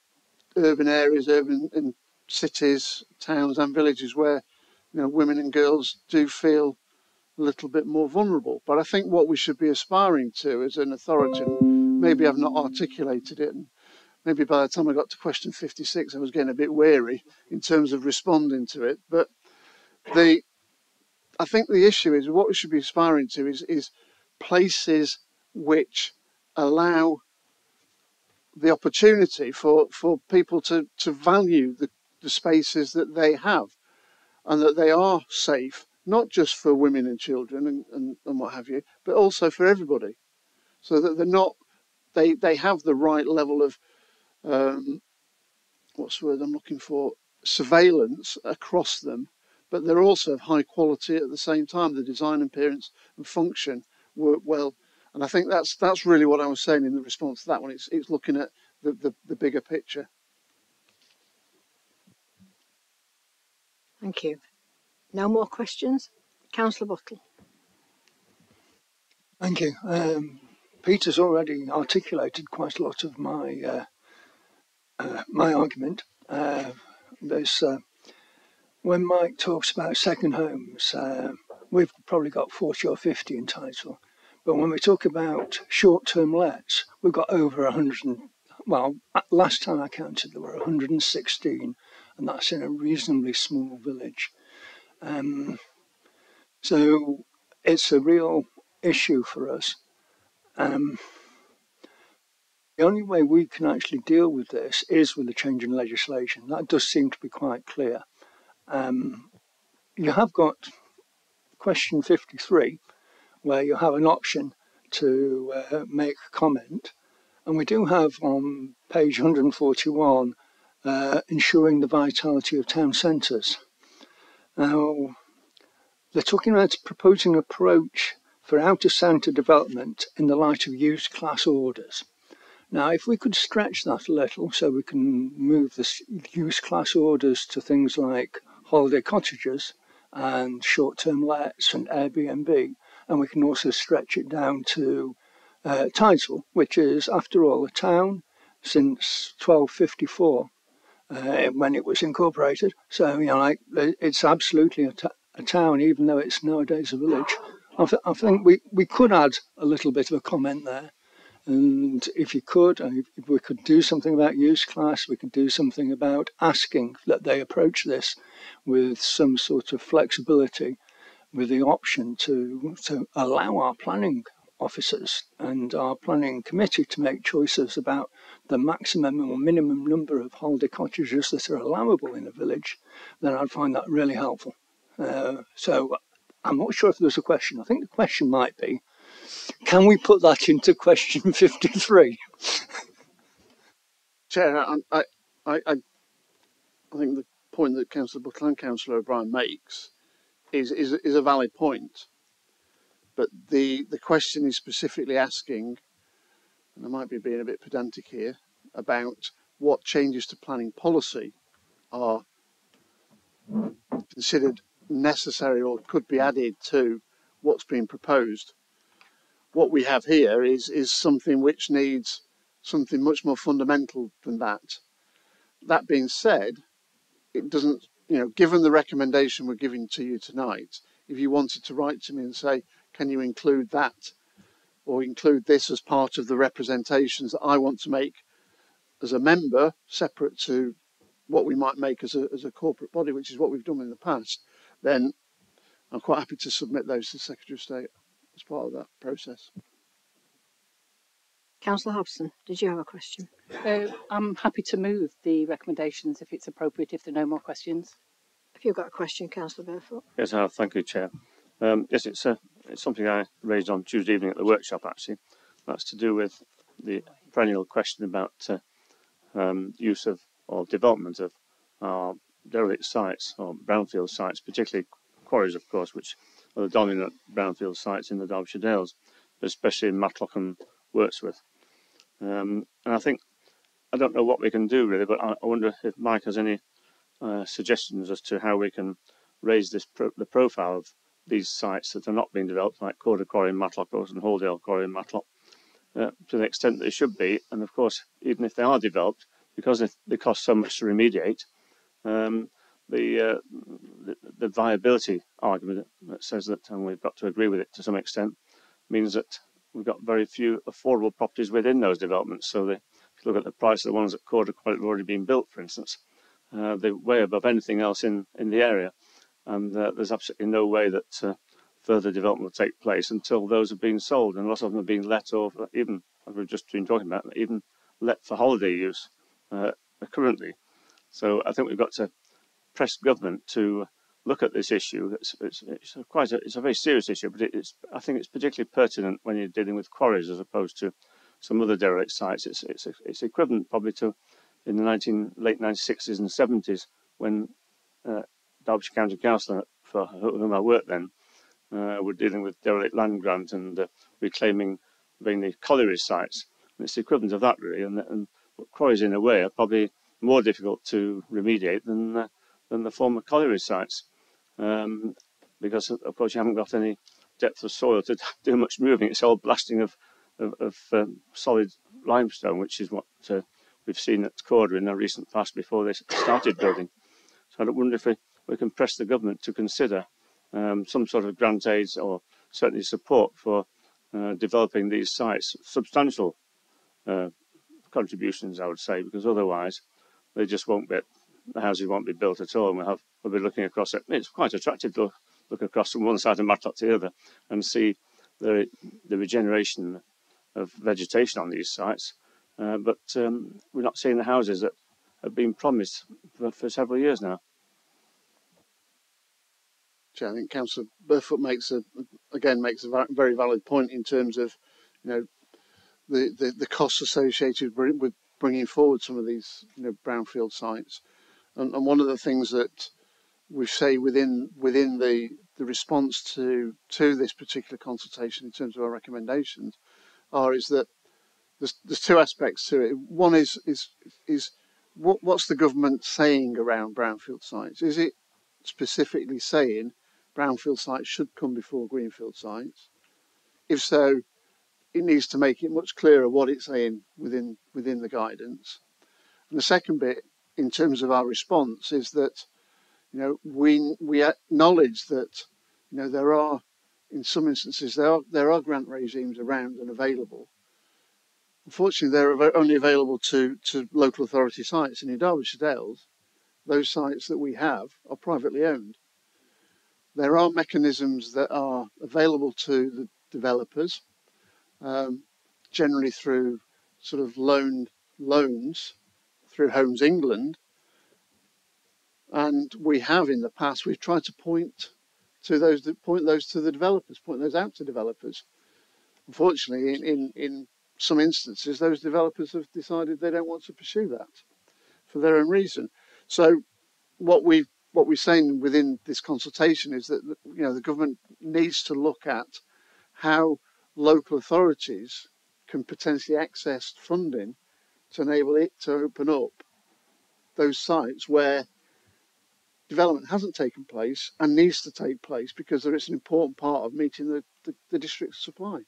urban areas, in cities, towns and villages where, you know, women and girls do feel a little bit more vulnerable. But I think what we should be aspiring to as an authority, and maybe I've not articulated it, and maybe by the time I got to question 56 I was getting a bit wary in terms of responding to it, but I think the issue is what we should be aspiring to is places which allow the opportunity for people to value the spaces that they have, and that they are safe, not just for women and children and what have you, but also for everybody, so that they're not, they have the right level of, what's the word I'm looking for, surveillance across them, but they're also of high quality at the same time. The design, appearance and function work well. And I think that's really what I was saying in the response to that one. It's looking at the bigger picture. Thank you. No more questions? Councillor Buttle. Thank you. Peter's already articulated quite a lot of my my argument. There's when Mike talks about second homes, we've probably got 40 or 50 in title, but when we talk about short-term lets, we've got over 100. Well, last time I counted, there were 116, and that's in a reasonably small village. So it's a real issue for us. The only way we can actually deal with this is with a change in legislation. That does seem to be quite clear. You have got question 53, where you have an option to make a comment. And we do have on page 141, ensuring the vitality of town centres. Now, they're talking about proposing an approach for outer centre development in the light of used class orders. Now, if we could stretch that a little so we can move the used class orders to things like holiday cottages and short-term lets and Airbnb, and we can also stretch it down to title, which is, after all, a town since 1254 when it was incorporated. So, you know, like, it's absolutely a town, even though it's nowadays a village. I think we could add a little bit of a comment there. And if you could, if we could do something about use class, we could do something about asking that they approach this with some sort of flexibility, with the option to allow our planning officers and our planning committee to make choices about the maximum or minimum number of holiday cottages that are allowable in a village, then I'd find that really helpful. So I'm not sure if there's a question. I think the question might be, can we put that into question 53? Chair, I think the point that Councillor Buckland and Councillor O'Brien makes is a valid point. But the question is specifically asking, and I might be being a bit pedantic here, about what changes to planning policy are considered necessary or could be added to what's being proposed. What we have here is something which needs something much more fundamental than that. That being said, it doesn't, given the recommendation we're giving to you tonight, if you wanted to write to me and say, can you include that or include this as part of the representations that I want to make as a member, separate to what we might make as a corporate body, which is what we've done in the past, then I'm quite happy to submit those to the Secretary of State as part of that process. Councillor Hobson, did you have a question? I'm happy to move the recommendations if it's appropriate, if there are no more questions. Have you got a question, Councillor Burfoot? Yes, I have. Thank you, Chair. Yes, it's something I raised on Tuesday evening at the workshop, actually. That's to do with the perennial question about use of or development of our derelict sites or brownfield sites, particularly quarries, of course, which are the dominant brownfield sites in the Derbyshire Dales, especially in Matlock and Wirksworth. And I think, I don't know what we can do really, but I wonder if Mike has any suggestions as to how we can raise the profile of these sites that are not being developed, like Corder Quarry in Matlock and Holdale Quarry in Matlock, to the extent that they should be. And of course, even if they are developed, because they cost so much to remediate, the viability argument that says that, and we've got to agree with it to some extent, means that we've got very few affordable properties within those developments. So if you look at the price of the ones at Corder Quarry that have already been built, for instance, they're way above anything else in the area. And there's absolutely no way that further development will take place until those have been sold. And a lot of them have been let, or even, as we've just been talking about, even let for holiday use currently. So I think we've got to press government to look at this issue. It's a very serious issue, but I think it's particularly pertinent when you're dealing with quarries as opposed to some other derelict sites. It's equivalent probably to in the late 1960s and 70s when Derbyshire County Council, for whom I worked then, were dealing with derelict land grant and reclaiming mainly colliery sites. And it's the equivalent of that really, and quarries in a way are probably more difficult to remediate than the former colliery sites, because of course you haven't got any depth of soil to do much moving. It's all blasting of solid limestone, which is what we've seen at Corder in the recent past before they started building. So I wonder if we can press the government to consider some sort of grant aids or certainly support for developing these sites, substantial contributions, I would say, because otherwise they just won't be, the houses won't be built at all, and we'll be looking across it. It's quite attractive to look across from one side of Matlock to the other and see the regeneration of vegetation on these sites, but we're not seeing the houses that have been promised for several years now. Chair, I think Councillor Burfoot makes a very valid point in terms of, the costs associated with bringing forward some of these, brownfield sites, and one of the things that we say within the response to this particular consultation in terms of our recommendations is that there's two aspects to it. One is what's the government saying around brownfield sites? Is it specifically saying brownfield sites should come before greenfield sites? If so, it needs to make it much clearer what it's saying within the guidance. And the second bit, in terms of our response, is that we acknowledge that there are, in some instances, there are grant regimes around and available. Unfortunately, they're only available to local authority sites, and in Derbyshire Dales, those sites that we have are privately owned. There are mechanisms that are available to the developers, generally through sort of loans through Homes England, and we have in the past we've tried to point those to the developers, point those out to developers. Unfortunately, in some instances, those developers have decided they don't want to pursue that for their own reason. So what we're saying within this consultation is that the government needs to look at how local authorities can potentially access funding to enable it to open up those sites where development hasn't taken place and needs to take place because there is an important part of meeting the district's supply.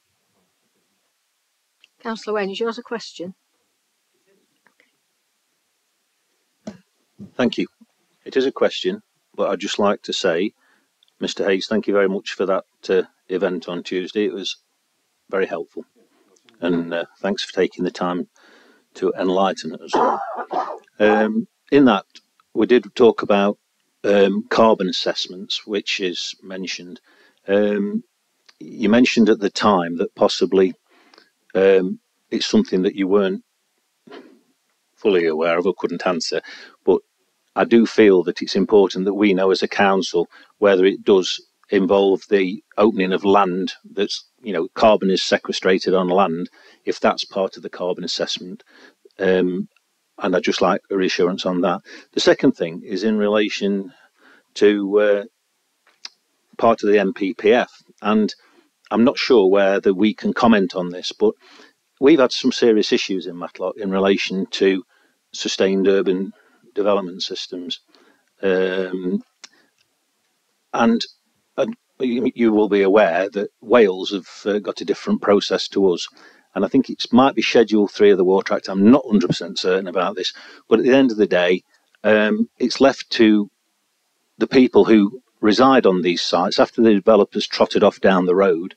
Councillor Wayne, is yours a question? Thank you. It is a question, but I'd just like to say, Mr. Hayes, thank you very much for that event on Tuesday. It was very helpful. And thanks for taking the time to enlighten us all. In that, we did talk about carbon assessments, which is mentioned. You mentioned at the time that possibly it's something that you weren't fully aware of or couldn't answer, but I do feel that it's important that we know as a council whether it does involve the opening of land that's, carbon is sequestrated on land, if that's part of the carbon assessment. And I'd just like a reassurance on that. The second thing is in relation to part of the MPPF, and I'm not sure whether we can comment on this, but we've had some serious issues in Matlock in relation to sustained urban development systems. And you will be aware that Wales have got a different process to us. And I think it might be Schedule 3 of the Water Act. I'm not 100% certain about this. But at the end of the day, it's left to the people who reside on these sites, after the developers trotted off down the road,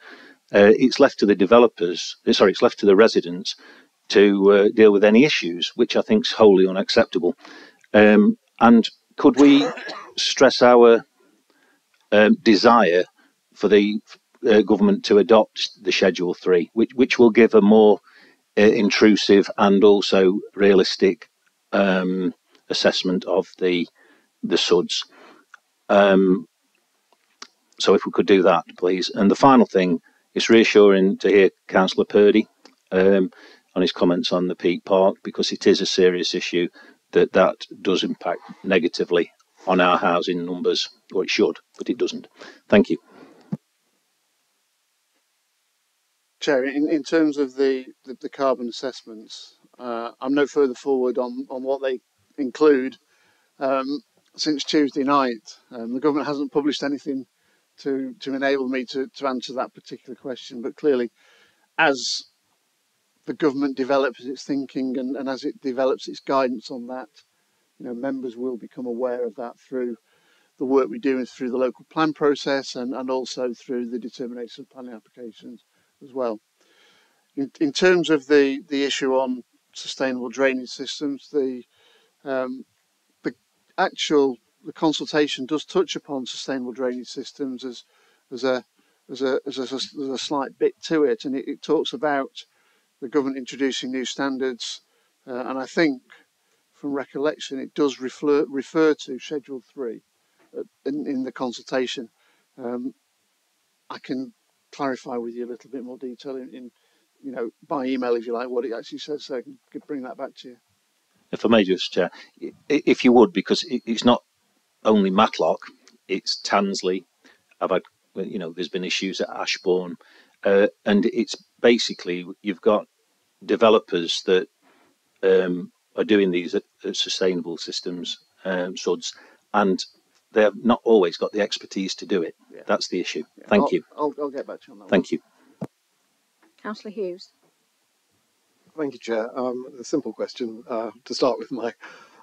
it's left to the it's left to the residents to deal with any issues, which I think is wholly unacceptable. And could we stress our desire for the government to adopt the Schedule 3, which will give a more intrusive and also realistic assessment of the SUDs. So if we could do that, please. And the final thing, it's reassuring to hear Councillor Purdy on his comments on the Peak Park, because it is a serious issue that does impact negatively on our housing numbers, or it should, but it doesn't. Thank you. Chair, in terms of the carbon assessments, I'm no further forward on what they include. Since Tuesday night, the government hasn't published anything to enable me to answer that particular question, but clearly as the government develops its thinking and as it develops its guidance on that, members will become aware of that through the work we do through the local plan process and also through the determination of planning applications as well. In terms of the issue on sustainable drainage systems, the consultation does touch upon sustainable drainage systems as a slight bit to it, and it talks about the government introducing new standards, and I think from recollection it does refer to Schedule 3 in the consultation. I can clarify with you a little bit more detail in by email if you like what it actually says, so I can bring that back to you. If I may just, Chair, if you would, because it's not only Matlock, it's Tansley. I've had, there's been issues at Ashbourne, and it's basically you've got developers that are doing these sustainable systems, SUDs, and they've not always got the expertise to do it. Yeah. That's the issue. Yeah. Thank you. I'll get back to you on that. Thank you. Councillor Hughes. Thank you, Chair. A simple question to start with, Mike.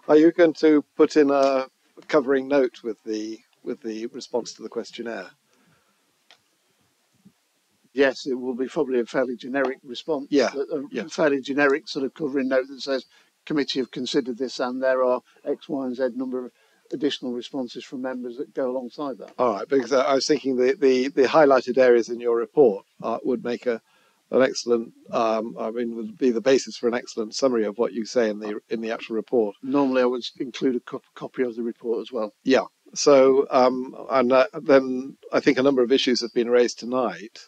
Are you going to put in a covering note with the response to the questionnaire? Yes, it will be probably a fairly generic response. Yeah, A fairly generic sort of covering note that says, committee have considered this and there are X, Y and Z number of additional responses from members that go alongside that. All right, because I was thinking the highlighted areas in your report would make an excellent, would be the basis for an excellent summary of what you say in the actual report. Normally I would include a copy of the report as well. Yeah, so, then I think a number of issues have been raised tonight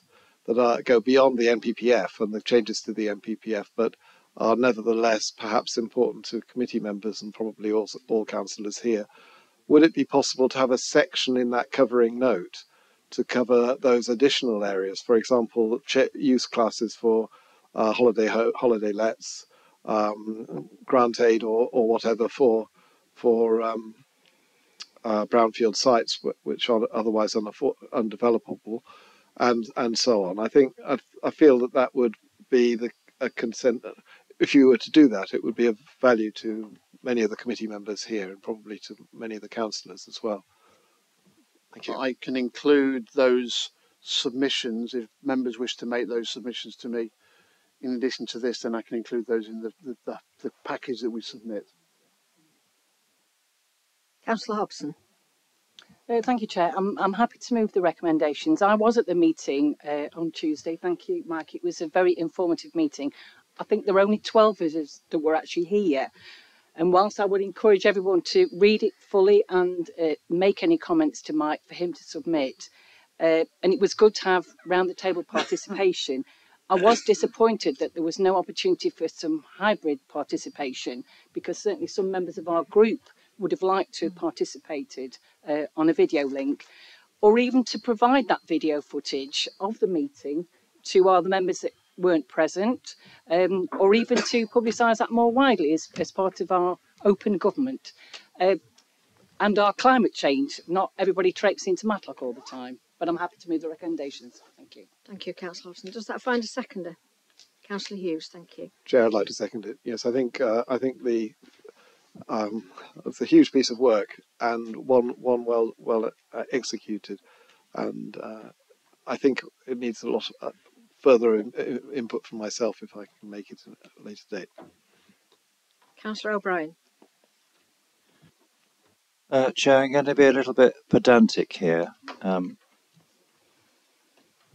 that go beyond the NPPF and the changes to the NPPF, but are nevertheless perhaps important to committee members and probably also all councillors here. Would it be possible to have a section in that covering note to cover those additional areas? For example, use classes for holiday lets, grant aid or whatever for brownfield sites which are otherwise undevelopable, and so on. I feel that would be a consent. If you were to do that, it would be of value to many of the committee members here and probably to many of the councillors as well. Thank you. I can include those submissions if members wish to make those submissions to me. In addition to this, then I can include those in the package that we submit. Councillor Hobson. Thank you, Chair. I'm happy to move the recommendations. I was at the meeting on Tuesday. Thank you, Mike. It was a very informative meeting. I think there were only 12 of us that were actually here. And whilst I would encourage everyone to read it fully and make any comments to Mike for him to submit, and it was good to have round the table participation, I was disappointed that there was no opportunity for some hybrid participation, because certainly some members of our group would have liked to have participated on a video link, or even to provide that video footage of the meeting to other members that weren't present, or even to publicise that more widely as part of our open government and our climate change. Not everybody traipsing into Matlock all the time, but I'm happy to move the recommendations. Thank you. Thank you, Councillor Hobson. Does that find a seconder? Councillor Hughes, thank you. Chair, I'd like to second it. Yes, I think it's a huge piece of work and one well executed, and I think it needs a lot further input from myself if I can make it at a later date. Councillor O'Brien. Chair, I'm going to be a little bit pedantic here.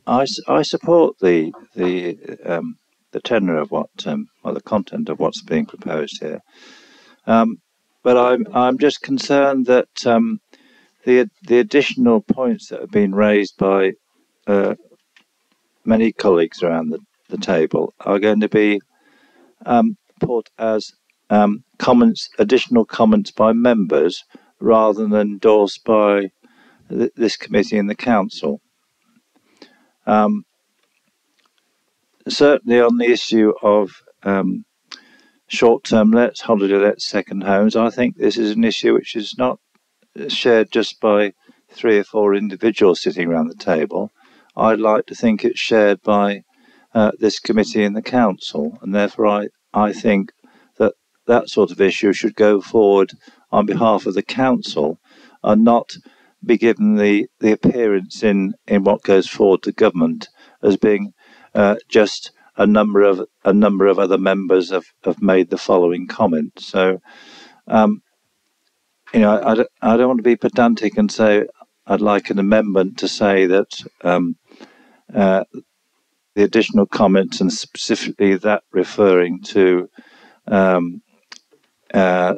I support the tenor of what or the content of what's being proposed here, but I'm just concerned that the additional points that have been raised by many colleagues around the table are going to be put as additional comments by members rather than endorsed by this committee and the council. Certainly on the issue of short-term lets, holiday lets, second homes, I think this is an issue which is not shared just by 3 or 4 individuals sitting around the table. I'd like to think it's shared by this committee and the council, and therefore I think that sort of issue should go forward on behalf of the council and not be given the appearance in what goes forward to government as being just a number of other members have made the following comment. So I don't want to be pedantic and say I'd like an amendment to say that the additional comments, and specifically that referring to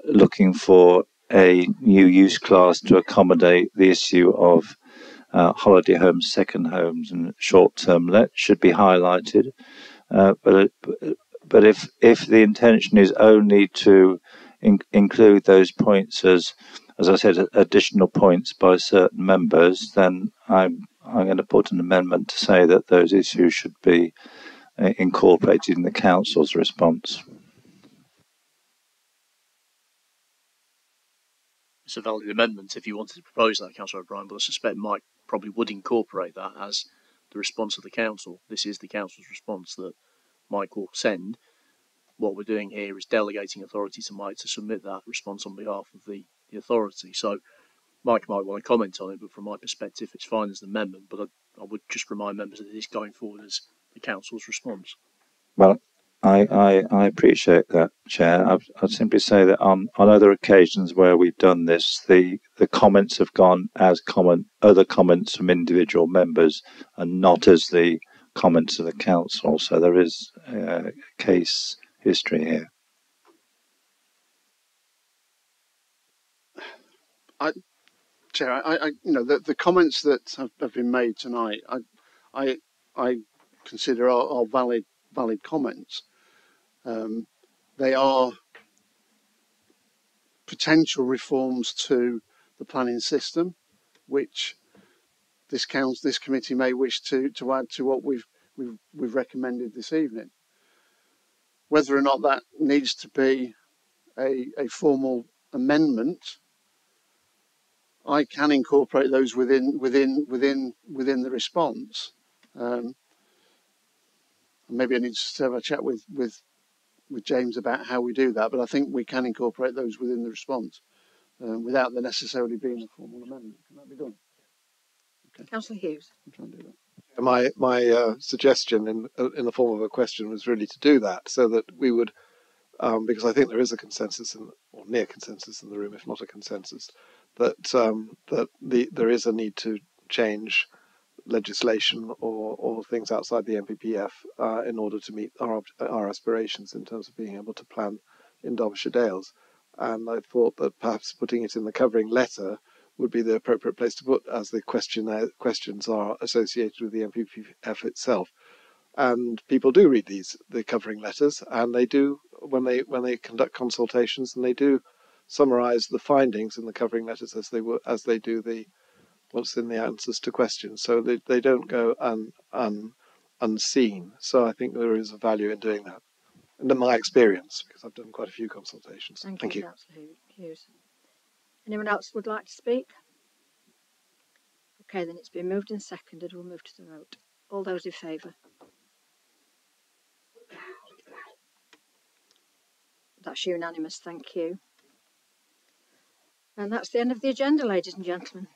looking for a new use class to accommodate the issue of holiday homes, second homes and short-term let should be highlighted. But if the intention is only to include those points as I said, additional points by certain members, then I'm going to put an amendment to say that those issues should be incorporated in the council's response. It's a valid amendment if you wanted to propose that, Councillor O'Brien, but I suspect Mike probably would incorporate that as the response of the council. This is the council's response that Mike will send. What we're doing here is delegating authority to Mike to submit that response on behalf of the the authority. So Mike might want to comment on it, but from my perspective, it's fine as an amendment. But I would just remind members that it is going forward as the council's response. Well, I appreciate that, Chair. I'd simply say that on other occasions where we've done this, the comments have gone as other comments from individual members and not as the comments of the council. So there is case history here. Chair, the comments that have been made tonight, I consider are valid comments. They are potential reforms to the planning system, which this committee may wish to add to what we've recommended this evening. Whether or not that needs to be a formal amendment, I can incorporate those within the response. Maybe I need to have a chat with James about how we do that, but I think we can incorporate those within the response without there necessarily being a formal amendment. Can that be done? Okay. Councillor Hughes. I'll try and do that. My suggestion in the form of a question was really to do that, so that we would, because I think there is a consensus or near consensus in the room, if not a consensus, that there is a need to change legislation or things outside the NPPF in order to meet our aspirations in terms of being able to plan in Derbyshire Dales. And I thought that perhaps putting it in the covering letter would be the appropriate place to put, as the questions are associated with the NPPF itself. And people do read the covering letters, and they do when they conduct consultations, and they do summarise the findings in the covering letters as they do what's in the answers to questions. So they don't go unseen. So I think there is a value in doing that, and in my experience, because I've done quite a few consultations. Thank you, Councillor Hughes. Anyone else would like to speak? Okay, then it's been moved and seconded. We'll move to the vote. All those in favour? That's unanimous, thank you. And that's the end of the agenda, ladies and gentlemen.